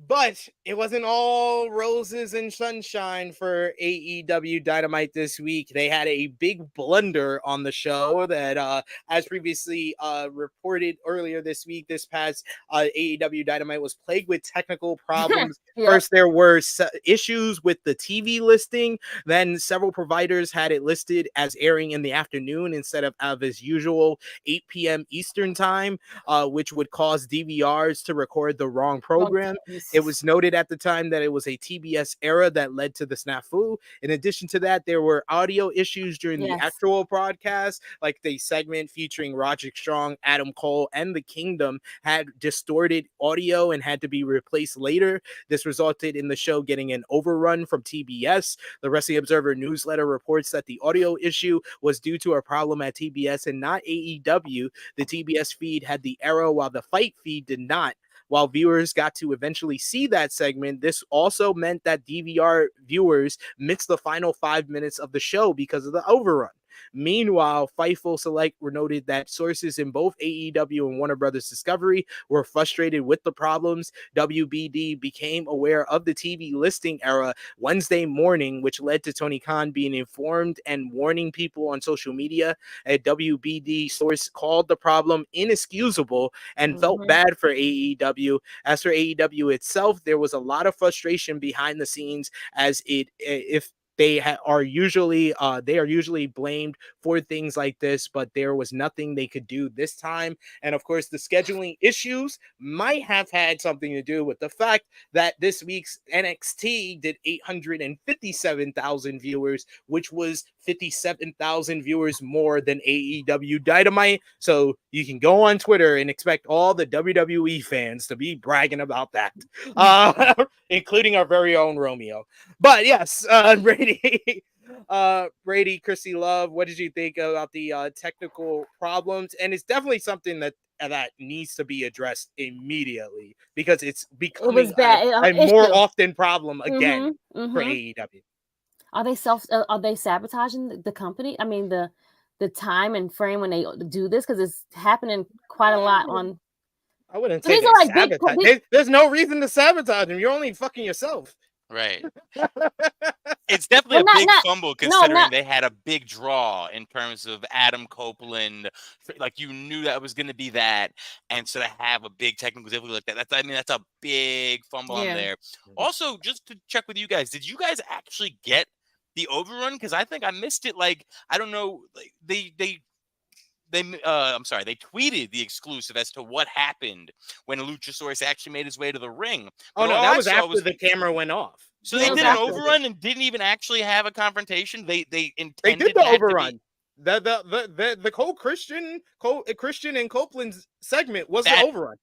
But it wasn't all roses and sunshine for AEW Dynamite this week. They had a big blunder on the show that, as previously reported earlier this week, this past AEW Dynamite was plagued with technical problems. First, there were issues with the TV listing. Then several providers had it listed as airing in the afternoon instead of as usual 8 p.m. Eastern time, which would cause DVRs to record the wrong program. It was noted at the time that it was a TBS error that led to the snafu. In addition to that, there were audio issues during the actual broadcast, like the segment featuring Roderick Strong, Adam Cole, and the Kingdom had distorted audio and had to be replaced later. This resulted in the show getting an overrun from TBS. The Wrestling Observer newsletter reports that the audio issue was due to a problem at TBS and not AEW. The TBS feed had the error while the Fight feed did not. While viewers got to eventually see that segment, this also meant that DVR viewers missed the final 5 minutes of the show because of the overrun. Meanwhile, Fightful Select noted that sources in both AEW and Warner Brothers Discovery were frustrated with the problems. WBD became aware of the TV listing error Wednesday morning, which led to Tony Khan being informed and warning people on social media. A WBD source called the problem inexcusable and felt bad for AEW. As for AEW itself, there was a lot of frustration behind the scenes, as if they are usually blamed for things like this, but there was nothing they could do this time. And of course, the scheduling issues might have had something to do with the fact that this week's NXT did 857,000 viewers, which was 57,000 viewers more than AEW Dynamite. So you can go on Twitter and expect all the WWE fans to be bragging about that, including our very own Romeo. But yes, Brady, Krssi Love, what did you think about the technical problems? And it's definitely something that needs to be addressed immediately, because it's becoming a more often problem again for AEW. Are they sabotaging the company? I mean, the time and frame when they do this, because it's happening quite a lot on. I wouldn't say they're sabotage. There's no reason to sabotage them. You're only fucking yourself. Right. It's definitely a big fumble, considering they had a big draw in terms of Adam Copeland. Like, you knew that was going to be that. And so to have a big technical difficulty like that, that's a big fumble on there. Also, just to check with you guys, did you guys actually get the overrun? Because I think I missed it. Like, I don't know. Like, they tweeted the exclusive as to what happened when Luchasaurus actually made his way to the ring. Oh, no, that was after the camera went off. So they did an overrun and didn't even actually have a confrontation. They did the overrun. The whole Christian and Copeland's segment was the overrun.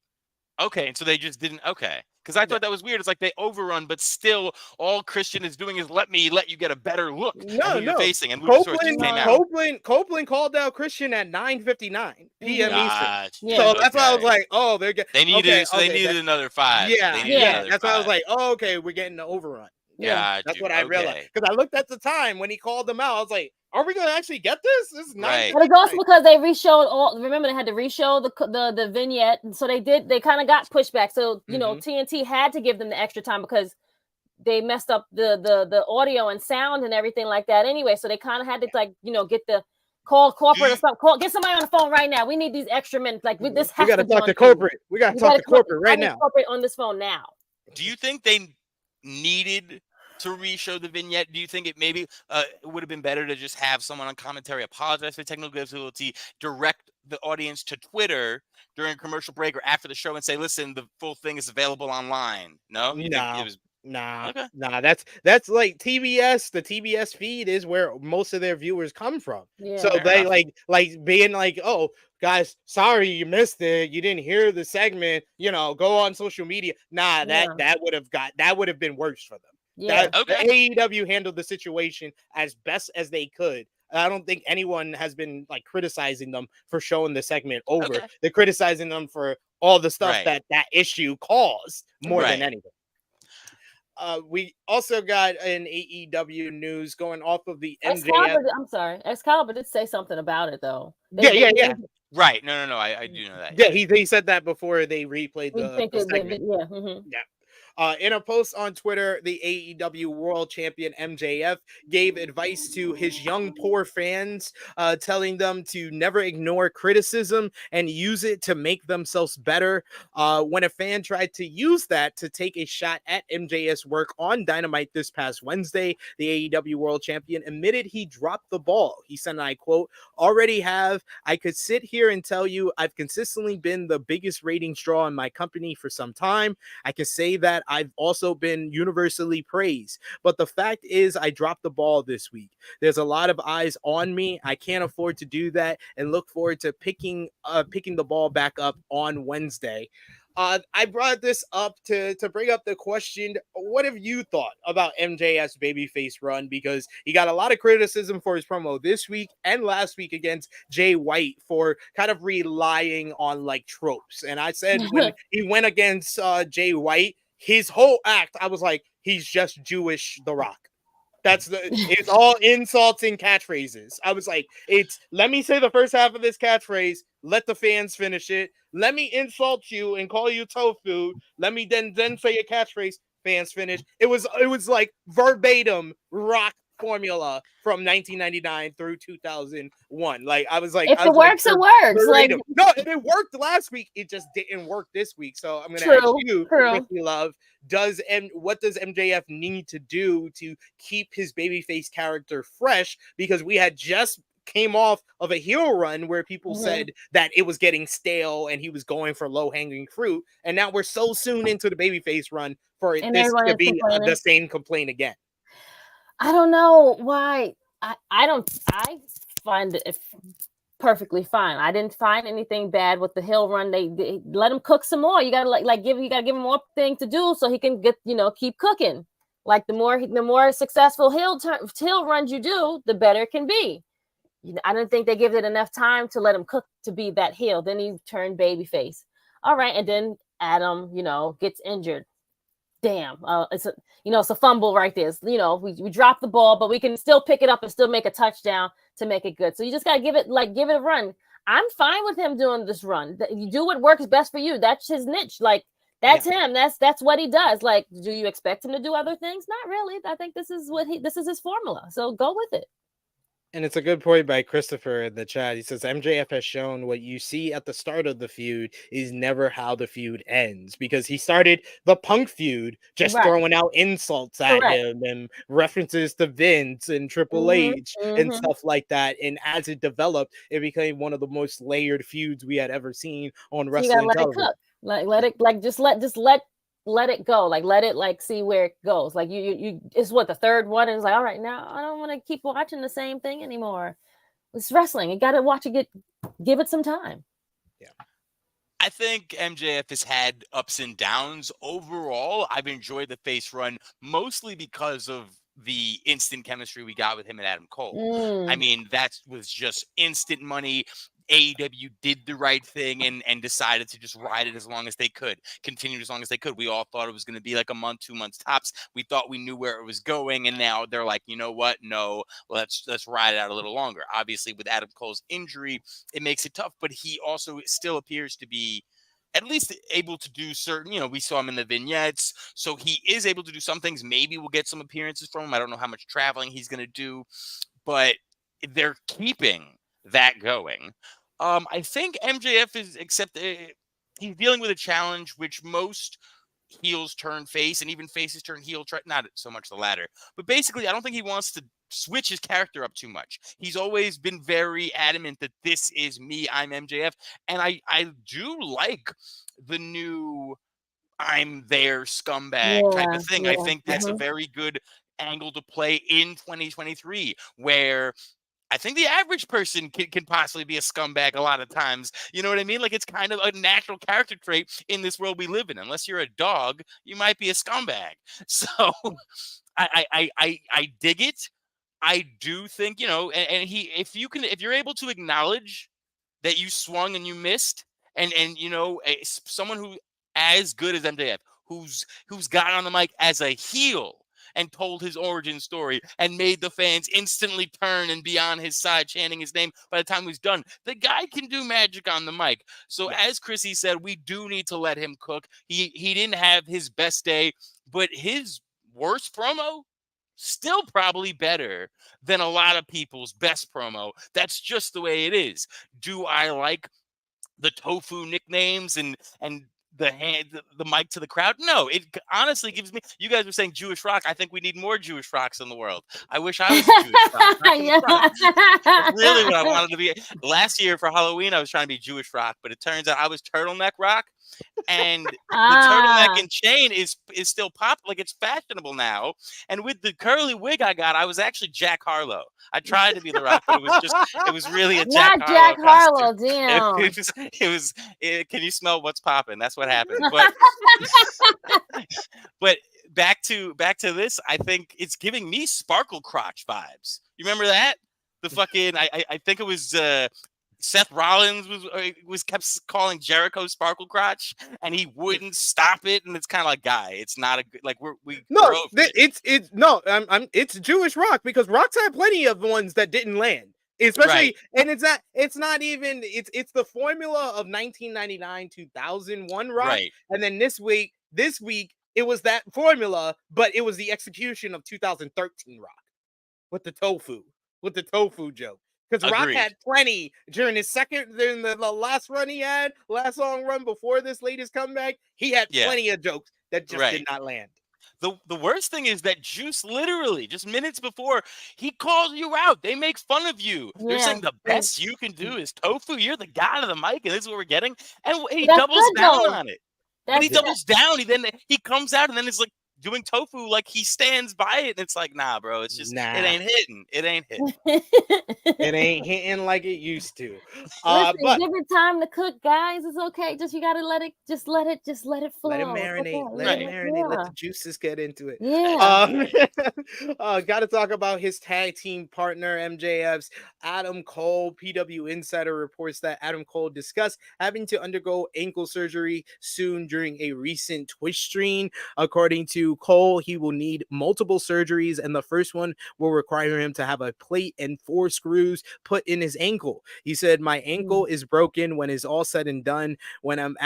Okay, and so they just didn't. Okay, because I thought that was weird. It's like they overrun, but still, all Christian is doing is let you get a better look. You're facing, and Copeland called out Christian at 9:59 p.m. Eastern. So that's why I was like, oh, they needed another 5. That's why I was like, oh, okay, we're getting the overrun. Yeah, that's what I realized, because I looked at the time when he called them out. I was like, are we gonna actually get this? This is nice. But it's also because they reshowed all. Remember, they had to reshow the vignette, so they kind of got pushback. So TNT had to give them the extra time because they messed up the audio and sound and everything like that. Anyway, so they kind of had to get the call corporate or something. Get somebody on the phone right now. We need these extra minutes. Like this has we got to talk to corporate. We got to talk to corporate right now. Corporate on this phone now. Do you think they needed to re-show the vignette? Do you think it maybe would have been better to just have someone on commentary apologize for technical difficulty, direct the audience to Twitter during a commercial break or after the show and say, listen, the full thing is available online? No? Nah. That's like TBS. The TBS feed is where most of their viewers come from. So they like being like, oh, guys, sorry you missed it. You didn't hear the segment. Go on social media. That would have been worse for them. The AEW handled the situation as best as they could. I don't think anyone has been criticizing them for showing the segment over. They're criticizing them for all the stuff that issue caused more than anything. We also got an AEW news going off of the MJF. I'm sorry, Excalibur did say something about it though. Right. No. I do know that. Yeah, he said that before they replayed the segment. In a post on Twitter, the AEW World Champion MJF gave advice to his young, poor fans, telling them to never ignore criticism and use it to make themselves better. When a fan tried to use that to take a shot at MJF's work on Dynamite this past Wednesday, the AEW World Champion admitted he dropped the ball. He said, and I quote, I could sit here and tell you I've consistently been the biggest ratings draw in my company for some time. I can say that I've also been universally praised, but the fact is I dropped the ball this week. There's a lot of eyes on me. I can't afford to do that, and look forward to picking the ball back up on Wednesday. I brought this up to bring up the question, what have you thought about MJF's babyface run? Because he got a lot of criticism for his promo this week and last week against Jay White for kind of relying on tropes. And I said when he went against Jay White, his whole act, I was like, he's just Jewish The Rock. It's all insults and catchphrases. I was like, let me say the first half of this catchphrase, let the fans finish it. Let me insult you and call you tofu. Let me then say a catchphrase, fans finish. It was like verbatim Rock formula from 1999 through 2001. Like I was like, if it works, it works. Like no, it worked last week. It just didn't work this week. So I'm gonna ask you, Krssi Love, what does MJF need to do to keep his babyface character fresh? Because we had just came off of a heel run where people said that it was getting stale and he was going for low-hanging fruit, and now we're so soon into the babyface run for this to be the same complaint again. I don't know why. I find it perfectly fine. I didn't find anything bad with the hill run. They let him cook some more. You gotta give him more things to do so he can get keep cooking. Like the more successful hill runs you do, the better it can be. I don't think they give it enough time to let him cook to be that heel. Then he turned babyface. All right, and then Adam, gets injured. Damn, it's a fumble right there. We drop the ball, but we can still pick it up and still make a touchdown to make it good. So you just gotta give it a run. I'm fine with him doing this run. You do what works best for you. That's his niche. Like that's him. That's what he does. Like, do you expect him to do other things? Not really. I think this is his formula. So go with it. And it's a good point by Christopher in the chat. He says MJF has shown what you see at the start of the feud is never how the feud ends, because he started the Punk feud just throwing out insults at him and references to Vince and Triple H and stuff like that. And as it developed, it became one of the most layered feuds we had ever seen on wrestling television. Let it go. Let it see where it goes. You it's what the third one is. All right, now I don't want to keep watching the same thing anymore. It's wrestling. You got to watch it. Give it some time. Yeah. I think MJF has had ups and downs. Overall, I've enjoyed the face run mostly because of the instant chemistry we got with him and Adam Cole. I mean, that was just instant money. AEW did the right thing and decided to just ride it as long as they could, continue as long as they could. We all thought it was going to be like a month, 2 months tops. We thought we knew where it was going, and now they're like, you know what? No, let's ride it out a little longer. Obviously, with Adam Cole's injury, it makes it tough, but he also still appears to be at least able to do certain, we saw him in the vignettes, so he is able to do some things. Maybe we'll get some appearances from him. I don't know how much traveling he's going to do, but they're keeping that going. I think MJF he's dealing with a challenge which most heels turn face and even faces turn heel. Not so much the latter, but basically, I don't think he wants to switch his character up too much. He's always been very adamant that this is me, I'm MJF, and I do like the new I'm their scumbag type of thing. I think that's a very good angle to play in 2023, where I think the average person can possibly be a scumbag a lot of times. You know what I mean? Like, it's kind of a natural character trait in this world we live in. Unless you're a dog, you might be a scumbag. So I dig it. I do think, if you're able to acknowledge that you swung and you missed, and someone who as good as MJF, who's got on the mic as a heel and told his origin story and made the fans instantly turn and be on his side chanting his name by the time he's done. The guy can do magic on the mic. So as Krssi said, we do need to let him cook. He didn't have his best day, but his worst promo still probably better than a lot of people's best promo. That's just the way it is. Do I like the tofu nicknames and the mic to the crowd? No, it honestly gives me. You guys were saying Jewish rock. I think we need more Jewish rocks in the world. I wish I was a Jewish rock. That's really what I wanted to be. Last year for Halloween, I was trying to be Jewish rock, but it turns out I was turtleneck rock. And the turtleneck and chain is still pop, like it's fashionable now. And with the curly wig I got, I was actually Jack Harlow. I tried to be the Rock, but it was really a Not Jack Harlow. Damn. Can you smell what's popping? That's what happened. But back to this, I think it's giving me Sparkle Crotch vibes. You remember that? The fucking I think it was Seth Rollins was kept calling Jericho Sparkle Crotch, and he wouldn't stop it. And it's kind of like, guy, it's not a good like we're it's Jewish Rock, because Rock's had plenty of ones that didn't land. Especially, and it's not even it's the formula of 1999 2001 Rock, Right. and then this week it was that formula, but it was the execution of 2013 Rock with the tofu joke. Because Rock had plenty during the last run he had, last long run before this latest comeback. He had plenty of jokes that just did not land. The worst thing is that Juice literally just minutes before he calls you out. They make fun of you. Yeah. They're saying the best you can do is tofu. You're the god of the mic, and this is what we're getting. And he doubles down on it. When he doubles down, he comes out and then it's like doing tofu, like he stands by it, and it's like, nah, bro, it's just it ain't hitting. It ain't hitting. It ain't hitting like it used to. Listen, but give it time to cook, guys. It's okay. You gotta let it flow. Let it marinate. Let it marinate. Let the juices get into it. Yeah. Gotta talk about his tag team partner, MJF's Adam Cole. PW Insider reports that Adam Cole discussed having to undergo ankle surgery soon during a recent Twitch stream. According to Cole, he will need multiple surgeries, and the first one will require him to have a plate and 4 screws put in his ankle. He said, "My ankle is broken when it's all said and done. When I'm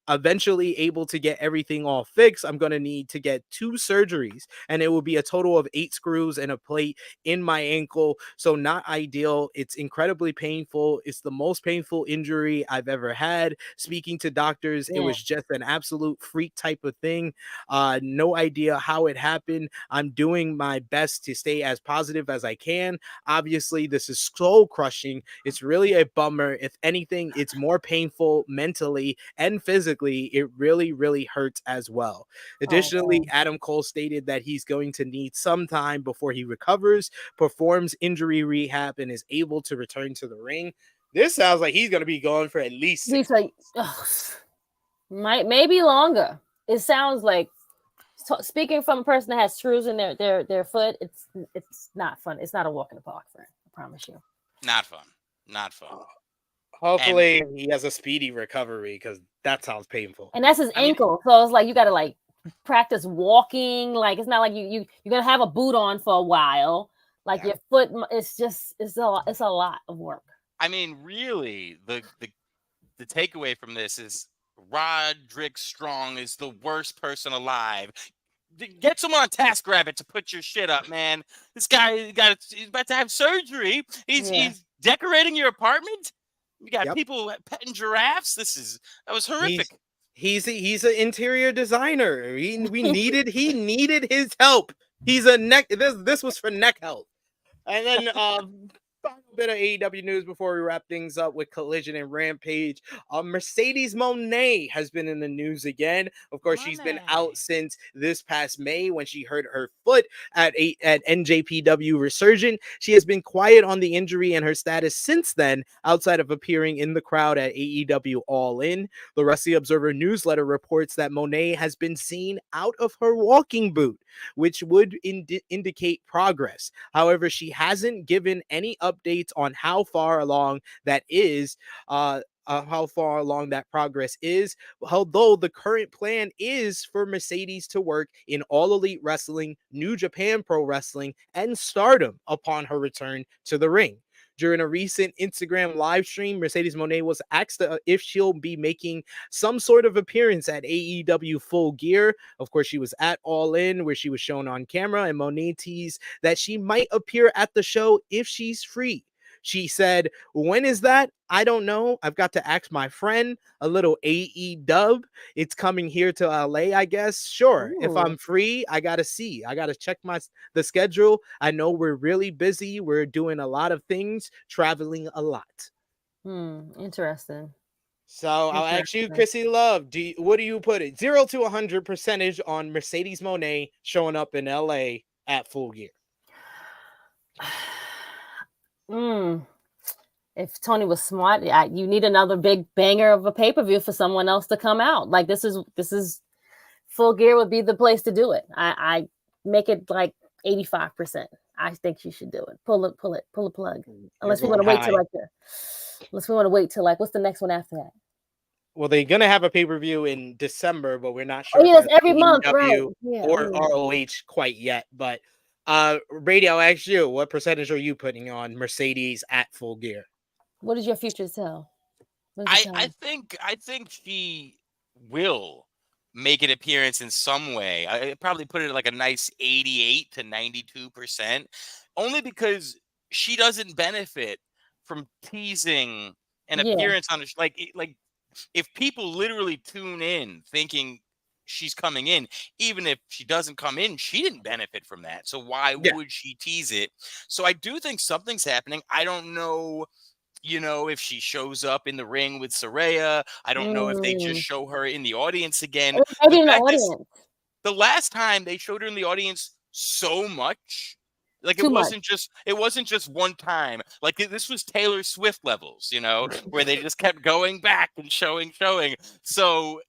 eventually able to get everything all fixed, I'm going to need to get 2 surgeries, and it will be a total of 8 screws and a plate in my ankle. So not ideal. It's incredibly painful. It's the most painful injury I've ever had. Speaking to doctors, it was just an absolute freak type of thing. No idea how it happened. I'm doing my best to stay as positive as I can. Obviously, this is soul crushing. It's really a bummer. If anything, it's more painful mentally and physically. It really hurts as well." Additionally, Adam Cole stated that he's going to need some time before he recovers, performs injury rehab, and is able to return to the ring. This sounds like he's going to be gone for at least 6 months. Maybe longer. It sounds like, speaking from a person that has screws in their foot, it's not fun. It's not a walk in the park, friend. I promise you. Not fun. Hopefully he has a speedy recovery, because that sounds painful. And that's his ankle. So it's like you gotta practice walking. Like it's not like you're gonna have a boot on for a while. Like your foot, it's a lot of work. I mean, really, the takeaway from this is Roderick Strong is the worst person alive. Get someone on TaskRabbit to put your shit up, man. This guy he's about to have surgery. He's decorating your apartment. You got people petting giraffes. That was horrific. He's an interior designer. He needed his help. He's a neck. This was for neck health. And then final bit of AEW news before we wrap things up with Collision and Rampage. Mercedes Mone has been in the news again. Of course, she's been out since this past May when she hurt her foot at NJPW Resurgent. She has been quiet on the injury and her status since then, outside of appearing in the crowd at AEW All In. The Wrestling Observer newsletter reports that Mone has been seen out of her walking boot, which would indicate progress. However, she hasn't given any updates on how far along that progress is, although the current plan is for Mercedes to work in All Elite Wrestling, New Japan Pro Wrestling, and Stardom upon her return to the ring. During a recent Instagram live stream, Mercedes Mone was asked if she'll be making some sort of appearance at AEW Full Gear. Of course, she was at All In, where she was shown on camera, and Mone teased that she might appear at the show if she's free. She said, "When is that? I don't know. I've got to ask my friend, a little AEW. It's coming here to LA, I guess. Sure. Ooh. If I'm free, I got to see. I got to check the schedule. I know we're really busy. We're doing a lot of things, traveling a lot." Interesting. So I'll ask you, Krssi Love, what do you put it? 0 to 100% on Mercedes Mone showing up in LA at Full Gear? If Tony was smart, you need another big banger of a pay-per-view for someone else to come out. Like this is Full Gear would be the place to do it. I make it like 85%. I think you should do it. Pull a plug. Unless we're gonna wait till like Unless we want to wait till like, what's the next one after that? Well, they're gonna have a pay-per-view in December, but we're not sure. Oh, yes, if every that's month, AEW right? Yeah, or ROH quite yet. But Brady, I'll ask you, what percentage are you putting on Mercedes at Full Gear? What does your future tell? I think she will make an appearance in some way. I probably put it at like a nice 88 to 92%, only because she doesn't benefit from teasing an appearance on like if people literally tune in thinking she's coming in, even if she doesn't come in, she didn't benefit from that. So why would she tease it? So I do think something's happening. I don't know, if she shows up in the ring with Saraya. I don't know if they just show her in the audience again. Maybe in the audience. The last time they showed her in the audience so much, like it wasn't just one time. Like this was Taylor Swift levels, where they just kept going back and showing. So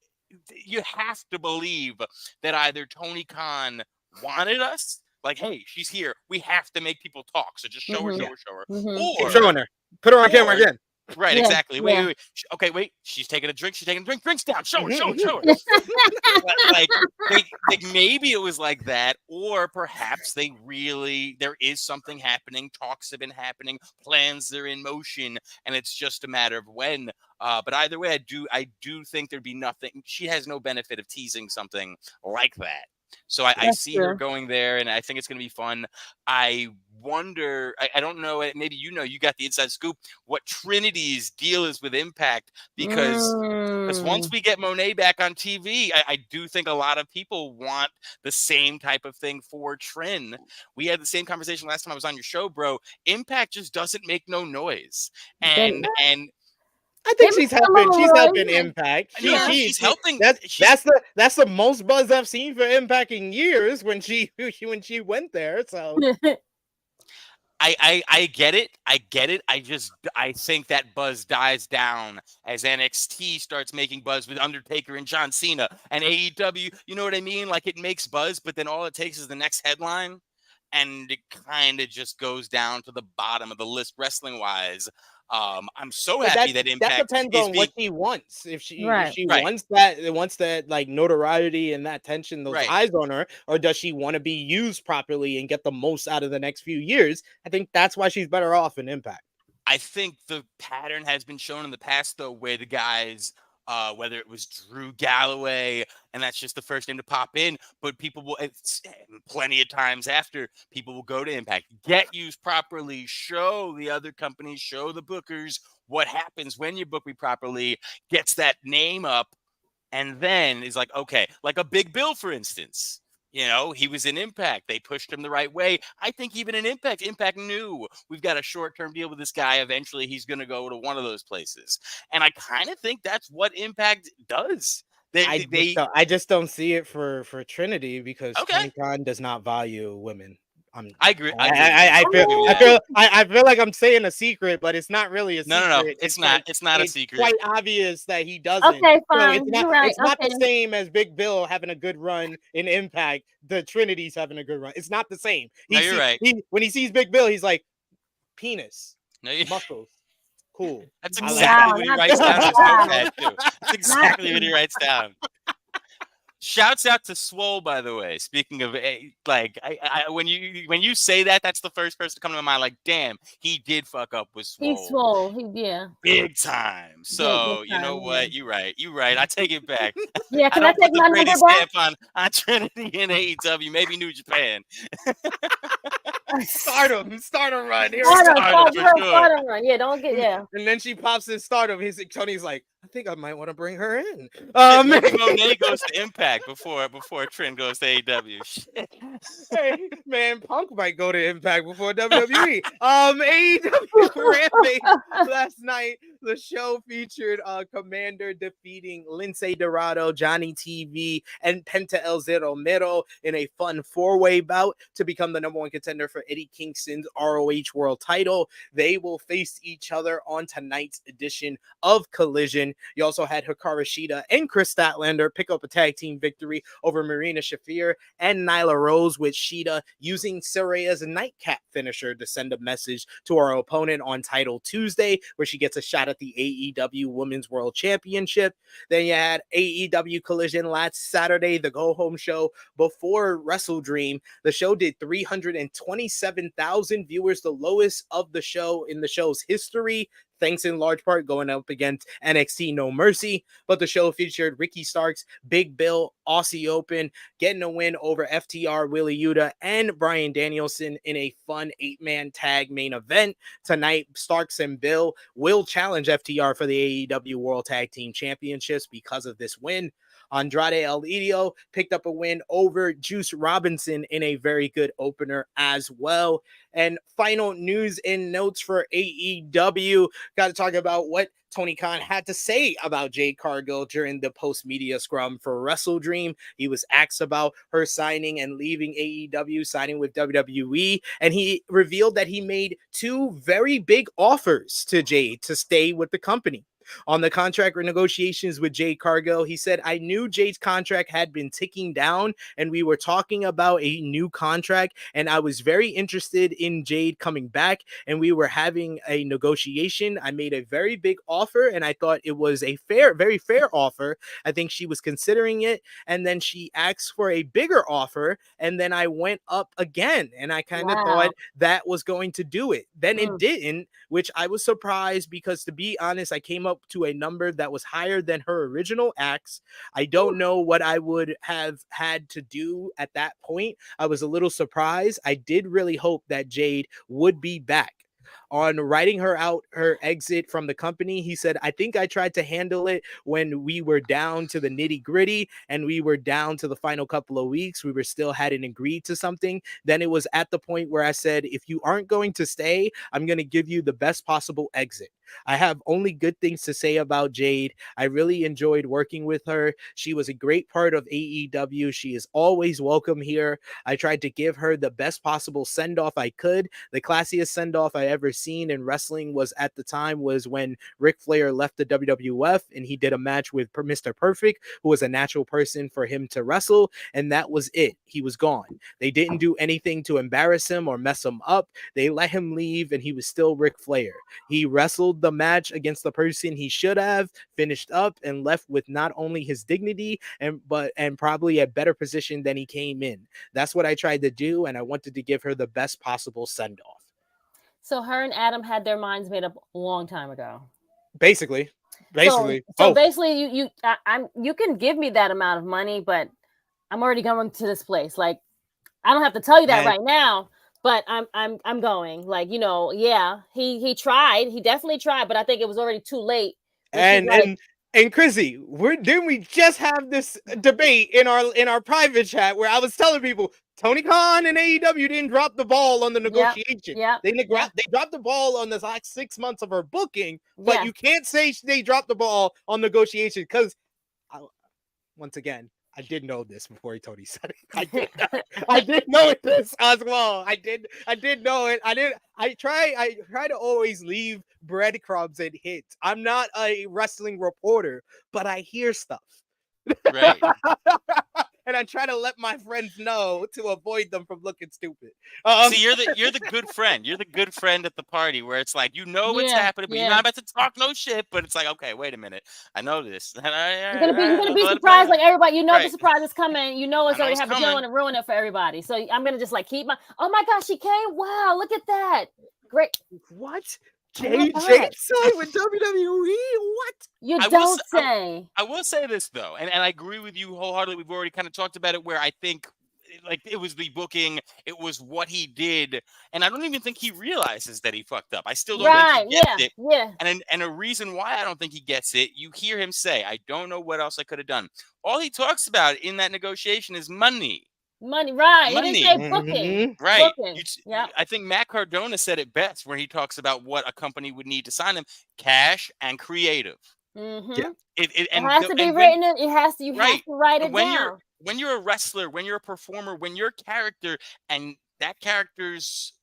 you have to believe that either Tony Khan wanted us, like, hey, she's here, we have to make people talk, so just show her. Keep showing her. Put her on camera again. Right, exactly. Wait. Okay, wait. She's taking a drink. Drinks down. Show her. like maybe it was like that, or perhaps there is something happening. Talks have been happening. Plans are in motion, and it's just a matter of when. But either way, I do think there'd be nothing. She has no benefit of teasing something like that. So I see her going there, and I think it's going to be fun. I wonder, I don't know, maybe you got the inside scoop, what Trinity's deal is with Impact, because once we get Monet back on TV, I do think a lot of people want the same type of thing for Trin. We had the same conversation last time I was on your show, bro. Impact just doesn't make no noise. And I think she's helping Impact. She's helping. That's the most buzz I've seen for Impact in years when she went there. So I get it. I think that buzz dies down as NXT starts making buzz with Undertaker and John Cena and AEW. You know what I mean? Like it makes buzz, but then all it takes is the next headline, and it kind of just goes down to the bottom of the list wrestling wise. I'm so happy that Impact depends on what she wants. If she wants that like notoriety and that attention, those eyes on her, or does she want to be used properly and get the most out of the next few years? I think that's why she's better off in Impact. I think the pattern has been shown in the past, though, where the guys, whether it was Drew Galloway, and that's just the first name to pop in, but people will, plenty of times after, people will go to Impact, get used properly, show the other companies, show the bookers what happens when you book me properly, gets that name up, and then is like, okay, like a Big Bill, for instance. He was in Impact. They pushed him the right way. I think even in Impact knew we've got a short-term deal with this guy. Eventually, he's going to go to one of those places. And I kind of think that's what Impact does. I just don't see it for Trinity because Tony Khan does not value women. I agree. I feel like I'm saying a secret, but it's not really a secret. No. It's not a secret. It's quite obvious that he doesn't. Okay, fine. So it's not the same as Big Bill having a good run in Impact. The Trinity's having a good run. It's not the same. You're right. When he sees Big Bill, he's like, penis, muscles. Cool. That's exactly what he writes down. That's exactly what he writes down. Shouts out to Swole, by the way. Speaking of, when you say that, that's the first person to come to my mind. Like, damn, he did fuck up with Swole. He's Swole, big time. So you know what? You're right. I take it back. Yeah, can I take my number back? On Trinity and AEW, maybe New Japan. Stardom run. Stardom run. Yeah, don't get And then she pops in Stardom. Tony's like, I think I might want to bring her in. Monet goes to Impact before Trin goes to AEW. Hey, man, Punk might go to Impact before WWE. AEW Rampage last night. The show featured Commander defeating Lince Dorado, Johnny TV, and Penta El Zero Mero in a fun four-way bout to become the #1 contender for Eddie Kingston's ROH World title. They will face each other on tonight's edition of Collision. You also had Hikaru Shida and Chris Statlander pick up a tag team victory over Marina Shafir and Nyla Rose, with Shida using Saraya's nightcap finisher to send a message to our opponent on Title Tuesday, where she gets a shot at the AEW Women's World Championship. Then you had AEW Collision last Saturday, the go-home show before WrestleDream. The show did 327,000 viewers, the lowest of the show in the show's history, thanks in large part going up against NXT No Mercy. But the show featured Ricky Starks, Big Bill, Aussie Open, getting a win over FTR, Willie Yuta, and Bryan Danielson in a fun 8-man tag main event. Tonight, Starks and Bill will challenge FTR for the AEW World Tag Team Championships because of this win. Andrade El Idolo picked up a win over Juice Robinson in a very good opener as well. And final news and notes for AEW. Got to talk about what Tony Khan had to say about Jade Cargill during the post-media scrum for WrestleDream. He was asked about her signing and leaving AEW, signing with WWE, and he revealed that he made 2 very big offers to Jade to stay with the company. On the contract negotiations with Jade Cargill, he said, I knew Jade's contract had been ticking down and we were talking about a new contract, and I was very interested in Jade coming back and we were having a negotiation. I made a very big offer and I thought it was a very fair offer. I think she was considering it, and then she asked for a bigger offer, and then I went up again and I kind of thought that was going to do it. Then it didn't, which I was surprised because, to be honest, I came up to a number that was higher than her original acts. I don't know what I would have had to do at that point. I was a little surprised. I did really hope that Jade would be back. On writing her out, her exit from the company, he said, I think I tried to handle it when we were down to the nitty gritty and we were down to the final couple of weeks. We were still hadn't agreed to something. Then it was at the point where I said, if you aren't going to stay, I'm going to give you the best possible exit. I have only good things to say about Jade. I really enjoyed working with her. She was a great part of AEW. She is always welcome here. I tried to give her the best possible send-off I could. The classiest send-off I ever seen in wrestling was when Ric Flair left the WWF and he did a match with Mr. Perfect, who was a natural person for him to wrestle, and that was it. He was gone. They didn't do anything to embarrass him or mess him up. They let him leave and he was still Ric Flair. He wrestled the match against the person he should have, finished up, and left with not only his dignity and probably a better position than he came in. That's what I tried to do, and I wanted to give her the best possible send-off. So her and Adam had their minds made up a long time ago. Basically. So basically, you can give me that amount of money, but I'm already going to this place. Like, I don't have to tell you that right now, but I'm going. Like, he tried. He definitely tried, but I think it was already too late. And Krssi, didn't we just have this debate in our private chat where I was telling people Tony Khan and AEW didn't drop the ball on the negotiation. They dropped the ball on the last 6 months of her booking, but you can't say they dropped the ball on negotiation because, once again, I did know this before Tony said it. I did know this as well. I did know it. I try to always leave breadcrumbs and hits. I'm not a wrestling reporter, but I hear stuff. Right. And I try to let my friends know to avoid them from looking stupid. See, you're the good friend. You're the good friend at the party where it's like, what's happening, but you're not about to talk no shit. But it's like, okay, wait a minute. I know this. You're gonna be surprised, like everybody. The surprise is coming. It's already happened. You don't want to ruin it for everybody. So I'm gonna just keep my. Oh my gosh, she came! Wow, look at that. Great. What? Jade signed with WWE? What? You don't say. I will say this, though, and I agree with you wholeheartedly. We've already kind of talked about it, where I think it was the booking, it was what he did, and I don't even think he realizes that he fucked up. I still don't think he gets it. Yeah. And a reason why I don't think he gets it, you hear him say, I don't know what else I could have done. All he talks about in that negotiation is money. Money, right? He Money. didn't say booking. Right. Booking. Yeah. I think Matt Cardona said it best where he talks about what a company would need to sign him: cash and creative. Yeah. It has to be written. It has to. You have to write it down. When you're a wrestler, when you're a performer, when your character and that character's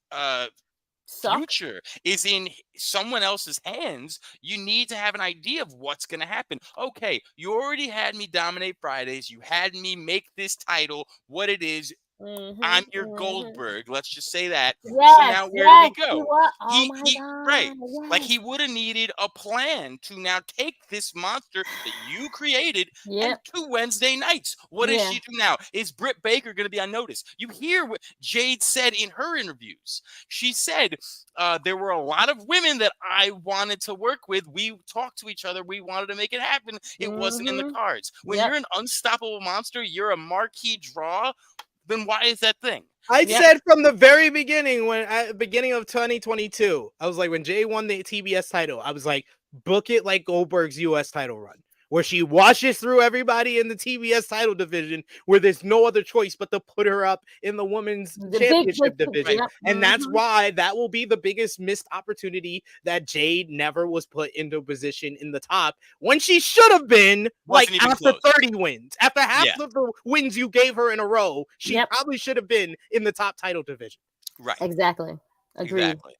future is in someone else's hands, you need to have an idea of what's going to happen. Okay, you already had me dominate Fridays. You had me make this title what it is. I'm your Goldberg. Let's just say that. Yes, so now where do we go? Right. Yes. Like he would have needed a plan to now take this monster that you created and 2 Wednesday nights. What does she do now? Is Britt Baker going to be on notice? You hear what Jade said in her interviews. She said there were a lot of women that I wanted to work with. We talked to each other. We wanted to make it happen. It wasn't in the cards. When you're an unstoppable monster, you're a marquee draw. Then why is that thing? I said from the very beginning, beginning of 2022, I was like, when Jay won the TBS title, I was like, book it like Goldberg's US title run, where she washes through everybody in the TBS title division, where there's no other choice but to put her up in the women's championship division. Right. And that's why that will be the biggest missed opportunity, that Jade never was put into position in the top when she should have been, after 30 wins. After half of the wins you gave her in a row, she probably should have been in the top title division. Right. Exactly. Agreed. Exactly.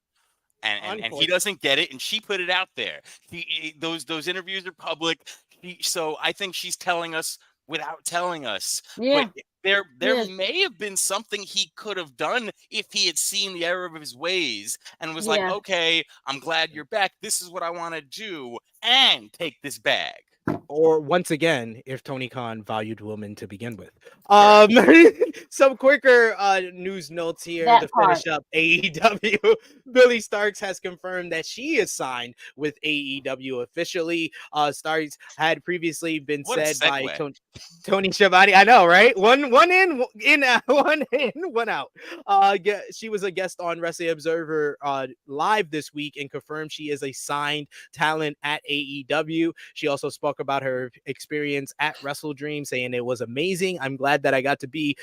And he doesn't get it, and she put it out there. Those interviews are public. So I think she's telling us without telling us. Yeah. But there may have been something he could have done if he had seen the error of his ways and was like, okay, I'm glad you're back. This is what I want to do, and take this bag. Or once again, if Tony Khan valued women to begin with. Some quicker news notes here to finish up AEW. Billy Starks has confirmed that she is signed with AEW officially. Starks had previously been said by Tony Schiavone. I know, right? One in, one out. She was a guest on Wrestling Observer Live this week and confirmed she is a signed talent at AEW. She also spoke about her experience at WrestleDream, saying it was amazing. I'm glad that I got to be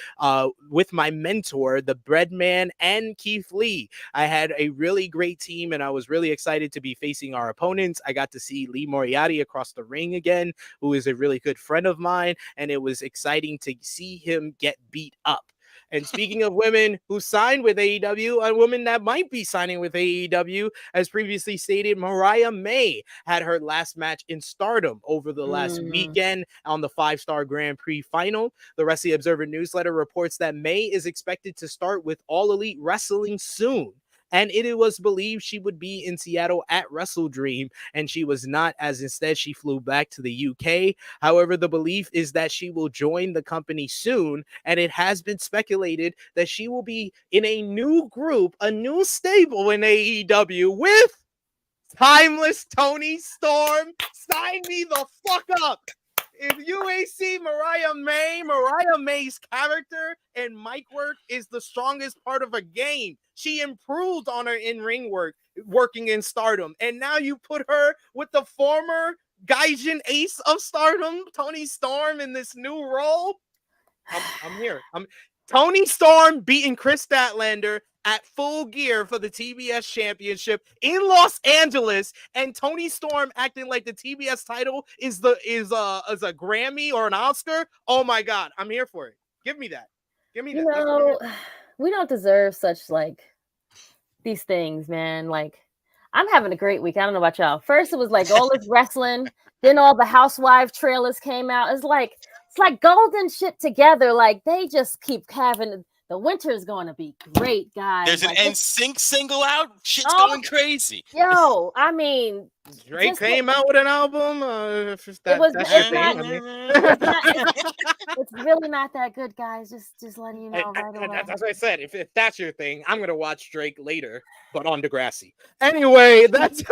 with my mentor, the Breadman, and Keith Lee. I had a really great team, and I was really excited to be facing our opponents. I got to see Lee Moriarty across the ring again, who is a really good friend of mine, and it was exciting to see him get beat up. And speaking of women who signed with AEW, a woman that might be signing with AEW, as previously stated, Mariah May had her last match in Stardom over the last weekend on the 5-star Grand Prix final. The Wrestling Observer newsletter reports that May is expected to start with All Elite Wrestling soon. And it was believed she would be in Seattle at WrestleDream, and she was not, as instead she flew back to the UK. However, the belief is that she will join the company soon, and it has been speculated that she will be in a new group, a new stable in AEW with Timeless Tony Storm. Sign me the fuck up. If you ain't see Mariah May's character and mic work is the strongest part of a game. She improved on her in-ring work, working in Stardom. And now you put her with the former Gaijin ace of Stardom, Tony Storm, in this new role. I'm here. Tony Storm beating Chris Statlander at Full Gear for the TBS Championship in Los Angeles, and Tony Storm acting like the TBS title is a Grammy or an Oscar. Oh my God, I'm here for it. Give me that. No, we don't deserve such these things, man. I'm having a great week. I don't know about y'all. First, it was all this wrestling. Then all the housewife trailers came out. It's like golden shit together. They just keep having. The winter is going to be great, guys. There's an NSYNC single out. Shit's going crazy. Yo, I mean, Drake came out with an album. It's really not that good, guys. Just letting you know right away. That's what I said. If that's your thing, I'm gonna watch Drake later, but on Degrassi. Anyway, that's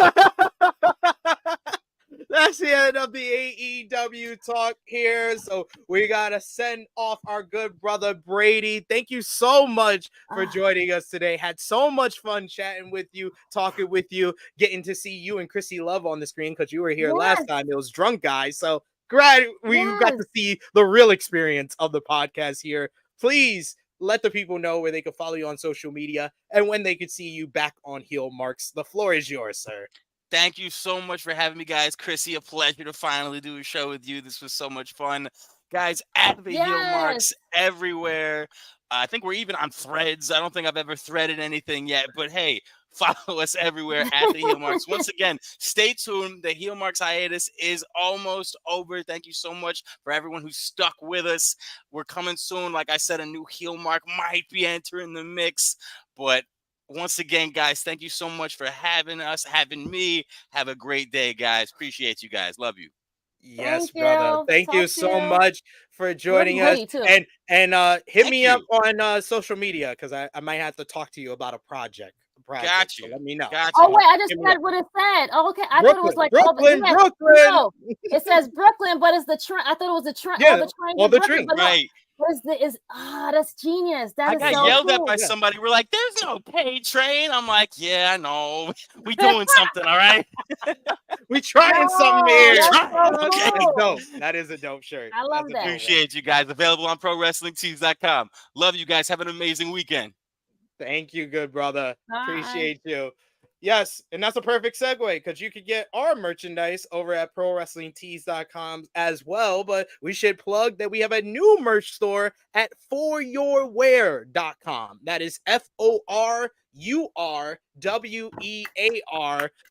that's the end of the AEW talk here. So we gotta send off our good brother Brady. Thank you so much for joining us today. Had so much fun chatting with you, talking with you, getting to see you and Krssi Love on the screen because you were here last time. It was Drunk Guys. So glad we got to see the real experience of the podcast here. please let the people know where they can follow you on social media and when they could see you back on Heel Marks. The floor is yours, sir. Thank you so much for having me, guys. Krssi, a pleasure to finally do a show with you. This was so much fun. Guys, at the Heel Marks everywhere. I think we're even on Threads. I don't think I've ever threaded anything yet, but hey, follow us everywhere at the Heel Marks. Once again, stay tuned. The Heel Marks hiatus is almost over. Thank you so much for everyone who stuck with us. We're coming soon. Like I said, a new Heel Mark might be entering the mix, but once again, guys, thank you so much for having us, having me. Have a great day, guys. Appreciate you guys. Love you. Yes, brother. Thank you so much for joining us. Too. And hit me up on social media because I might have to talk to you about a project. Got you. So let me know. Got you. Oh wait, I just read what it said. Oh, okay. I thought it was like Brooklyn. No, it says Brooklyn, but it's the train. I thought it was the train. Yeah, all the train. Right. That's genius. I got yelled at by somebody. We're like, "There's no paid train." I'm like, "Yeah, I know. We doing something, all right. We trying something here." Okay. That's dope. That is a dope shirt. I love that. Appreciate you guys. Available on ProWrestlingTees.com. Love you guys. Have an amazing weekend. Thank you, good brother. Bye. Appreciate you. Yes, and that's a perfect segue because you could get our merchandise over at ProWrestlingTees.com as well. But we should plug that we have a new merch store at ForYourWear.com. That is ForYourWear,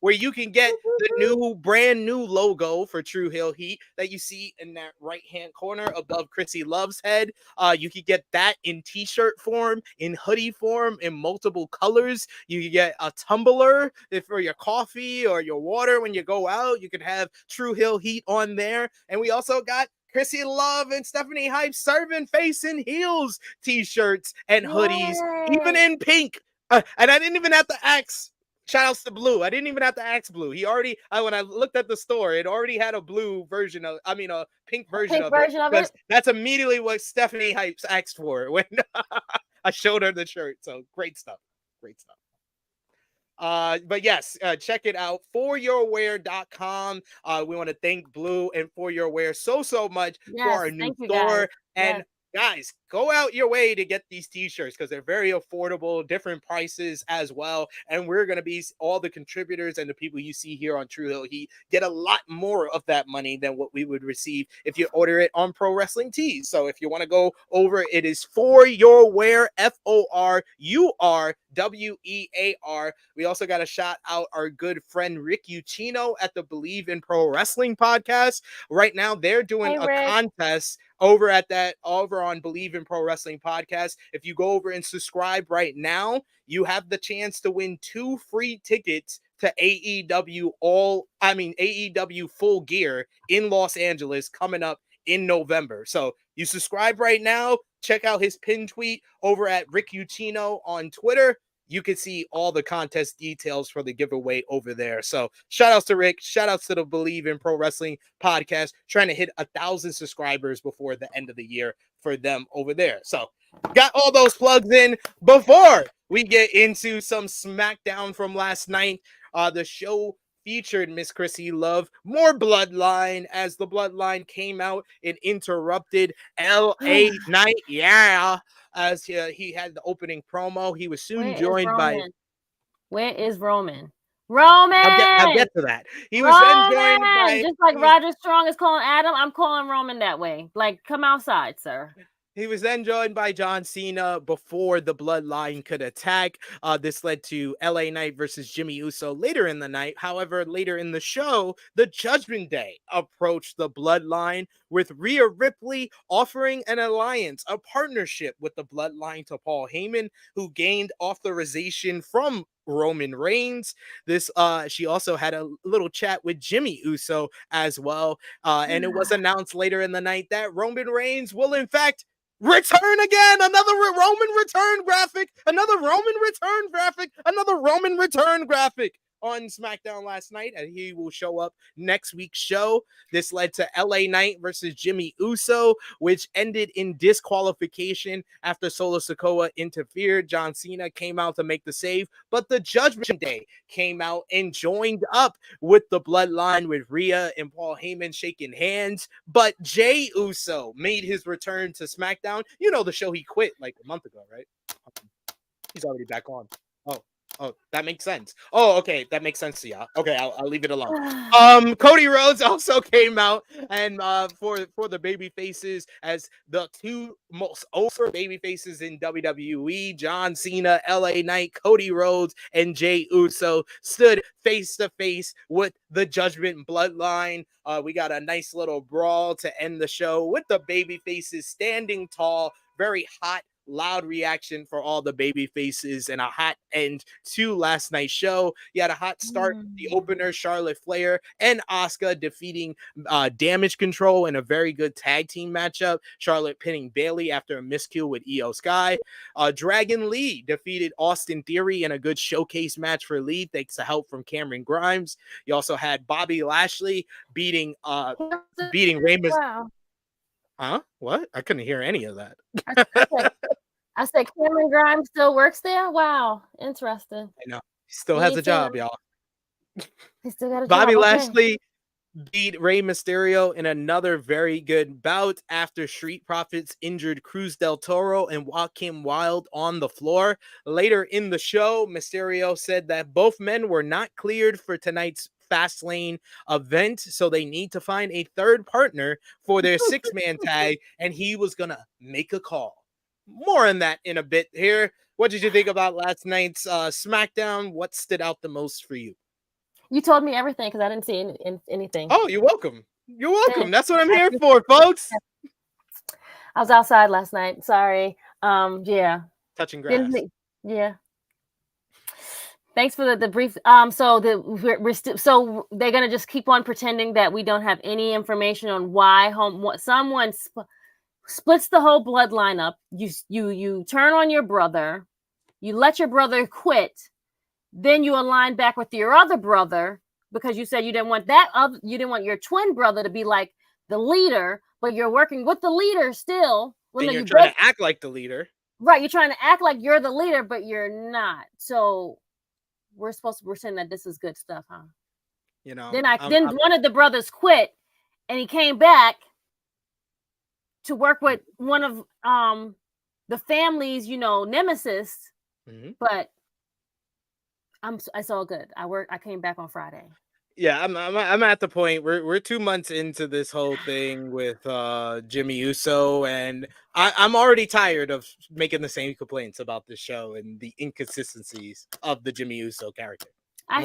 where you can get the brand new logo for Tru Heel Heat that you see in that right-hand corner above Krssi Love's head. You can get that in t-shirt form, in hoodie form, in multiple colors. You can get a tumbler for your coffee or your water when you go out. You can have Tru Heel Heat on there. And we also got Krssi Love and Stephanie Hype serving face and heels t-shirts and hoodies, even in pink. And I didn't even have to ask. Shout outs to Blue. I didn't even have to ask Blue. He already, when I looked at the store, it already had a blue version of, a pink version of it. That's immediately what Stephanie Hype asked for when I showed her the shirt. So great stuff. Great stuff. But yes, check it out, ForYourWear.com. We want to thank Blue and For Your Wear so much for our new store. And guys, go out your way to get these t-shirts because they're very affordable, different prices as well. And we're going to be, all the contributors and the people you see here on Tru Heel Heat get a lot more of that money than what we would receive if you order it on Pro Wrestling Tees. So if you want to go over, it is For Your Wear, ForYourWear. We also got to shout out our good friend Rick Ucchino at the Believe in Pro Wrestling podcast. Right now, they're doing a contest over on Believe in Pro Wrestling podcast. If you go over and subscribe right now, you have the chance to win 2 free tickets to AEW Full Gear in Los Angeles coming up in November. So you subscribe right now, check out his pin tweet over at Rick Ucchino on Twitter. You can see all the contest details for the giveaway over there. So shout outs to Rick. Shout outs to the Believe in Pro Wrestling podcast, trying to hit 1,000 subscribers before the end of the year for them over there. So got all those plugs in. Before we get into some SmackDown from last night, the show featured Miss Krssi Love, more Bloodline, as the Bloodline came out and interrupted LA Knight. Yeah. As he had the opening promo. He was soon joined by... Where is Roman? Roman! I'll get to that. He was then joined by... Just like Roger Strong is calling Adam, I'm calling Roman that way. Like, come outside, sir. He was then joined by John Cena before the Bloodline could attack. This led to LA Knight versus Jimmy Uso later in the night. However, later in the show, the Judgment Day approached the Bloodline with Rhea Ripley offering an alliance, a partnership with the Bloodline to Paul Heyman, who gained authorization from Roman Reigns. She also had a little chat with Jimmy Uso as well. And it was announced later in the night that Roman Reigns will in fact return again. Another Roman return graphic. on SmackDown last night, and he will show up next week's show. This led to LA Knight versus Jimmy Uso, which ended in disqualification after Solo Sikoa interfered. John Cena came out to make the save, but the Judgment Day came out and joined up with the Bloodline, with Rhea and Paul Heyman shaking hands. But Jey Uso made his return to SmackDown. You know, the show he quit like a month ago, right? He's already back on. Oh, that makes sense. Oh, okay, that makes sense to y'all. Okay, I'll leave it alone. Cody Rhodes also came out and for the baby faces as the two most over baby faces in WWE, John Cena, LA Knight, Cody Rhodes, and Jey Uso stood face to face with the Judgment Bloodline. We got a nice little brawl to end the show with the baby faces standing tall, very hot, loud reaction for all the baby faces, and a hot end to last night's show. You had a hot start, the opener, Charlotte Flair and Asuka defeating Damage Control in a very good tag team matchup. Charlotte pinning Bayley after a miscue with Io Sky. Dragon Lee defeated Austin Theory in a good showcase match for Lee, thanks to help from Cameron Grimes. You also had Bobby Lashley beating Rey Mysterio. Wow. Huh? What? I couldn't hear any of that. I said Cameron Grimes still works there? Wow. Interesting. I know. He still has a job, y'all. He still got a Bobby job. Lashley beat Rey Mysterio in another very good bout after Street Profits injured Cruz del Toro and Joaquin Wilde on the floor. Later in the show, Mysterio said that both men were not cleared for tonight's Fastlane event, so they need to find a third partner for their six-man tag, and he was gonna make a call. More on that in a bit here. What did you think about last night's SmackDown? What stood out the most for you? You told me everything because I didn't see anything. Oh, you're welcome. You're welcome. That's what I'm here for, folks. I was outside last night. Sorry. Yeah. Touching grass. Yeah. Thanks for the brief. So they're gonna just keep on pretending that we don't have any information on why someone splits the whole bloodline up. You turn on your brother, you let your brother quit, then you align back with your other brother because you said you didn't want you didn't want your twin brother to be like the leader, but you're working with the leader still. Well, you're trying to act like the leader, right? You're trying to act like you're the leader, but you're not. So we're supposed to pretend that this is good stuff, huh? You know. Then one of the brothers quit, and he came back to work with one of the family's, nemesis. Mm-hmm. But it's all good. I came back on Friday. Yeah, I'm at the point we're 2 months into this whole thing with Jimmy Uso, and I'm already tired of making the same complaints about this show and the inconsistencies of the Jimmy Uso character. I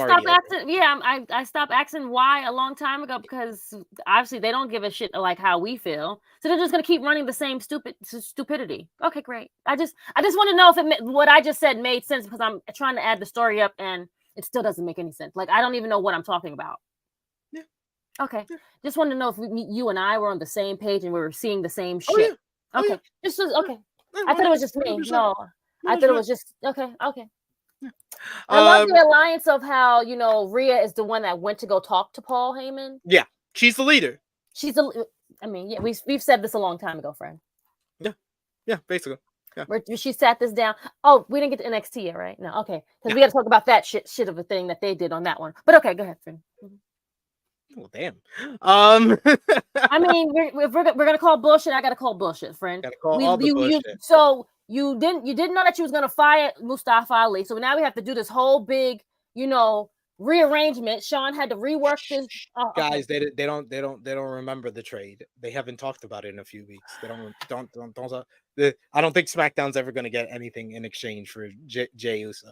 stopped asking why a long time ago because obviously they don't give a shit like how we feel, so they're just gonna keep running the same stupidity. Okay, great. I just want to know if what I just said made sense because I'm trying to add the story up and it still doesn't make any sense. Like I don't even know what I'm talking about. Yeah. Okay. Yeah. Just wanted to know if you and I were on the same page and we were seeing the same shit. Oh, yeah. Okay. Okay. I thought it was just me. No. I thought it was just okay. I love the alliance of how Rhea is the one that went to go talk to Paul Heyman. Yeah, she's the leader. We've said this a long time ago, friend. Yeah, basically. Yeah. Where she sat this down. Oh, we didn't get to NXT yet, right? No, okay, because we got to talk about that shit of a thing that they did on that one. But okay, go ahead, friend. Well, damn. I mean, we're gonna call bullshit. I gotta call bullshit, friend. Gotta call all the bullshit. So you didn't know that you was gonna fire Mustafa Ali. So now we have to do this whole big, rearrangement. Sean had to rework this. Guys, they don't remember the trade. They haven't talked about it in a few weeks. They don't. I don't think SmackDown's ever gonna get anything in exchange for Jey Uso.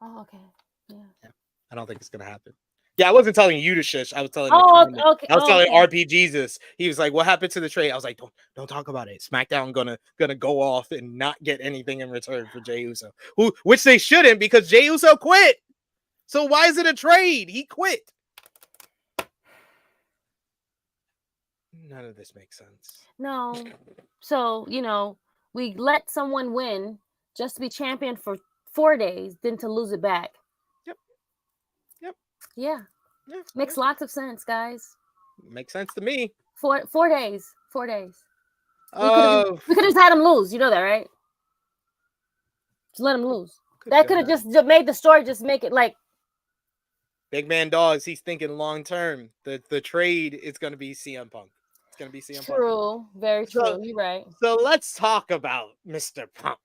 Oh, okay. Yeah. I don't think it's gonna happen. Yeah, I wasn't telling you to shush. I was telling. Okay. I was telling RP Jesus. He was like, "What happened to the trade?" I was like, "Don't talk about it. SmackDown gonna go off and not get anything in return for Jey Uso, which they shouldn't because Jey Uso quit. So why is it a trade? He quit. None of this makes sense. No. So we let someone win just to be champion for 4 days, then to lose it back. Yeah. Makes lots of sense, guys. Makes sense to me. 4 days. 4 days. We Oh, could have just had him lose. You know that, right? Just let him lose. That could have just made the story just make it like Big Man Dogs, he's thinking long term. The trade is going to be CM Punk. It's going to be CM Punk. true. Very true. You're right. So let's talk about Mr. Punk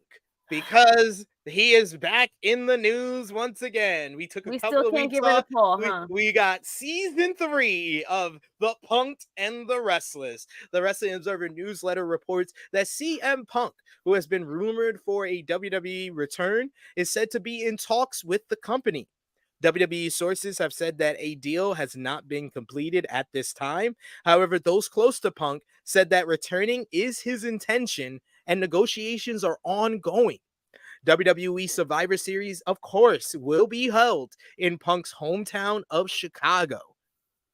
because he is back in the news once again. We took a couple still of can't weeks get rid off. of Paul, huh? We got season 3 of The Punk and the Restless. The Wrestling Observer newsletter reports that CM Punk, who has been rumored for a WWE return, is said to be in talks with the company. WWE sources have said that a deal has not been completed at this time. However, those close to Punk said that returning is his intention and negotiations are ongoing. WWE Survivor Series, of course, will be held in Punk's hometown of Chicago.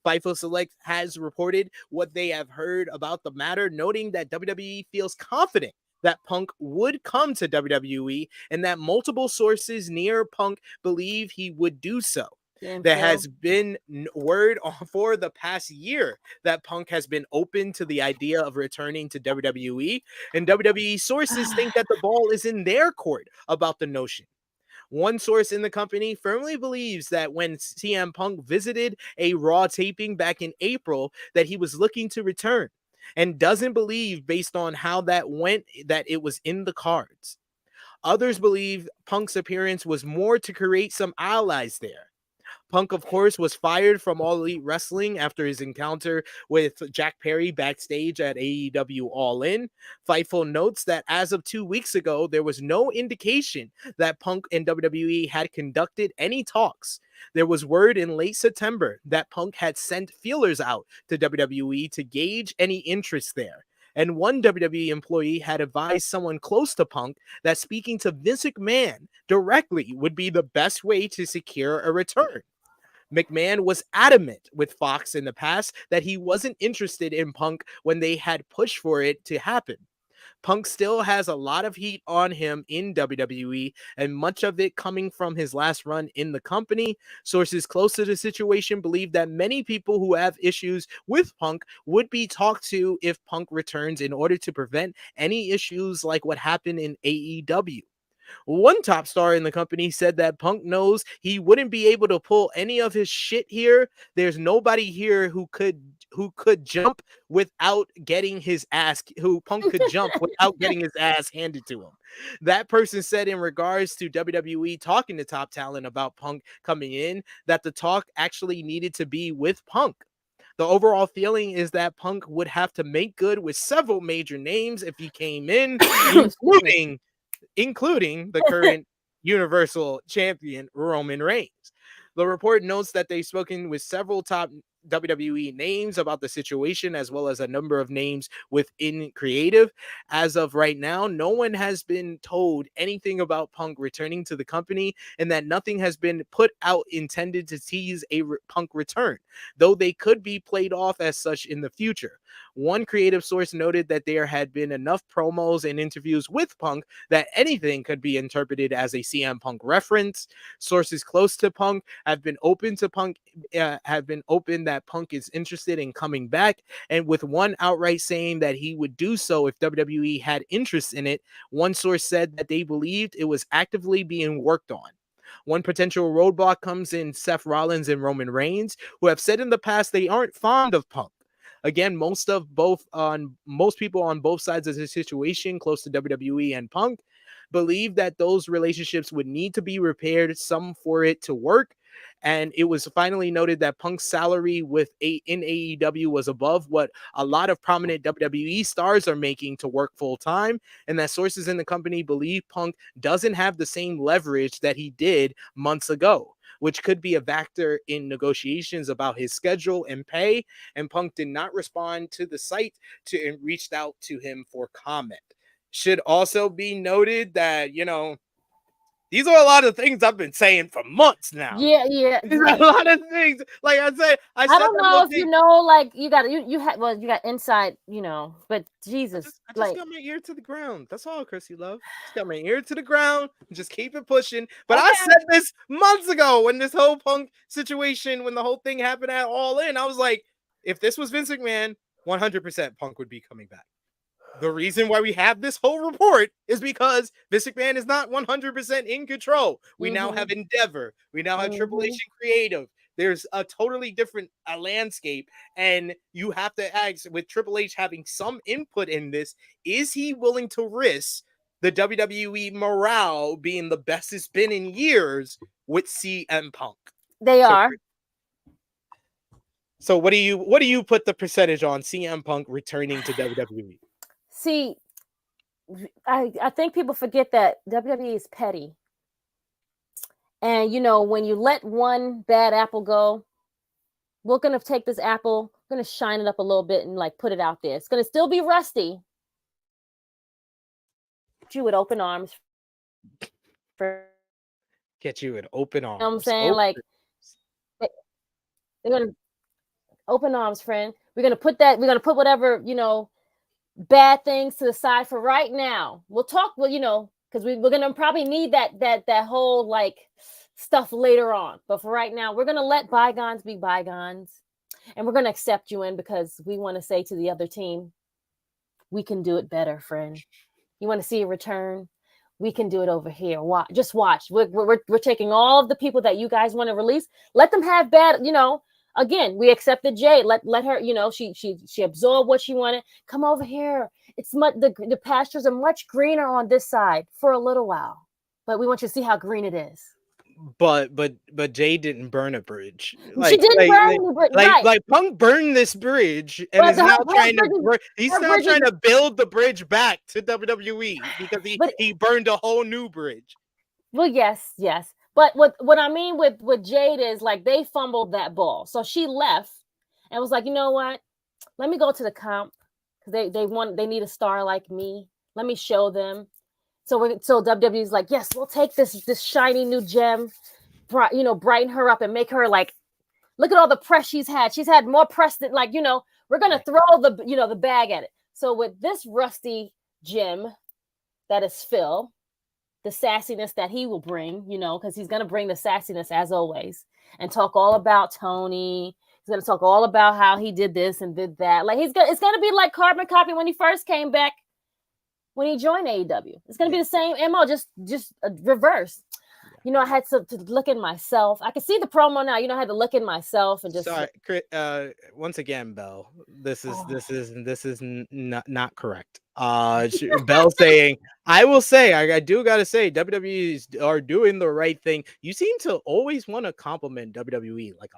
Fightful Select has reported what they have heard about the matter, noting that WWE feels confident that Punk would come to WWE and that multiple sources near Punk believe he would do so. There has been word for the past year that Punk has been open to the idea of returning to WWE, and WWE sources think that the ball is in their court about the notion. One source in the company firmly believes that when CM Punk visited a Raw taping back in April, that he was looking to return, and doesn't believe, based on how that went, that it was in the cards. Others believe Punk's appearance was more to create some allies there. Punk, of course, was fired from All Elite Wrestling after his encounter with Jack Perry backstage at AEW All In. Fightful notes that as of 2 weeks ago, there was no indication that Punk and WWE had conducted any talks. There was word in late September that Punk had sent feelers out to WWE to gauge any interest there. And one WWE employee had advised someone close to Punk that speaking to Vince McMahon directly would be the best way to secure a return. McMahon was adamant with Fox in the past that he wasn't interested in Punk when they had pushed for it to happen. Punk still has a lot of heat on him in WWE, and much of it coming from his last run in the company. Sources close to the situation believe that many people who have issues with Punk would be talked to if Punk returns in order to prevent any issues like what happened in AEW. One top star in the company said that Punk knows he wouldn't be able to pull any of his shit here. There's nobody here who could jump without getting his ass, who Punk could jump without getting his ass handed to him. That person said in regards to WWE talking to top talent about Punk coming in, that the talk actually needed to be with Punk. The overall feeling is that Punk would have to make good with several major names if he came in, including the current Universal Champion Roman Reigns. The report notes that they've spoken with several top WWE names about the situation, as well as a number of names within creative. As of right now, no one has been told anything about Punk returning to the company, and that nothing has been put out intended to tease a Punk return, though they could be played off as such in the future. One creative source noted that there had been enough promos and interviews with Punk that anything could be interpreted as a CM Punk reference. Sources close to Punk have been open that Punk is interested in coming back, and with one outright saying that he would do so if WWE had interest in it. One source said that they believed it was actively being worked on. One potential roadblock comes in Seth Rollins and Roman Reigns, who have said in the past they aren't fond of Punk. Again, most people on both sides of the situation, close to WWE and Punk, believe that those relationships would need to be repaired, some for it to work. And it was finally noted that Punk's salary in AEW was above what a lot of prominent WWE stars are making to work full time, and that sources in the company believe Punk doesn't have the same leverage that he did months ago, which could be a factor in negotiations about his schedule and pay. And Punk did not respond to the site and reached out to him for comment. Should also be noted that, These are a lot of things I've been saying for months now. Yeah. These are a lot of things. Like I say, I don't know if you know, like you got inside, but Jesus, I just got my ear to the ground. That's all, Krssi love. Just got my ear to the ground. Just keep it pushing. But I said this months ago when this whole Punk situation, when the whole thing happened at All In, I was like, if this was Vince McMahon, 100% Punk would be coming back. The reason why we have this whole report is because Vince McMahon is not 100% in control. We now have Endeavor. We now have Triple H and Creative. There's a totally different landscape. And you have to ask, with Triple H having some input in this, is he willing to risk the WWE morale being the best it's been in years with CM Punk? They are. So what do you put the percentage on CM Punk returning to WWE? See, I think people forget that WWE is petty. And, when you let one bad apple go, we're going to take this apple, we're going to shine it up a little bit and, put it out there. It's going to still be rusty. Get you with open arms. Get you with open arms. You know what I'm saying? They're going to open arms, friend. We're going to put whatever, bad things to the side for right now. We'll talk, because we're gonna probably need that whole stuff later on. But for right now, we're gonna let bygones be bygones, and we're gonna accept you in because we want to say to the other team, we can do it better, friend. You want to see a return? We can do it over here. Just watch. We're taking all of the people that you guys want to release. Let them have bad, Again, we accepted Jade. Let her, she absorbed what she wanted. Come over here. It's the pastures are much greener on this side for a little while, but we want you to see how green it is. But Jade didn't burn a bridge. She didn't burn any bridge. Like Punk burned this bridge and is now trying to build the bridge back to WWE because he burned a whole new bridge. Well, yes. But what I mean with Jade is they fumbled that ball. So she left and was like, you know what? Let me go to the comp because they need a star like me. Let me show them. So WWE's like, yes, we'll take this shiny new gem, brighten her up and make her look at all the press she's had. She's had more press than we're gonna throw the bag at it. So with this rusty gem that is Phil, the sassiness that he will bring, because he's going to bring the sassiness as always and talk all about Tony. He's going to talk all about how he did this and did that. It's going to be like carbon copy when he first came back, when he joined AEW. It's going to be the same MO, just reverse. I had to look at myself. I could see the promo now. I had to look at myself and just. Sorry, once again, Belle, this is not correct. Belle saying, I will say, I do gotta say, WWE are doing the right thing. You seem to always want to compliment WWE a lot.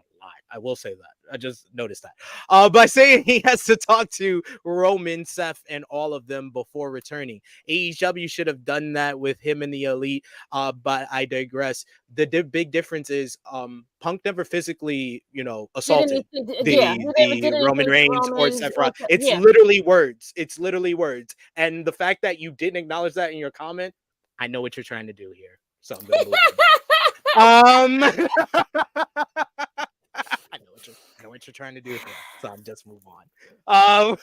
I will say that. I just noticed that. By saying he has to talk to Roman, Seth, and all of them before returning. AEW should have done that with him in the Elite, but I digress. The big difference is Punk never physically, assaulted the Roman Reigns or Seth Rollins. It's literally words. It's literally words. And the fact that you didn't acknowledge that in your comment, I know what you're trying to do here. So I'm going to move on. I know what you're trying to do here. So I'm just move on.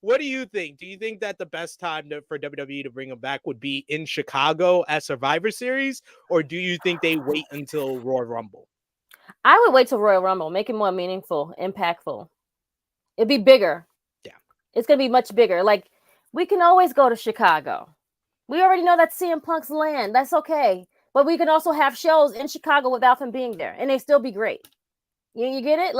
What do you think? Do you think that the best time for WWE to bring him back would be in Chicago at Survivor Series? Or do you think they wait until Royal Rumble? I would wait till Royal Rumble, make it more meaningful, impactful. It'd be bigger. Yeah. It's going to be much bigger. We can always go to Chicago. We already know that's CM Punk's land. That's okay. But we can also have shows in Chicago without him being there. And they still be great. You get it?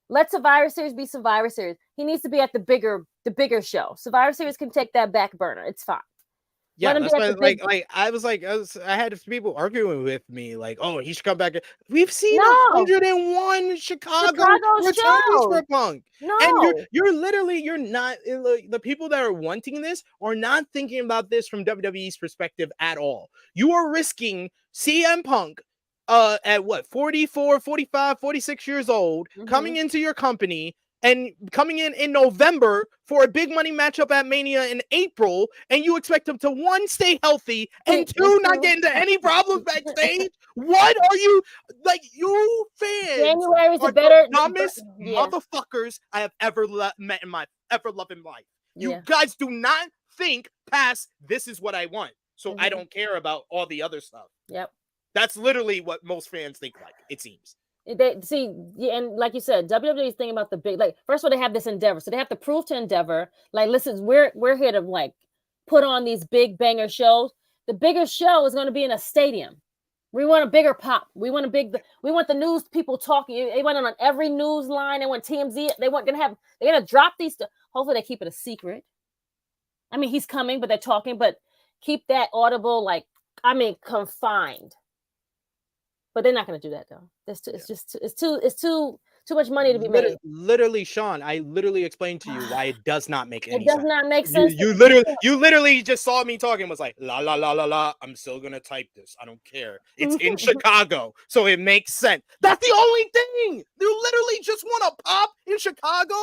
Let Survivor Series be Survivor Series. He needs to be at the bigger show. Survivor Series can take that back burner. It's fine. Yeah, that's why, I had people arguing with me, oh, he should come back. We've seen 101 Chicago returns for Punk. No, and you're not the people that are wanting this are not thinking about this from WWE's perspective at all. You are risking CM Punk at 44, 45, 46 years old, coming into your company, and coming in November for a big money matchup at Mania in April, and you expect him to, one, stay healthy, and two, not get into any problems backstage? What are you, like, you fans January is are a better the dumbest motherfuckers I have ever met in my loving life. You guys do not think past, this is what I want, so I don't care about all the other stuff. Yep. That's literally what most fans think, like, it seems. They see, and like you said, WWE is thinking about the big, like, first of all, they have this Endeavor, so they have to prove to Endeavor, like, listen, we're here to, like, put on these big banger shows. The bigger show is going to be in a stadium. We want a bigger pop. We want the news people talking. They went on every news line. They want TMZ. They're gonna drop these. Hopefully they keep it a secret. I mean, he's coming, but they're talking, but keep that audible, like, confined. But they're not going to do that, though. It's too much money to be made. Literally, Sean, I literally explained to you why it does not make any sense. It does not make sense. You literally just saw me talking, was like, la, la, la, la, la. I'm still going to type this. I don't care. It's in Chicago, so it makes sense. That's the only thing. You literally just want to pop in Chicago?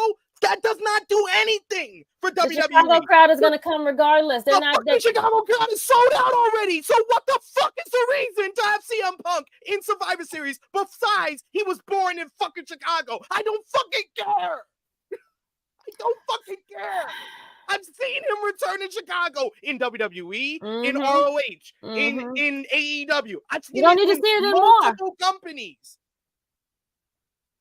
That does not do anything for WWE. The Chicago crowd is going to come regardless. The Chicago crowd is sold out already. So what the fuck is the reason to have CM Punk in Survivor Series besides he was born in fucking Chicago? I don't fucking care. I don't fucking care. I've seen him return in Chicago, in WWE, in ROH, in AEW. I've seen you don't need to see it in multiple companies.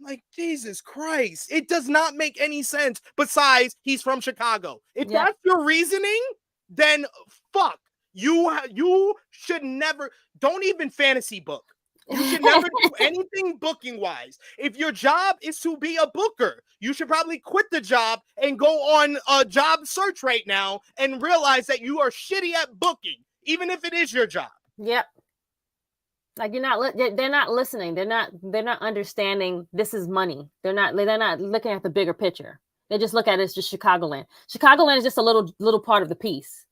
Like, Jesus Christ. It does not make any sense. Besides, he's from Chicago. If that's your reasoning, then fuck. You should never, don't even fantasy book. You should never do anything booking-wise. If your job is to be a booker, you should probably quit the job and go on a job search right now and realize that you are shitty at booking, even if it is your job. Yep. Like, they're not listening. They're not understanding this is money. They're not looking at the bigger picture. They just look at it as just Chicagoland. Chicagoland is just a little part of the piece.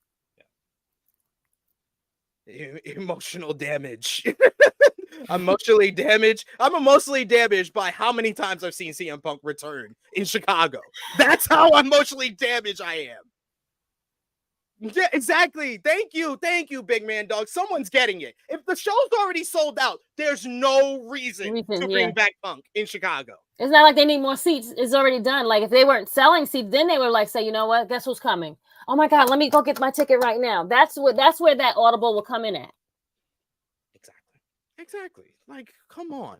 Emotional damage. I'm emotionally damaged by how many times I've seen CM Punk return in Chicago. That's how emotionally damaged I am. Yeah, exactly. Thank you, big man dog. Someone's getting it. If the show's already sold out, there's no reason to bring back Punk in Chicago. It's not like they need more seats. It's already done. Like, if they weren't selling seats, then they would like say, you know what? Guess who's coming? Oh my God, let me go get my ticket right now. That's where that audible will come in at. Exactly. Like, come on.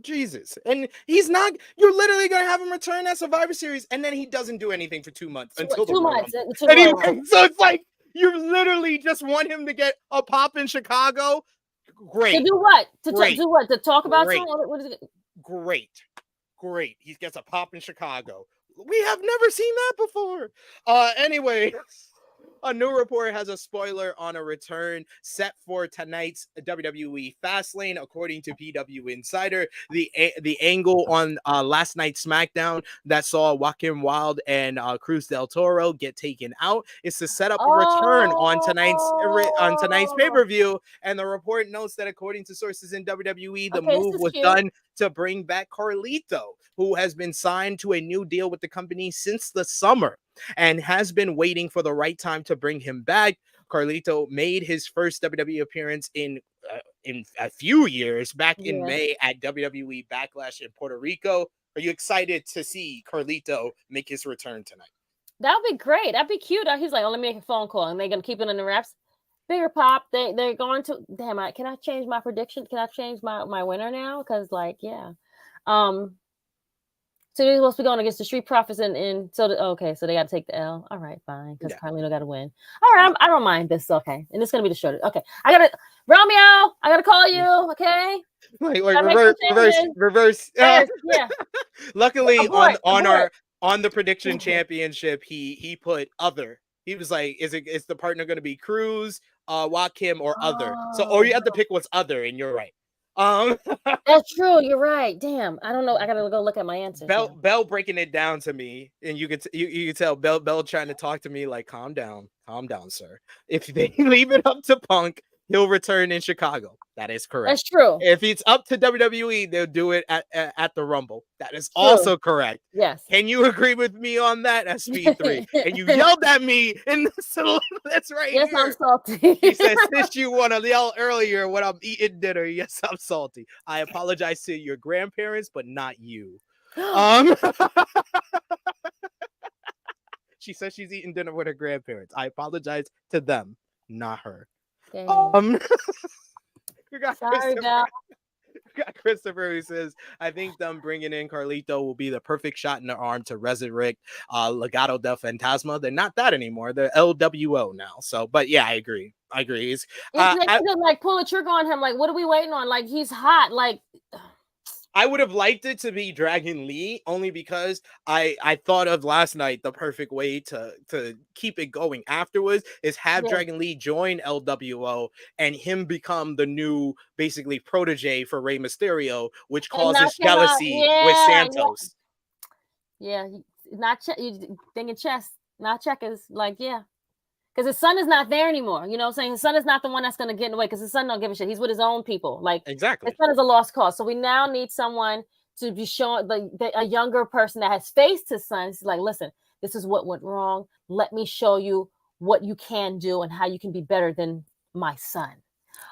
Jesus. And he's not, you're literally going to have him return at Survivor Series, and then he doesn't do anything for 2 months until the 2 months. Anyway, so it's like, you literally just want him to get a pop in Chicago. Great. To do what? Do what? To talk about something? What is it? Great. He gets a pop in Chicago. We have never seen that before. Anyway, a new report has a spoiler on a return set for tonight's WWE Fastlane, according to PW Insider. The angle on last night's SmackDown that saw Joaquin Wilde and Cruz del Toro get taken out is to set up a return on tonight's pay-per-view. And the report notes that according to sources in WWE, the move was done to bring back Carlito, who has been signed to a new deal with the company since the summer and has been waiting for the right time to bring him back. Carlito made his first WWE appearance in a few years back in May at WWE Backlash in Puerto Rico. Are you excited to see Carlito make his return tonight? That would be great. That'd be cute. He's like, oh, let me make a phone call, and they're gonna keep it in the wraps. Bigger pop. They're going to. Damn, can I change my prediction? Can I change my winner now? Because so they're supposed to be going against the Street Profits so they got to take the L. All right, fine, because Carlito got to win. All right, I don't mind this. Okay, and it's gonna be the shortest. Okay, Romeo, I gotta call you. Okay, like reverse. Yeah. Luckily, on the prediction championship, he put other. He was like, is the partner gonna be Cruz, Joaquin, or other? So all you have to pick was other, and you're right. That's true. You're right. Damn. I don't know. I gotta go look at my answers. Bell breaking it down to me, and you could tell Bell trying to talk to me like, calm down, sir. If they leave it up to Punk, he'll return in Chicago. That is correct. That's true. If it's up to WWE, they'll do it at the Rumble. That is True. also correct. Yes. Can you agree with me on that, SP3? And you yelled at me in that's right yes, here. I'm salty. He says, since you want to yell earlier when I'm eating dinner, yes, I'm salty. I apologize to your grandparents, but not you. She says she's eating dinner with her grandparents. I apologize to them, not her. We got Sorry, Val. We got Christopher who says, I think them bringing in Carlito will be the perfect shot in the arm to resurrect Legado del Fantasma. They're not that anymore. They're LWO now. So, but yeah, I agree. It's like pull a trigger on him. Like, what are we waiting on? Like, he's hot. Like, I would have liked it to be Dragon Lee only because I thought of last night the perfect way to keep it going afterwards is have Dragon Lee join LWO and him become the new basically protege for Rey Mysterio, which causes jealousy with Santos. Yeah, not you thinking chess, not checkers. Like, yeah. Because his son is not there anymore. You know what I'm saying? His son is not the one that's going to get in the way because his son don't give a shit. He's with his own people. Like, exactly. His son is a lost cause. So we now need someone to be showing a younger person that has faced his son. It's like, listen, this is what went wrong. Let me show you what you can do and how you can be better than my son.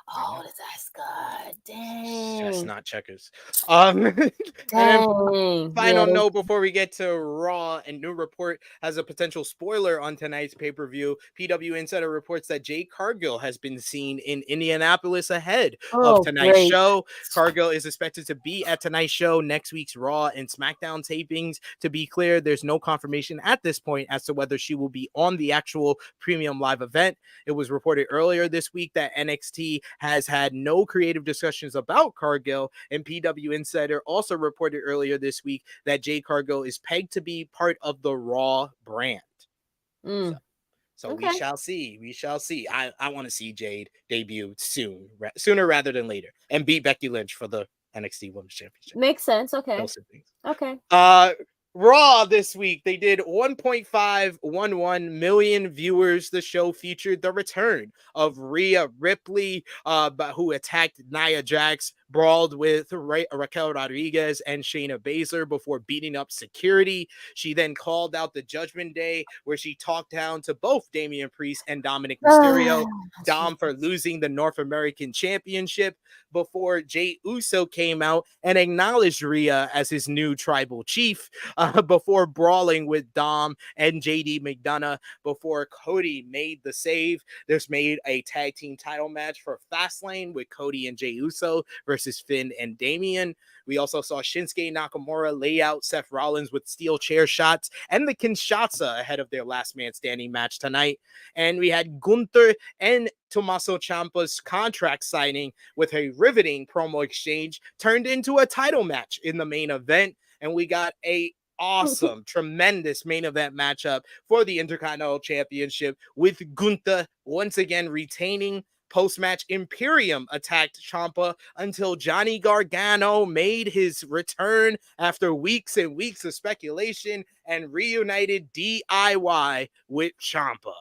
Oh, that's good. Dang. That's not checkers. Dang. Final note before we get to Raw, and new report has a potential spoiler on tonight's pay-per-view. PW Insider reports that Jade Cargill has been seen in Indianapolis ahead of tonight's show. Cargill is expected to be at tonight's show, next week's Raw and SmackDown tapings. To be clear, there's no confirmation at this point as to whether she will be on the actual premium live event. It was reported earlier this week that NXT has had no creative discussions about Cargill, and PW Insider also reported earlier this week that Jade Cargill is pegged to be part of the Raw brand. So we shall see. We shall see. I want to see Jade debut sooner rather than later, and beat Becky Lynch for the NXT Women's Championship. Makes sense. Okay. Okay. Raw this week, they did 1.511 million viewers. The show featured the return of Rhea Ripley, who attacked Nia Jax, brawled with Raquel Rodriguez and Shayna Baszler before beating up security. She then called out the Judgment Day, where she talked down to both Damian Priest and Dominic Mysterio, Dom for losing the North American Championship, before Jey Uso came out and acknowledged Rhea as his new tribal chief, before brawling with Dom and JD McDonough, before Cody made the save. There's made a tag team title match for Fastlane with Cody and Jey Uso versus Finn and Damian. We also saw Shinsuke Nakamura lay out Seth Rollins with steel chair shots and the Kinshasa ahead of their last man standing match tonight. And we had Gunther and Tommaso Ciampa's contract signing with a riveting promo exchange turned into a title match in the main event. And we got a awesome, tremendous main event matchup for the Intercontinental Championship with Gunther once again retaining. Post-match, Imperium attacked Ciampa until Johnny Gargano made his return after weeks and weeks of speculation and reunited DIY with Ciampa.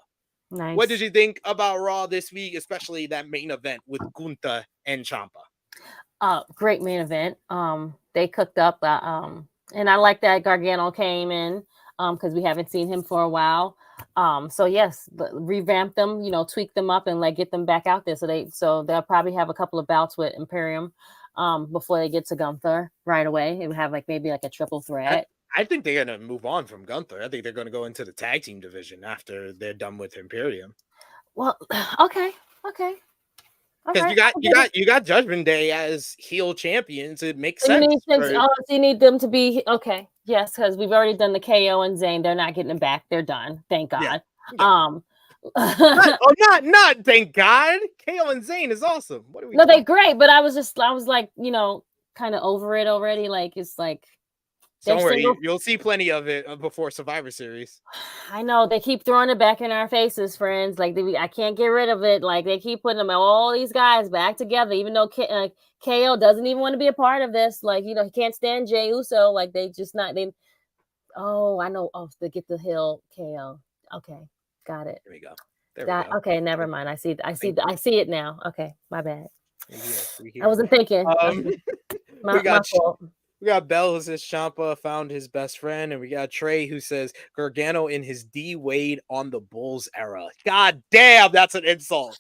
Nice. What did you think about Raw this week, especially that main event with Gunther and Ciampa? Great main event. They cooked up, and I like that Gargano came in because we haven't seen him for a while. So yes, revamp them, tweak them up and like get them back out there. So they'll probably have a couple of bouts with Imperium before they get to Gunther right away. It would have maybe a triple threat. I think they're going to move on from Gunther. I think they're going to go into the tag team division after they're done with Imperium. Well, okay. Because you got Judgment Day as heel champions. It makes sense. You need them to be okay. Yes, because we've already done the KO and Zayn. They're not getting it back. They're done. Thank God. Yeah. Not thank God. KO and Zayn is awesome. What are we? No, they're great, but I was like, kind of over it already. It's like. Don't worry, you'll see plenty of it before Survivor Series. I know they keep throwing it back in our faces, friends. I can't get rid of it. They keep putting them all these guys back together, even though KO doesn't even want to be a part of this. He can't stand Jey Uso. They just not they. Oh, I know. Oh, they get the hill KO. Okay, got it. There we go. There we go. Okay, never mind. I see it now. Okay, my bad. We I wasn't thinking. We My fault. Bell who says Ciampa found his best friend, and we got Trey who says Gargano in his D Wade on the Bulls era. God damn, that's an insult.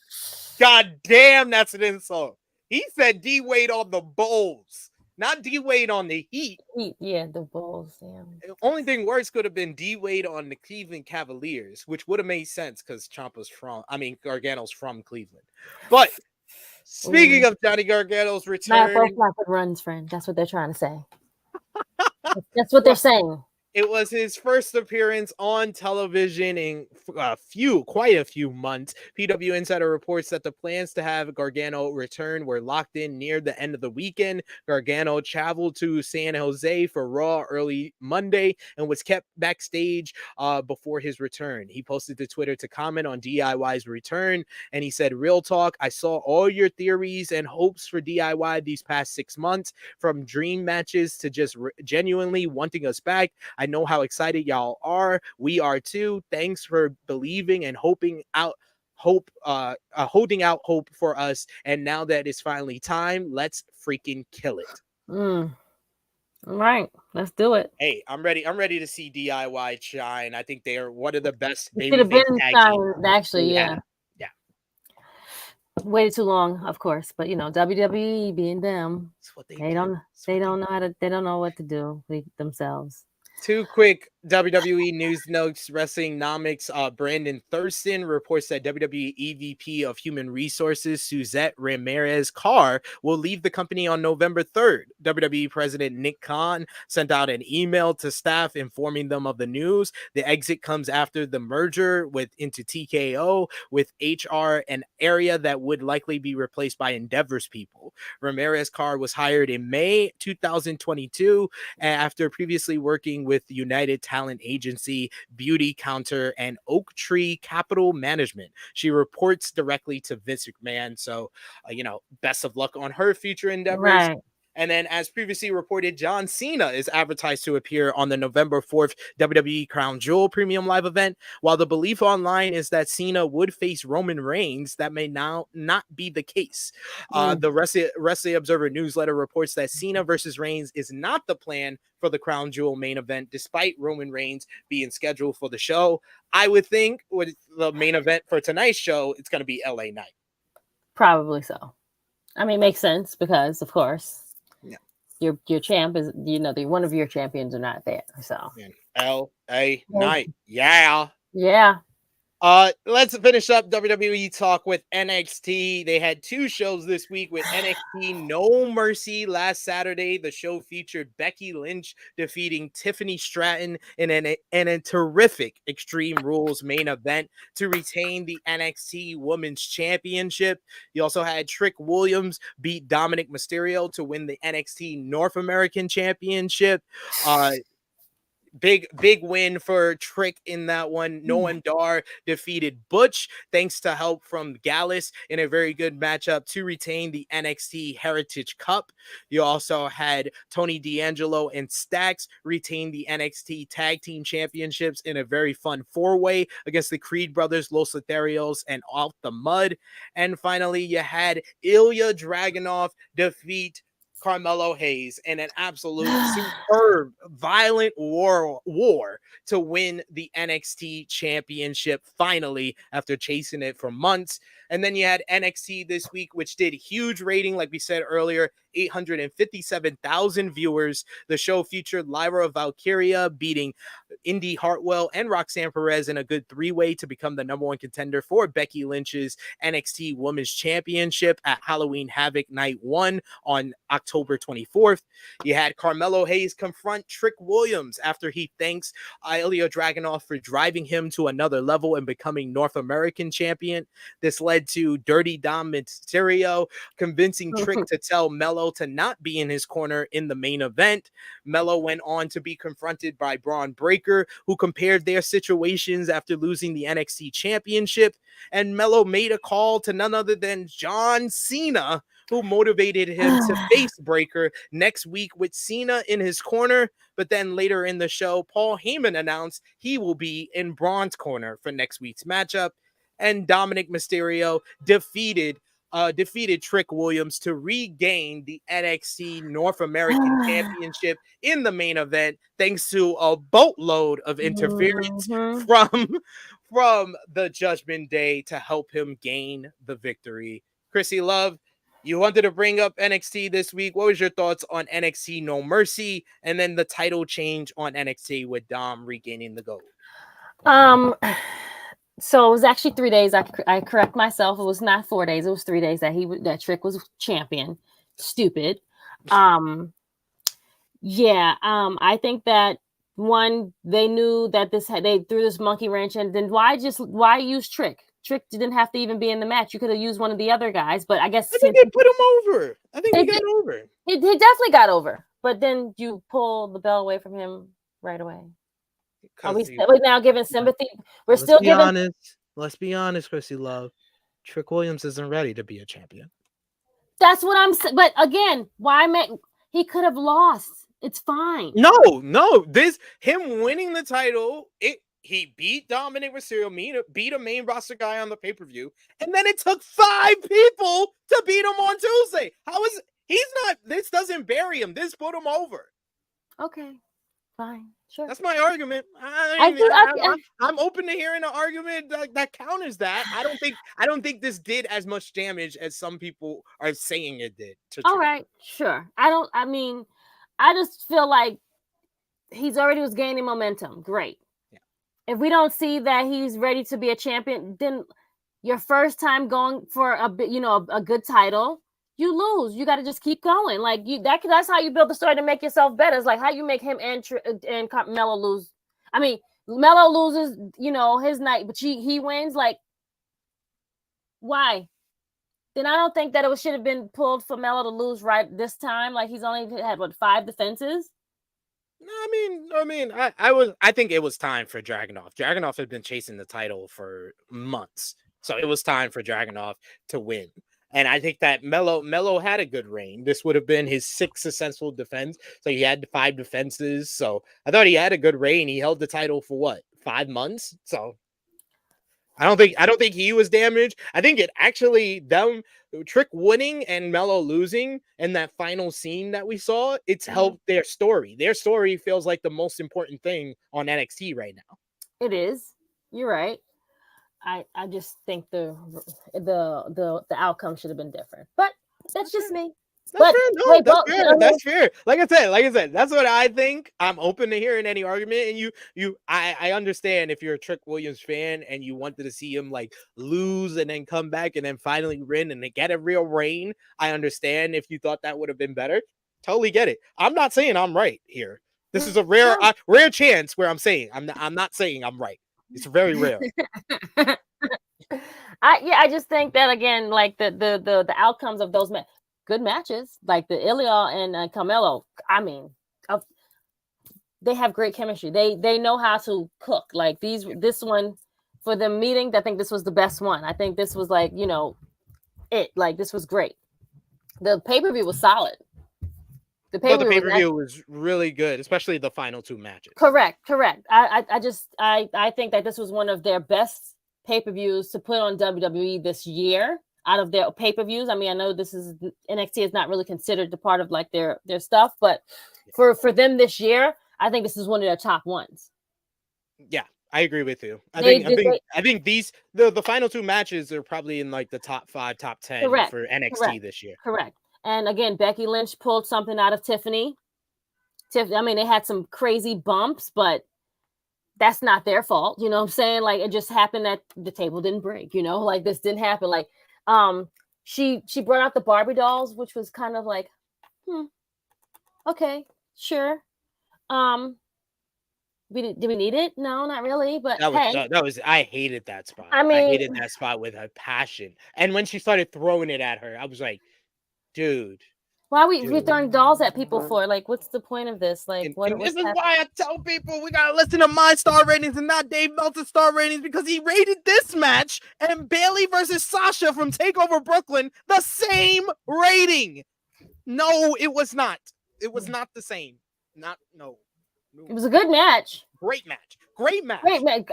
God damn, that's an insult. He said D Wade on the Bulls, not D Wade on the Heat. Yeah, the Bulls. Yeah. The only thing worse could have been D Wade on the Cleveland Cavaliers, which would have made sense because Gargano's from Cleveland. But speaking of Johnny Gargano's return, both not good runs, friend. That's what they're trying to say. That's what they're saying. It was his first appearance on television in quite a few months. PW Insider reports that the plans to have Gargano return were locked in near the end of the weekend. Gargano traveled to San Jose for Raw early Monday and was kept backstage before his return. He posted to Twitter to comment on DIY's return, and he said, "Real talk, I saw all your theories and hopes for DIY these past 6 months, from dream matches to just genuinely wanting us back. I know how excited y'all are. We are too. Thanks for believing and holding out hope for us. And now that it's finally time, let's freaking kill it." All right, let's do it. Hey, I'm ready. I'm ready to see DIY shine. I think they are one of the best. Should have been signed, actually. Yeah. Waited too long, of course, but WWE being them, they don't know what to do themselves. Two quick WWE news notes. Wrestling Nomics Brandon Thurston reports that WWE EVP of Human Resources Suzette Ramirez Carr will leave the company on November 3rd. WWE President Nick Khan sent out an email to staff informing them of the news. The exit comes after the merger into TKO, with HR an area that would likely be replaced by Endeavor's people. Ramirez Carr was hired in May 2022 after previously working with United Talent Agency, Beauty Counter, and Oak Tree Capital Management. She reports directly to Vince McMahon, so best of luck on her future endeavors. Right. And then, as previously reported, John Cena is advertised to appear on the November 4th WWE Crown Jewel Premium Live event. While the belief online is that Cena would face Roman Reigns, that may now not be the case. The Wrestling Observer newsletter reports that Cena versus Reigns is not the plan for the Crown Jewel main event, despite Roman Reigns being scheduled for the show. I would think with the main event for tonight's show, it's going to be LA Knight. Probably so. I mean, it makes sense because, of course, your champ is, one of your champions are not there. So LA Knight. Yeah. Let's finish up WWE talk with NXT. They had two shows this week with NXT No Mercy last Saturday. The show featured Becky Lynch defeating Tiffany Stratton in a terrific Extreme Rules main event to retain the NXT Women's Championship. You also had Trick Williams beat Dominic Mysterio to win the NXT North American Championship. Big win for Trick in that one. Noam Dar defeated Butch thanks to help from Callis in a very good matchup to retain the NXT Heritage Cup. You also had Tony D'Angelo and Stax retain the NXT Tag Team Championships in a very fun four-way against the Creed brothers, Los Lotharios, and Off the Mud. And finally, you had Ilya Dragunov defeat Carmelo Hayes in an absolute superb, violent war to win the NXT championship finally after chasing it for months. And then you had NXT this week, which did huge rating, like we said earlier, 857,000 viewers. The show featured Lyra Valkyria beating Indy Hartwell and Roxanne Perez in a good three-way to become the number one contender for Becky Lynch's NXT Women's Championship at Halloween Havoc Night 1 on October 24th. You had Carmelo Hayes confront Trick Williams after he thanks Ilya Dragunov for driving him to another level and becoming North American champion. This led to Dirty Dom Mysterio convincing Trick to tell Melo to not be in his corner in the main event. Melo went on to be confronted by Braun Breaker, who compared their situations after losing the NXT championship. And Melo made a call to none other than John Cena, who motivated him to face Breaker next week with Cena in his corner. But then later in the show, Paul Heyman announced he will be in Braun's corner for next week's matchup. and Dominic Mysterio defeated Trick Williams to regain the NXT North American Championship in the main event, thanks to a boatload of interference from the Judgment Day to help him gain the victory. Krssi Love, you wanted to bring up NXT this week. What was your thoughts on NXT No Mercy and then the title change on NXT with Dom regaining the gold? So it was actually 3 days. I correct myself. It was not 4 days. It was 3 days that Trick was champion. Stupid. I think that one, they knew that they threw this monkey wrench, and then why use Trick? Trick didn't have to even be in the match. You could have used one of the other guys, but I guess I think they put him over. I think he got over. He definitely got over, but then you pull the belt away from him right away. Are we now giving sympathy? Let's be honest, Krssi Love. Trick Williams isn't ready to be a champion. That's what I'm saying. But again, he could have lost. It's fine. No. Him winning the title, he beat Dominic Mysterio, beat a main roster guy on the pay-per-view, and then it took 5 people to beat him on Tuesday. This doesn't bury him. This put him over. Okay. Fine, sure. That's my argument. I'm open to hearing an argument that counters that. I don't think this did as much damage as some people are saying it did. All right, sure. I just feel like he's already was gaining momentum. Great. Yeah. If we don't see that he's ready to be a champion, then your first time going for a good title, you lose. You got to just keep going. Like that's how you build the story to make yourself better. It's like how you make him and Melo lose. I mean, Melo loses, his night, but he wins. Like, why? Then I don't think that it should have been pulled for Melo to lose right this time. Like he's only had 5 defenses. I think it was time for Dragunov. Dragunov had been chasing the title for months, so it was time for Dragunov to win. And I think that Melo had a good reign. This would have been his 6th successful defense. So he had 5 defenses. So I thought he had a good reign. He held the title for 5 months. So I don't think he was damaged. I think it actually Trick winning and Melo losing and that final scene that we saw, it's helped their story. Their story feels like the most important thing on NXT right now. It is. You're right. I just think the outcome should have been different, but that's just me. That's fair. Like I said, that's what I think. I'm open to hearing any argument, and I understand if you're a Trick Williams fan and you wanted to see him like lose and then come back and then finally win and then get a real reign. I understand if you thought that would have been better. Totally get it. I'm not saying I'm right here. This is a rare chance where I'm saying I'm not saying I'm right. It's very rare. I just think that again, like the outcomes of those good matches, like the Ilya and Carmelo. I mean, they have great chemistry. They know how to cook. Like this one for the meeting, I think this was the best one. I think this was like this was great. The pay-per-view was solid. The pay-per-view was really good, especially the final 2 matches. Correct. I think that this was one of their best pay-per-views to put on WWE this year out of their pay-per-views. I mean, I know this is NXT is not really considered the part of like their stuff, but for them this year, I think this is one of their top ones. Yeah, I agree with you. I think these the final 2 matches are probably in like the top 5, top 10 for NXT this year. Correct. And again, Becky Lynch pulled something out of Tiffany. I mean, they had some crazy bumps, but that's not their fault. You know what I'm saying? Like, it just happened that the table didn't break, like this didn't happen. Like, she brought out the Barbie dolls, which was kind of like, okay, sure. Did we need it? No, not really. But I hated that spot. I hated that spot with a passion. And when she started throwing it at her, I was like, dude. Why are we throwing dolls at people for? Like, what's the point of this? Like, this is why I tell people we gotta listen to my star ratings and not Dave Meltzer's star ratings, because he rated this match and Bayley versus Sasha from TakeOver Brooklyn the same rating. No, it was not. It was not the same. No. It was a good match. Great match. Great match.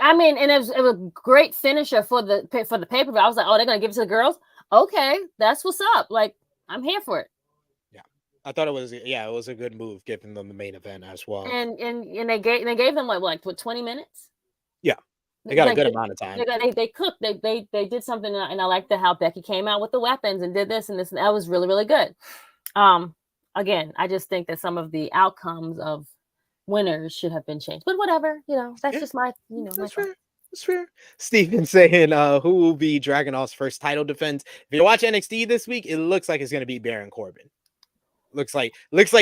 I mean, and it was a great finisher for the pay-per-view. I was like, oh, they're gonna give it to the girls. Okay, that's what's up. Like, I'm here for it. Yeah, I thought it was a good move giving them the main event as well. And they gave them what 20 minutes. Yeah, they got a good amount of time. They cooked. They did something, and I liked how Becky came out with the weapons and did this and this, and that was really, really good. Again, I just think that some of the outcomes of winners should have been changed, but whatever, that's just my, That's fair. That's fair. Steven saying, who will be Dragunov's first title defense? If you watch NXT this week, it looks like it's going to be Baron Corbin. Looks like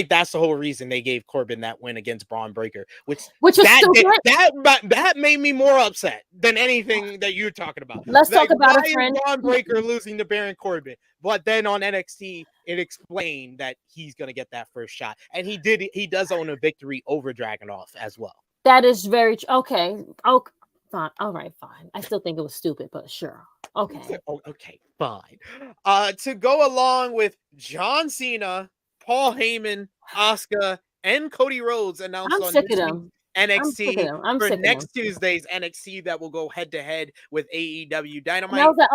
that's the whole reason they gave Corbin that win against Braun Breaker, which was stupid. That made me more upset than anything that you're talking about. Let's talk about a friend. Braun Breaker losing to Baron Corbin, but then on NXT it explained that he's gonna get that first shot, and he does own a victory over Dragunov as well. That is very okay. Oh, fine. All right, fine. I still think it was stupid, but sure. Okay. Okay, fine. To go along with John Cena, Paul Heyman, Asuka, and Cody Rhodes announced I'm on sick this of them. NXT for next them. Tuesday's NXT that will go head to head with AEW Dynamite. And I was like,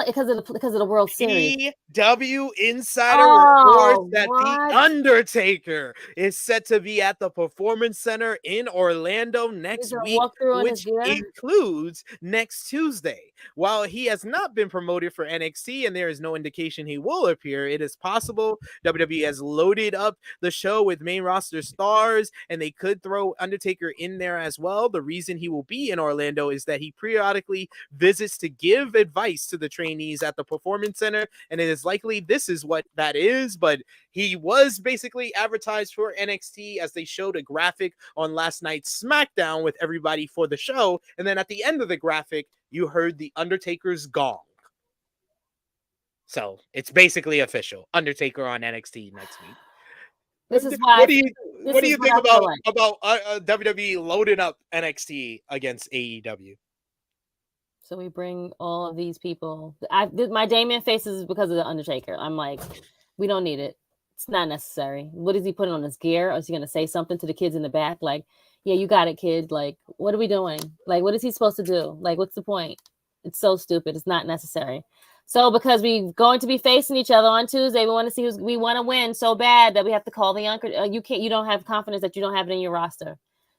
because of the World Series. AEW Insider reports that what? The Undertaker is set to be at the Performance Center in Orlando next week, which includes next Tuesday. While he has not been promoted for NXT and there is no indication he will appear, it is possible WWE has loaded up the show with main roster stars, and they could throw Undertaker in there as well. The reason he will be in Orlando is that he periodically visits to give advice to the trainees at the Performance Center, and it is likely this is what that is, but he was basically advertised for NXT as they showed a graphic on last night's SmackDown with everybody for the show, and then at the end of the graphic you heard the Undertaker's gong. So it's basically official. Undertaker on NXT next week. This is why. What do you think about WWE loading up NXT against AEW? So we bring all of these people. My Damien faces is because of the Undertaker. I'm like, we don't need it. It's not necessary. What is he putting on his gear? Or is he going to say something to the kids in the back? Like, yeah, you got it, kid. Like, what are we doing? Like, what is he supposed to do? Like, what's the point? It's so stupid. It's not necessary. So because we're going to be facing each other on Tuesday, we want to see we want to win so bad that we have to call the anchor. You don't have confidence that you don't have it in your roster.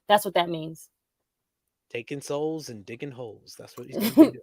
That's what that means. Taking souls and digging holes. That's what he's going to do.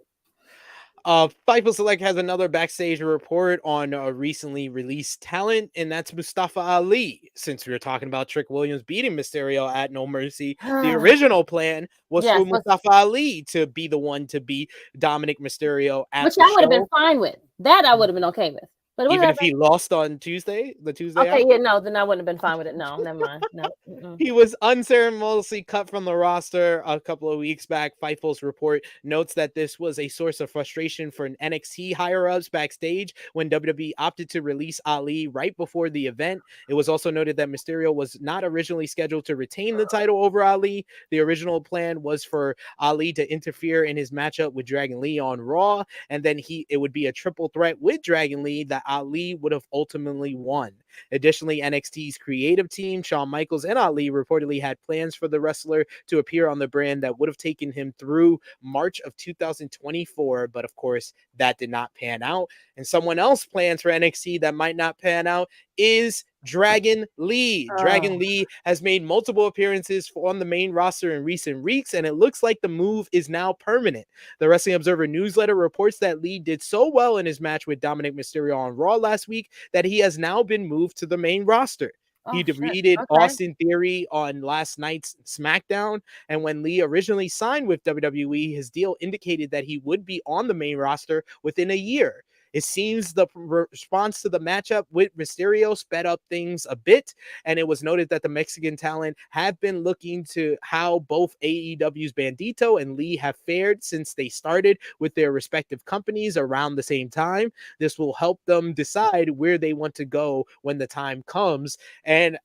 Fightful Select has another backstage report on a recently released talent, and that's Mustafa Ali. Since we were talking about Trick Williams beating Mysterio at No Mercy, the original plan was for Mustafa Ali to be the one to beat Dominic Mysterio at which I would have been fine with. That I would have been okay with. But even if he lost on Tuesday, then I wouldn't have been fine with it. No, never mind. No. He was unceremoniously cut from the roster a couple of weeks back. Fightful's report notes that this was a source of frustration for NXT higher-ups backstage when WWE opted to release Ali right before the event. It was also noted that Mysterio was not originally scheduled to retain the title over Ali. The original plan was for Ali to interfere in his matchup with Dragon Lee on Raw, and then it would be a triple threat with Dragon Lee that Ali would have ultimately won. Additionally, NXT's creative team, Shawn Michaels and Ali, reportedly had plans for the wrestler to appear on the brand that would have taken him through March of 2024, but of course, that did not pan out. And someone else plans for NXT that might not pan out is Dragon Lee. Dragon Lee has made multiple appearances on the main roster in recent weeks, and it looks like the move is now permanent. The Wrestling Observer newsletter reports that Lee did so well in his match with Dominic Mysterio on Raw last week that he has now been moved to the main roster. He defeated Austin Theory on last night's SmackDown, and when Lee originally signed with WWE, his deal indicated that he would be on the main roster within a year. It seems the response to the matchup with Mysterio sped up things a bit, and it was noted that the Mexican talent have been looking to how both AEW's Bandito and Lee have fared since they started with their respective companies around the same time. This will help them decide where they want to go when the time comes. And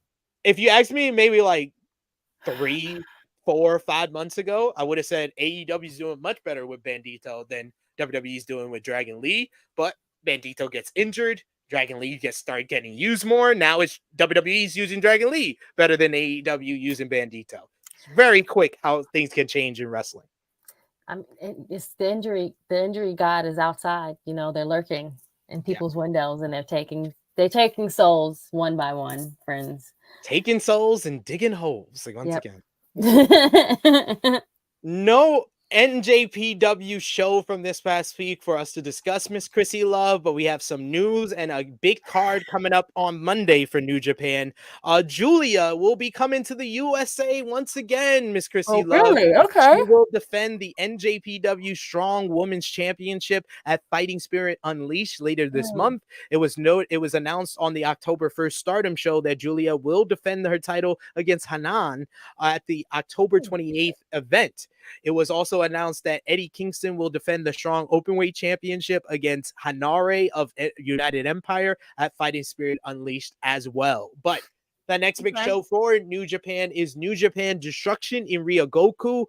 if you ask me, maybe like 3, 4, 5 months ago, I would have said AEW's doing much better with Bandito than WWE's doing with Dragon Lee, but Bandito gets injured. Dragon Lee started getting used more. Now it's WWE's using Dragon Lee better than AEW using Bandito. very quick how things can change in wrestling. It's the injury. The injury god is outside. You know, they're lurking in people's windows, and they're taking souls one by one. Friends, taking souls and digging holes. Like once again, no NJPW show from this past week for us to discuss, Miss Krssi Love, but we have some news and a big card coming up on Monday for New Japan. Julia will be coming to the USA once again, Miss Krssi Love. Really? Okay. She will defend the NJPW Strong Women's Championship at Fighting Spirit Unleashed later this month. It was announced on the October 1st Stardom show that Julia will defend her title against Hanan at the October 28th event. It was also announced that Eddie Kingston will defend the Strong Openweight Championship against Hanare of United Empire at Fighting Spirit Unleashed as well. But the next big show for New Japan is New Japan Destruction in Ryogoku.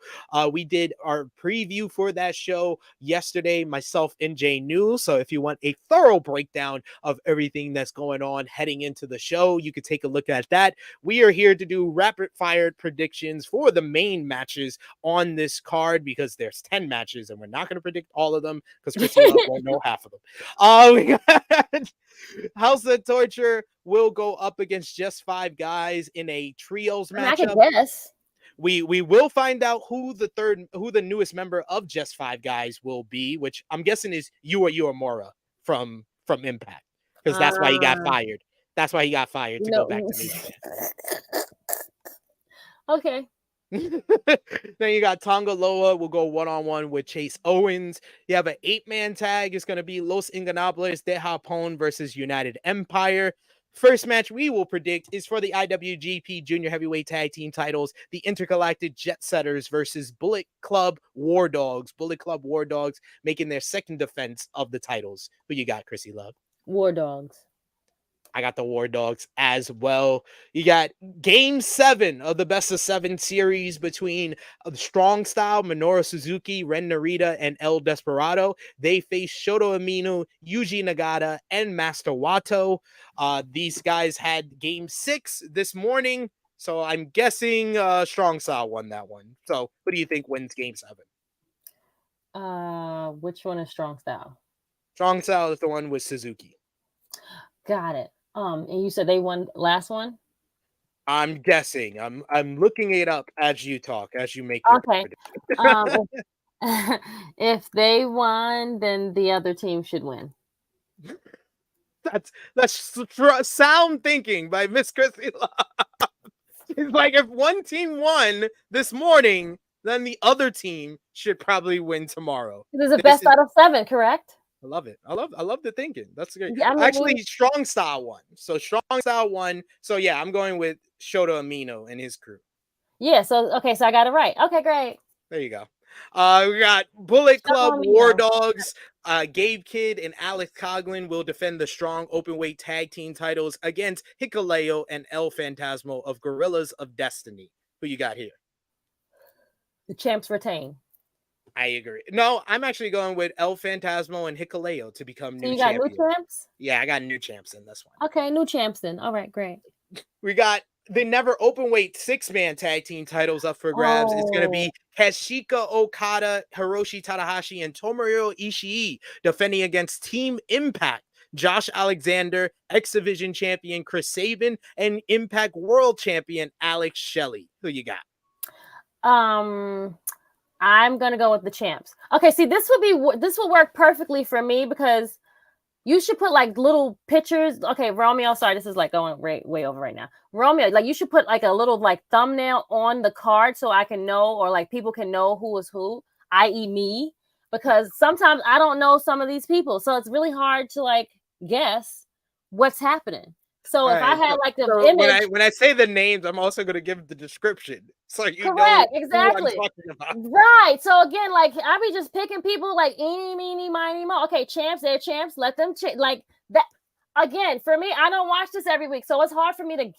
We did our preview for that show yesterday, myself and Jay News. So if you want a thorough breakdown of everything that's going on heading into the show, you could take a look at that. We are here to do rapid fire predictions for the main matches on this card because there's 10 matches and we're not going to predict all of them because Krssi Love won't know half of them. We got House of Torture will go up against Just Five Guys in a trios matchup. I can guess. We will find out who the newest member of Just Five Guys will be, which I'm guessing is Yua Uemura from Impact, because that's why he got fired. That's why he got fired to go back to New Japan. Okay. Then you got Tonga Loa will go one-on-one with Chase Owens. You have an 8-man tag. It's going to be Los Ingobernables de Japón versus United Empire. First match we will predict is for the IWGP Junior Heavyweight Tag Team titles, the Intergalactic Jet Setters versus Bullet Club War Dogs. Bullet Club War Dogs making their second defense of the titles. Who you got, Krssi Love? War Dogs. I got the War Dogs as well. You got Game 7 of the Best of 7 series between the Strong Style, Minoru Suzuki, Ren Narita, and El Desperado. They face Shota Umino, Yuji Nagata, and Master Wato. These guys had Game 6 this morning, so I'm guessing Strong Style won that one. So who do you think wins Game 7? Which one is Strong Style? Strong Style is the one with Suzuki. Got it. And you said they won last one? I'm guessing. I'm looking it up as you talk, as you make your prediction. If they won, then the other team should win. That's sound thinking by Miss Krssi Love. It's like if one team won this morning, then the other team should probably win tomorrow. There's a best out of 7, correct? I love it. I love the thinking. That's great. Yeah, actually, Strong Style won. So Strong Style won. So yeah, I'm going with Shota Umino and his crew. Yeah. So okay. So I got it right. Okay, great. There you go. We got Bullet Club War Dogs. Gabe Kidd and Alex Coughlin will defend the Strong Openweight Tag Team titles against Hikuleo and El Phantasmo of Gorillas of Destiny. Who you got here? The champs retain. I agree. No, I'm actually going with El Phantasmo and Hikuleo to become new champions. You got new champs? Yeah, I got new champs in this one. Okay, new champs then. All right, great. We got the never openweight 6-man tag team titles up for grabs. It's going to be Kazuchika Okada, Hiroshi Tanahashi, and Tomohiro Ishii defending against Team Impact. Josh Alexander, X Division champion Chris Sabin, and Impact World champion Alex Shelley. Who you got? I'm gonna go with the champs. Okay, see, this will work perfectly for me because you should put like little pictures. Okay, Romeo, sorry, this is like going way over right now. Romeo, like you should put like a little like thumbnail on the card so I can know, or like people can know who is who, i.e. me, because sometimes I don't know some of these people, so it's really hard to like guess what's happening. So if I had like the image, when I say the names, I'm also going to give the description, so you correct, know exactly, who I'm talking about. Right. So again, like I be just picking people like eeny, meeny, miny, mo. Okay, champs, they're champs. Let them like that. Again, for me, I don't watch this every week, so it's hard for me to,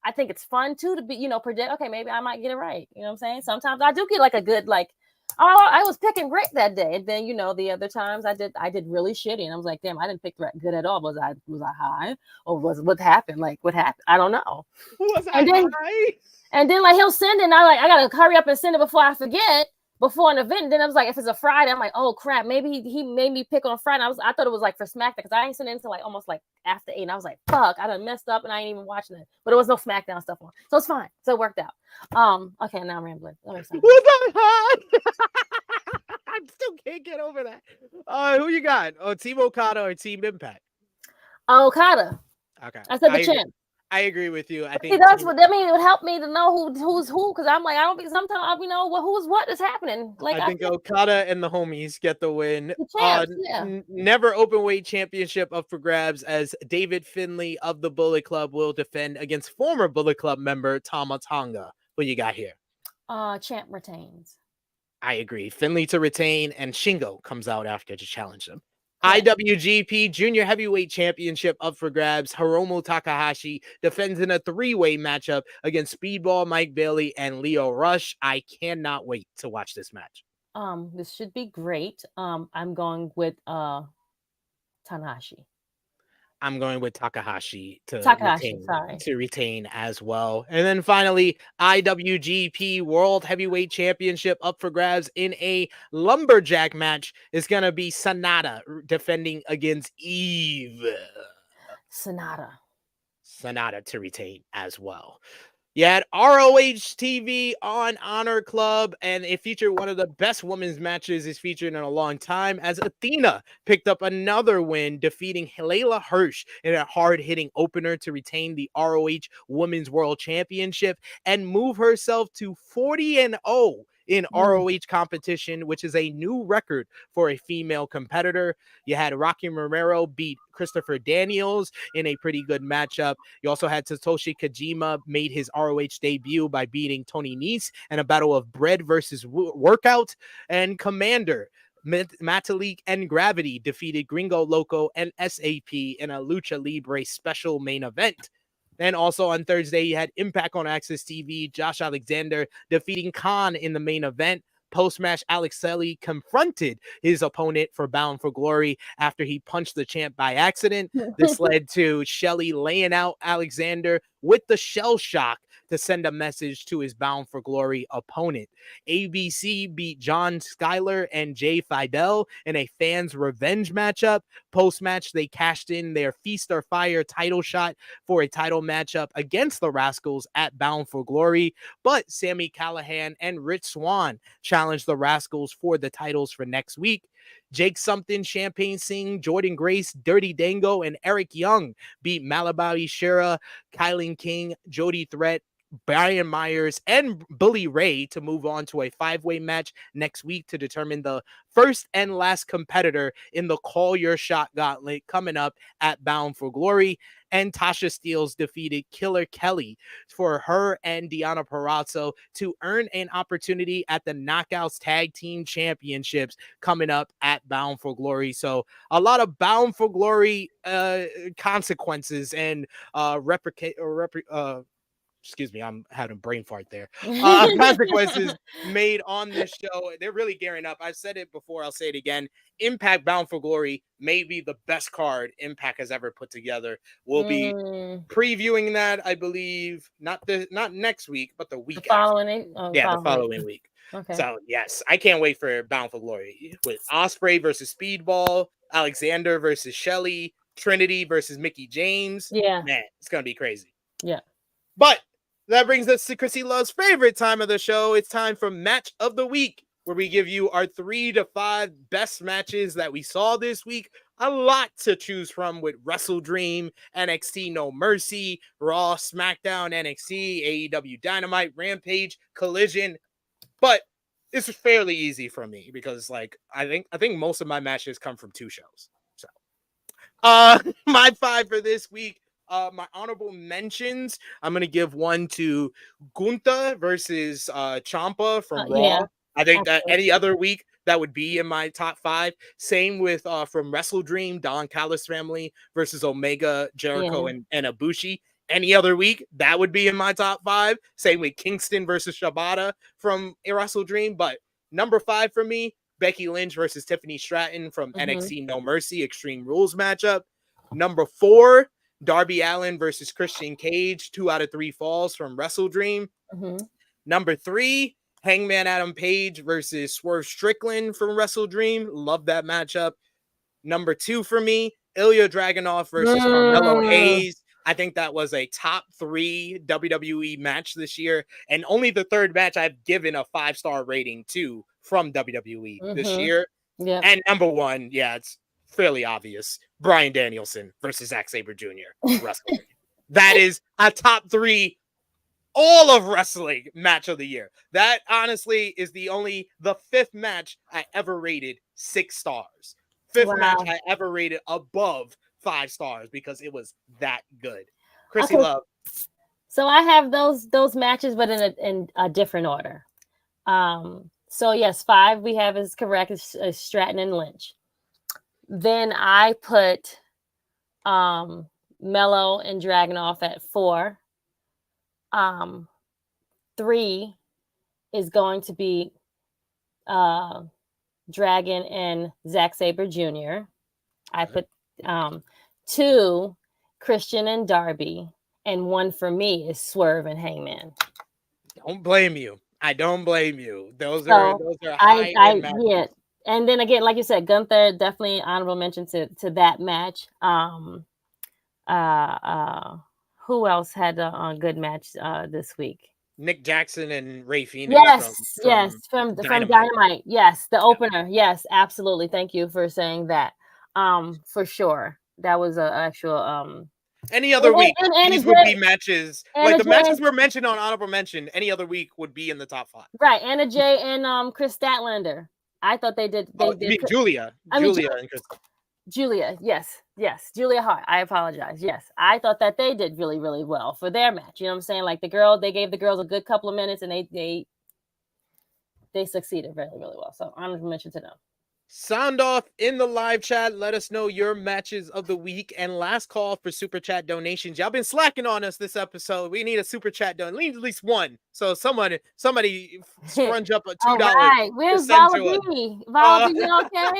I think it's fun too to be, predict. Okay, maybe I might get it right. You know what I'm saying? Sometimes I do get like a good like Oh, I was picking great that day, and then the other times I did really shitty, and I was like, damn, I didn't pick good at all. Was I high, or what happened? Like, what happened? I don't know. Was I high? And then like he'll send it, and I gotta hurry up and send it before I forget. Before an event, and then I was like, if it's a Friday, I'm like, oh crap, maybe he made me pick on Friday. I thought it was like for SmackDown because I ain't sent it until like almost like after 8. And I was like, fuck, I done messed up and I ain't even watching it. But it was no SmackDown stuff on, so it's fine. So it worked out. Okay, now I'm rambling. Was I high? I still can't get over that. Who you got? Oh, Team Okada or Team Impact? Okada. Okay, I said the champ. I agree with you. I think that's what I mean. It would help me to know who's who, because I'm like, I don't think sometimes who's what is happening. Like I think Okada and the homies get the win. The champs, Never open weight championship up for grabs as David Finlay of the Bullet Club will defend against former Bullet Club member Tama Tonga. What you got here? Champ retains. I agree. Finlay to retain, and Shingo comes out after to challenge him. IWGP Junior Heavyweight Championship up for grabs. Hiromu Takahashi defends in a 3-way matchup against Speedball Mike Bailey and Leo Rush. I cannot wait to watch this match. This should be great. I'm going with Tanahashi. I'm going with Takahashi to retain as well. And then finally, IWGP World Heavyweight Championship up for grabs in a lumberjack match is going to be Sanada defending against Eve. Sanada to retain as well. You had ROH TV on Honor Club, and it featured one of the best women's matches it's featured in a long time, as Athena picked up another win, defeating Layla Hirsch in a hard-hitting opener to retain the ROH Women's World Championship and move herself to 40-0 in ROH competition, which is a new record for a female competitor. You had Rocky Romero beat Christopher Daniels in a pretty good matchup. You also had Satoshi Kojima made his ROH debut by beating Tony Nese in a battle of bread versus workout. And Commander Matalik and Gravity defeated Gringo Loco and SAP in a Lucha Libre special main event. And also on Thursday, you had Impact on Access TV, Josh Alexander defeating Khan in the main event. Post-match, Alex Shelley confronted his opponent for Bound for Glory after he punched the champ by accident. This led to Shelley laying out Alexander with the shell shock to send a message to his Bound for Glory opponent. ABC beat John Schuyler and Jay Fidel in a fans revenge matchup. Post-match, they cashed in their Feast or Fire title shot for a title matchup against the Rascals at Bound for Glory, but Sami Callihan and Rich Swann challenged the Rascals for the titles for next week. Jake Something, Champagne Singh, Jordan Grace, Dirty Dango, and Eric Young beat Malabari Shera, Kylan King, Jody Threat, Brian Myers, and Bully Ray to move on to a 5-way match next week to determine the first and last competitor in the Call Your Shot Gauntlet coming up at Bound for Glory. And Tasha Steelz defeated Killer Kelly for her and Deonna Purrazzo to earn an opportunity at the Knockouts Tag Team Championships coming up at Bound for Glory. So a lot of Bound for Glory consequences and excuse me, I'm having a brain fart there. Consequences made on this show. They're really gearing up. I've said it before. I'll say it again. Impact Bound for Glory may be the best card Impact has ever put together. We'll be previewing that, I believe, not next week, but the week following. The following week. Okay. So yes, I can't wait for Bound for Glory with Ospreay versus Speedball, Alexander versus Shelley, Trinity versus Mickey James. Yeah, man, it's gonna be crazy. Yeah, but that brings us to Krssi Love's favorite time of the show. It's time for Match of the Week, where we give you our 3 to 5 best matches that we saw this week. A lot to choose from with WrestleDream, NXT No Mercy, Raw, SmackDown, NXT, AEW Dynamite, Rampage, Collision. But this is fairly easy for me because, like, I think most of my matches come from 2 shows. So, my 5 for this week. My honorable mentions, I'm going to give one to Gunther versus Ciampa from Raw. Yeah, I think that any other week that would be in my top 5. Same with from WrestleDream, Don Callis family versus Omega, Jericho, and Ibushi. Any other week, that would be in my top 5. Same with Kingston versus Shibata from WrestleDream. But Number 5 for me, Becky Lynch versus Tiffany Stratton from NXT No Mercy Extreme Rules matchup. Number 4, Darby Allin versus Christian Cage, 2 out of 3 falls from WrestleDream. Number 3, Hangman Adam Page versus Swerve Strickland from WrestleDream. Love that matchup. Number 2 for me, Ilya Dragunov versus Carmelo Hayes. I think that was a top 3 WWE match this year, and only the 3rd match I've given a 5-star rating to from WWE this year. Yeah. And number 1, yeah, it's fairly obvious, Bryan Danielson versus Zack Sabre Jr. wrestling. That is a top 3 all of wrestling match of the year. That honestly is the 5th match I ever rated 6 stars. 5th match I ever rated above 5 stars because it was that good. Krssi Love. So I have those matches, but in a different order. So yes, 5 we have is correct. Is Stratton and Lynch. Then I put Mello and Dragunov at 4. 3 is going to be Dragon and Zack Sabre Jr. I put 2, Christian and Darby, and 1 for me is Swerve and Hangman. Don't blame you. I don't blame you. Those are high end matches. Yeah. And then again, like you said, Gunther, definitely honorable mention to that match. Who else had a good match this week? Nick Jackson and Ray Phoenix. From Dynamite. Yes, the opener. Yes, absolutely. Thank you for saying that. For sure. That was an actual any other week, these would be matches. Like the matches were mentioned on honorable mention, any other week would be in the top 5. Right. Anna Jay and Chris Statlander. I thought they did. Julia and Chris. Julia, yes. Julia Hart. I apologize. Yes. I thought that they did really, really well for their match. You know what I'm saying? Like they gave the girls a good couple of minutes and they succeeded really, really well. So honorable mention to them. Sound off in the live chat. Let us know your matches of the week. And last call for super chat donations. Y'all been slacking on us this episode. We need a super chat donation. We need at least one. So somebody scrunge up a $2. All right. Where's Vala B? Vala B, you okay?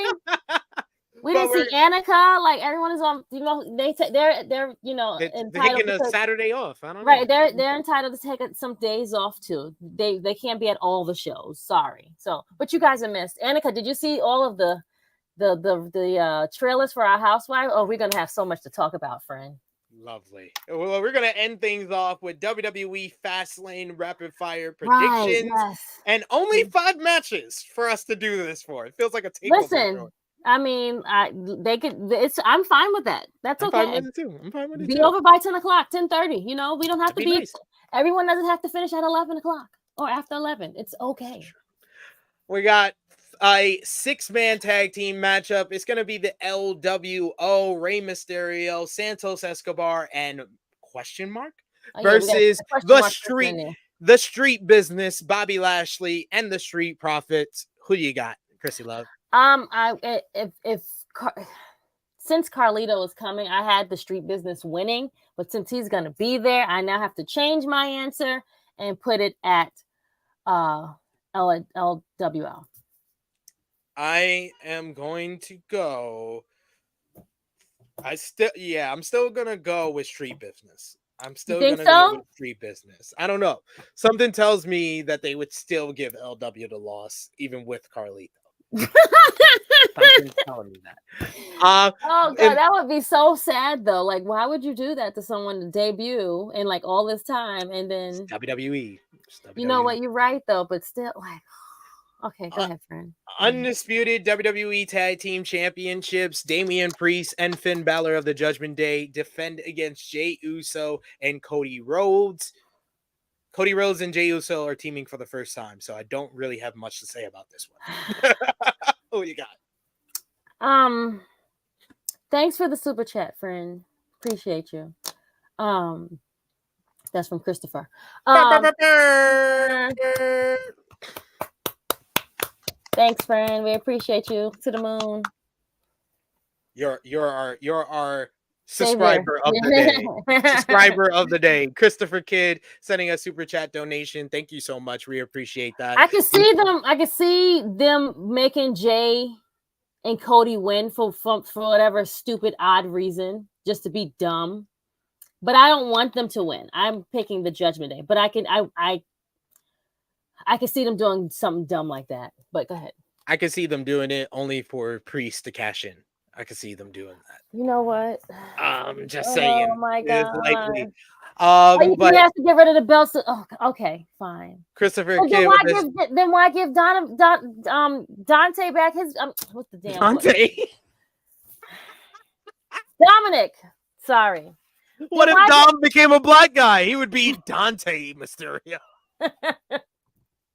We didn't see Annika. Like everyone is on. You know, they're entitled taking a Saturday off. I don't know. Right. They're entitled to take some days off too. They can't be at all the shows. Sorry. So, but you guys are missed. Annika, did you see all of the trailers for our housewife? Oh, we're gonna have so much to talk about, friend. Lovely. Well, we're gonna end things off with WWE Fastlane rapid fire predictions, and only 5 matches for us to do this for. It feels like a takeover. Listen. I mean, they could. I'm fine with that. That's okay. I'm fine with it too. Be over by 10 o'clock, 10:30. You know, we don't have to be. Nice. Everyone doesn't have to finish at 11 o'clock or after 11. It's okay. We got a 6-man tag team matchup. It's going to be the LWO, Rey Mysterio, Santos Escobar, and versus the Street Business, Bobby Lashley, and the Street Profits. Who you got, Krssi Love? Since Carlito is coming, I had the Street Business winning, but since he's gonna be there, I now have to change my answer and put it at LWL. I am going to go. I'm still gonna go with Street Business. I'm still gonna go with Street Business. I don't know. Something tells me that they would still give LW the loss, even with Carlito. Something's telling me that. Oh god, that would be so sad though. Like, why would you do that to someone to debut in like all this time and then it's WWE? You know what? You're right though, but still, like, okay, go ahead, friend. Undisputed WWE Tag Team Championships. Damian Priest and Finn Balor of the Judgment Day defend against Jey Uso and Cody Rhodes. Cody Rhodes and Jey Uso are teaming for the first time, so I don't really have much to say about this one. What you got? Thanks for the super chat, friend. Appreciate you. That's from Christopher. Thanks, friend. We appreciate you to the moon. You're our subscriber of the day. Subscriber of the day. Christopher Kidd sending a super chat donation. Thank you so much. We appreciate that. I can see them making Jay and Cody win for whatever stupid odd reason, just to be dumb. But I don't want them to win. I'm picking the Judgment Day. But I can see them doing something dumb like that. But go ahead. I can see them doing it only for Priest to cash in. I can see them doing that. You know what? Just saying. Oh my God. It's likely. But he has to get rid of the belts. Okay, fine. Christopher Kidd. Then why give Dante back his what's the damn Dante? Dominic. Sorry. What if Dom became a black guy? He would be Dante Mysterio.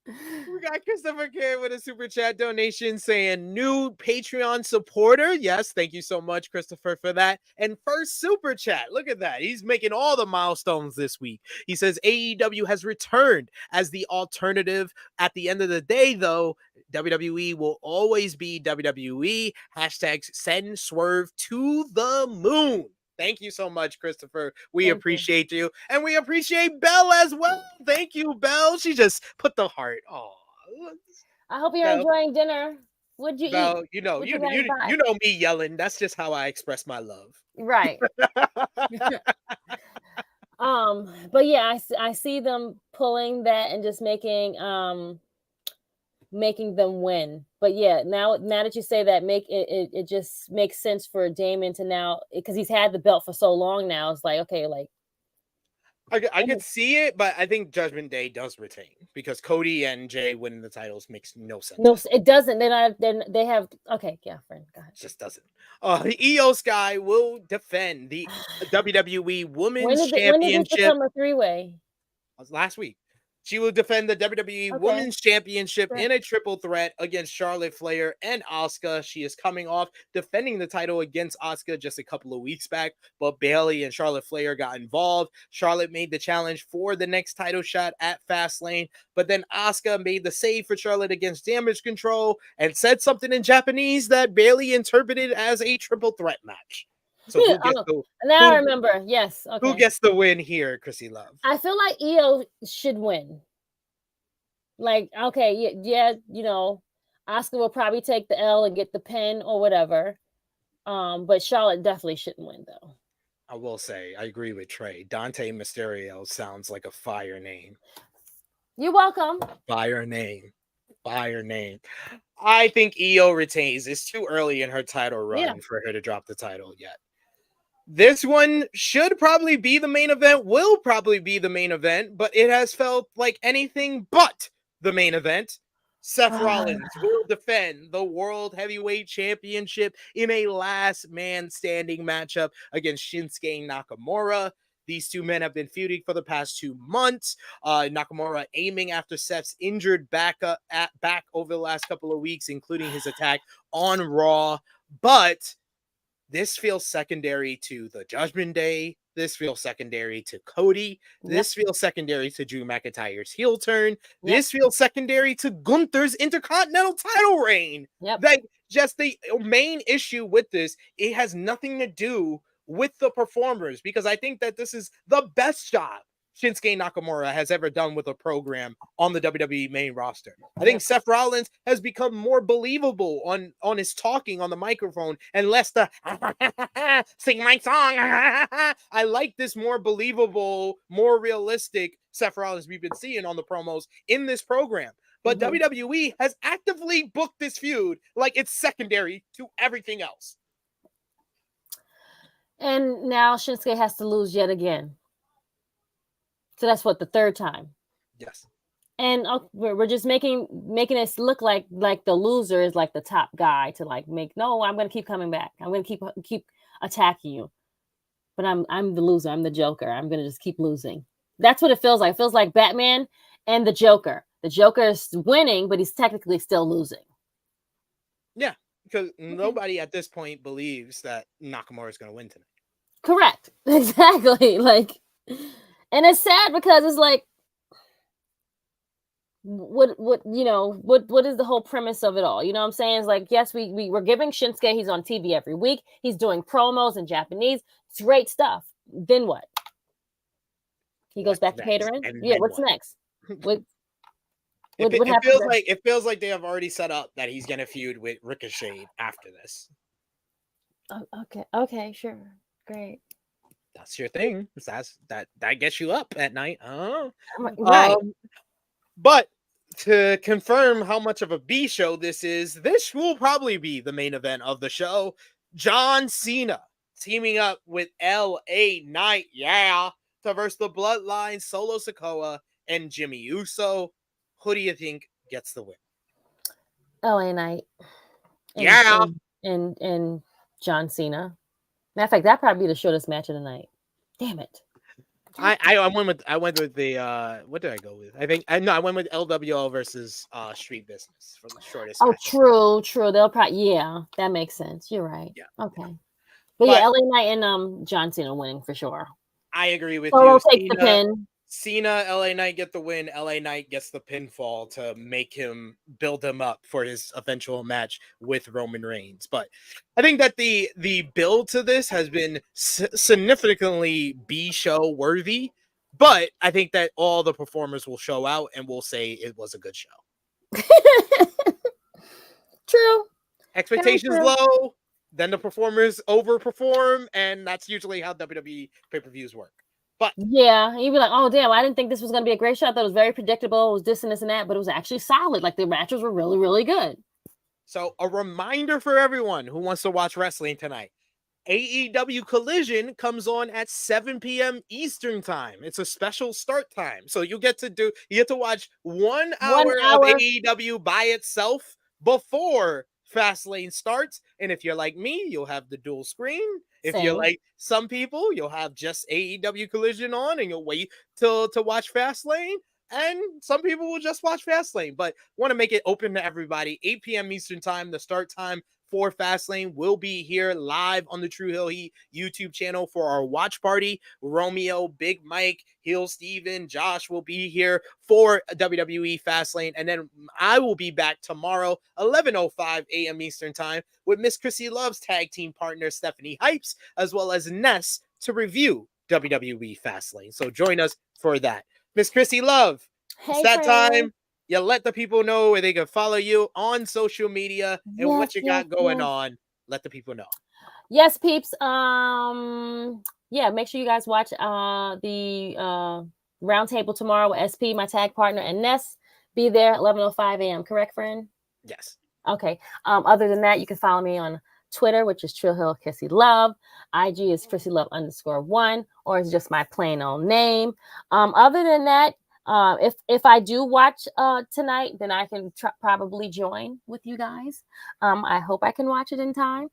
We got Christopher Kidd with a super chat donation saying new Patreon supporter. Yes, thank you so much, Christopher, for that. And first super chat. Look at that. He's making all the milestones this week. He says AEW has returned as the alternative. At the end of the day, though, WWE will always be WWE. Hashtag send Swerve to the moon. Thank you so much, Christopher. We appreciate you. And we appreciate Belle as well. Thank you, Belle. She just put the heart. Oh, I hope you're enjoying dinner. What'd you eat? You know me yelling. That's just how I express my love. Right. But yeah, I see them pulling that and just making them win. But yeah, now that you say that, it just makes sense for Damon to now, because he's had the belt for so long now. It's like, okay, like I could see it, but I think Judgment Day does retain because Cody and Jay winning the titles makes no sense. No, it doesn't. They have okay, yeah, friend. Go ahead. It just doesn't. The Io Sky will defend the WWE Women's Championship. When did this become a three-way? Last week. She will defend the WWE Women's Championship in a triple threat against Charlotte Flair and Asuka. She is coming off defending the title against Asuka just a couple of weeks back, but Bayley and Charlotte Flair got involved. Charlotte made the challenge for the next title shot at Fastlane, but then Asuka made the save for Charlotte against Damage Control and said something in Japanese that Bayley interpreted as a triple threat match. So I remember. Yes. Okay. Who gets the win here, Krssi Love? I feel like Io should win. Like, okay, yeah, Asuka will probably take the L and get the pin or whatever. But Charlotte definitely shouldn't win, though. I will say, I agree with Trey. Dante Mysterio sounds like a fire name. You're welcome. Fire name. I think Io retains. It's too early in her title run for her to drop the title yet. This one should probably be the main event, will probably be the main event, but it has felt like anything but the main event. Seth Rollins will defend the World Heavyweight Championship in a last man standing matchup against Shinsuke Nakamura. These two men have been feuding for the past 2 months. Nakamura aiming after Seth's injured back over the last couple of weeks, including his attack on Raw. But this feels secondary to the Judgment Day. This feels secondary to Cody. This feels secondary to Drew McIntyre's heel turn. This feels secondary to Gunther's Intercontinental title reign. Like, just the main issue with this, it has nothing to do with the performers, because I think that this is the best job Shinsuke Nakamura has ever done with a program on the WWE main roster. I think Seth Rollins has become more believable on his talking on the microphone and less the sing my song. I like this more believable, more realistic Seth Rollins we've been seeing on the promos in this program. But WWE has actively booked this feud like it's secondary to everything else. And now Shinsuke has to lose yet again. So that's what, the third time. Yes. And we're just making us look like the loser is like the top guy to like make. No, I'm going to keep coming back. I'm going to keep attacking you. But I'm the loser. I'm the Joker. I'm going to just keep losing. That's what it feels like. It feels like Batman and the Joker. The Joker is winning, but he's technically still losing. Yeah, because nobody at this point believes that Nakamura is going to win tonight. Correct. Exactly. Like, and it's sad because it's like, what what is the whole premise of it all? You know what I'm saying? It's like, yes, we're giving Shinsuke, he's on TV every week, he's doing promos in Japanese, it's great stuff. Then what? He goes back to catering? Yeah, what's next? What it feels like they have already set up that he's gonna feud with Ricochet after this. Okay, sure. Great. That's your thing. That gets you up at night. Right. But to confirm how much of a B show this will probably be the main event of the show. John Cena teaming up with LA Knight, to verse the Bloodline, Solo Sikoa, and Jimmy Uso. Who do you think gets the win? LA Knight. And and John Cena. Matter of fact, that'd probably be the shortest match of the night. Damn it. I went with the what did I go with? I went with LWL versus Street Business for the shortest. Oh, match. True. They'll probably that makes sense. You're right. Yeah. Okay. But yeah, LA Knight and John Cena winning for sure. I agree with Solo you. takes the pin. Cena, LA Knight get the win. LA Knight gets the pinfall to make him build him up for his eventual match with Roman Reigns. But I think that the build to this has been significantly B show worthy. But I think that all the performers will show out and will say it was a good show. True. Expectations low, then the performers overperform, and that's usually how WWE pay-per-views work. But yeah, you'd be like, oh damn, I didn't think this was going to be a great show. I thought it was very predictable. It was this and this and that, but it was actually solid. Like the matches were really, really good. So a reminder for everyone who wants to watch wrestling tonight. AEW Collision comes on at 7 p.m. Eastern time. It's a special start time. So you get to watch 1 hour of AEW by itself before Fastlane starts. And if you're like me, you'll have the dual screen. If you're like some people, you'll have just AEW Collision on and you'll wait to watch Fastlane. And some people will just watch Fastlane, but want to make it open to everybody. 8 p.m. Eastern time, the start time for Fastlane will be here live on the Tru Heel Heat YouTube channel for our watch party. Romeo, Big Mike, Heel Steven, Josh will be here for WWE Fastlane. And then I will be back tomorrow, 11:05 a.m. Eastern time, with Miss Krssi Love's tag team partner, Stephanie Hypes, as well as Ness to review WWE Fastlane. So join us for that. Miss Krssi Love, it's that time. You let the people know where they can follow you on social media and what you got going on. Let the people know. Yes, peeps. Yeah, make sure you guys watch the roundtable tomorrow with SP, my tag partner, and Ness. Be there at 11:05 a.m. Correct, friend? Yes. Okay. Other than that, you can follow me on Twitter, which is Tru Heel Krssi Love. IG is Krssi Love _1, or it's just my plain old name. Other than that, if I do watch tonight, then I can probably join with you guys. I hope I can watch it in time.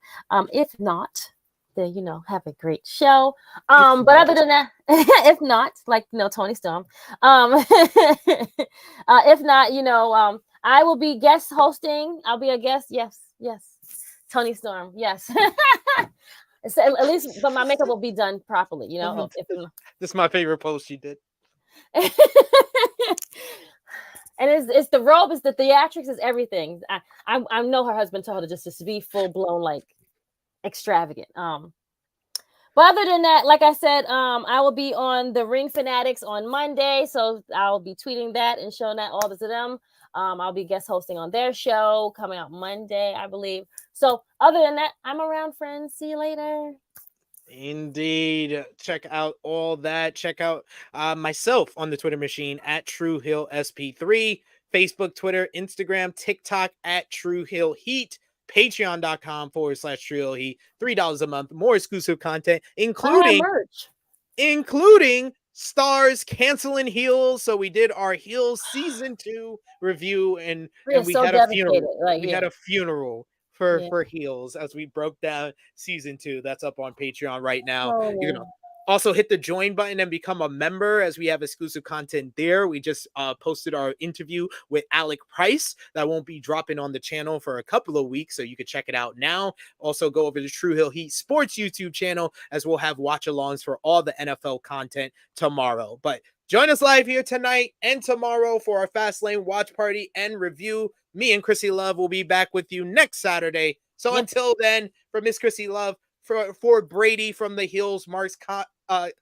If not, then have a great show. But other than that, if not, like Tony Storm. If not, I will be guest hosting. I'll be a guest. Yes. Tony Storm. Yes. So at least, but my makeup will be done properly. This is my favorite post she did. And it's the robe, it's the theatrics, is everything. I know her husband told her to be full blown, like extravagant. But other than that, like I said, I will be on the Ring Fanatics on Monday, so I'll be tweeting that and showing that all to them. I'll be guest hosting on their show coming out Monday, I believe. So other than that, I'm around, friends. See you later. Indeed. Check out all that. Check out myself on the Twitter machine at Tru Heel SP3, Facebook, Twitter, Instagram, TikTok at Tru Heel Heat, patreon.com/Tru Heel Heat, $3 a month, more exclusive content, including Stars canceling Heels. So we did our Heels season 2 review and we had a funeral. Had a funeral for Heels as we broke down season 2. That's up on Patreon right now. Also, hit the join button and become a member as we have exclusive content there. We just posted our interview with Alec Price that won't be dropping on the channel for a couple of weeks, so you can check it out now. Also, go over to Tru Heel Heat Sports YouTube channel as we'll have watch-alongs for all the NFL content tomorrow. But join us live here tonight and tomorrow for our Fastlane watch party and review. Me and Krssi Love will be back with you next Saturday. So until then, for Miss Krssi Love, for Brady from the Heel Marks podcast,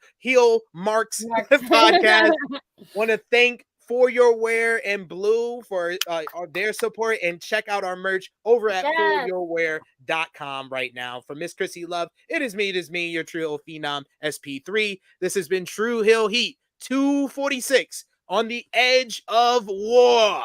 want to thank For Your Wear and Blue for their support, and check out our merch over at foryourwear.com right now. For Miss Krssi Love, it is me, your Tru Heel Phenom SP3. This has been Tru Heel Heat 246 on the edge of war.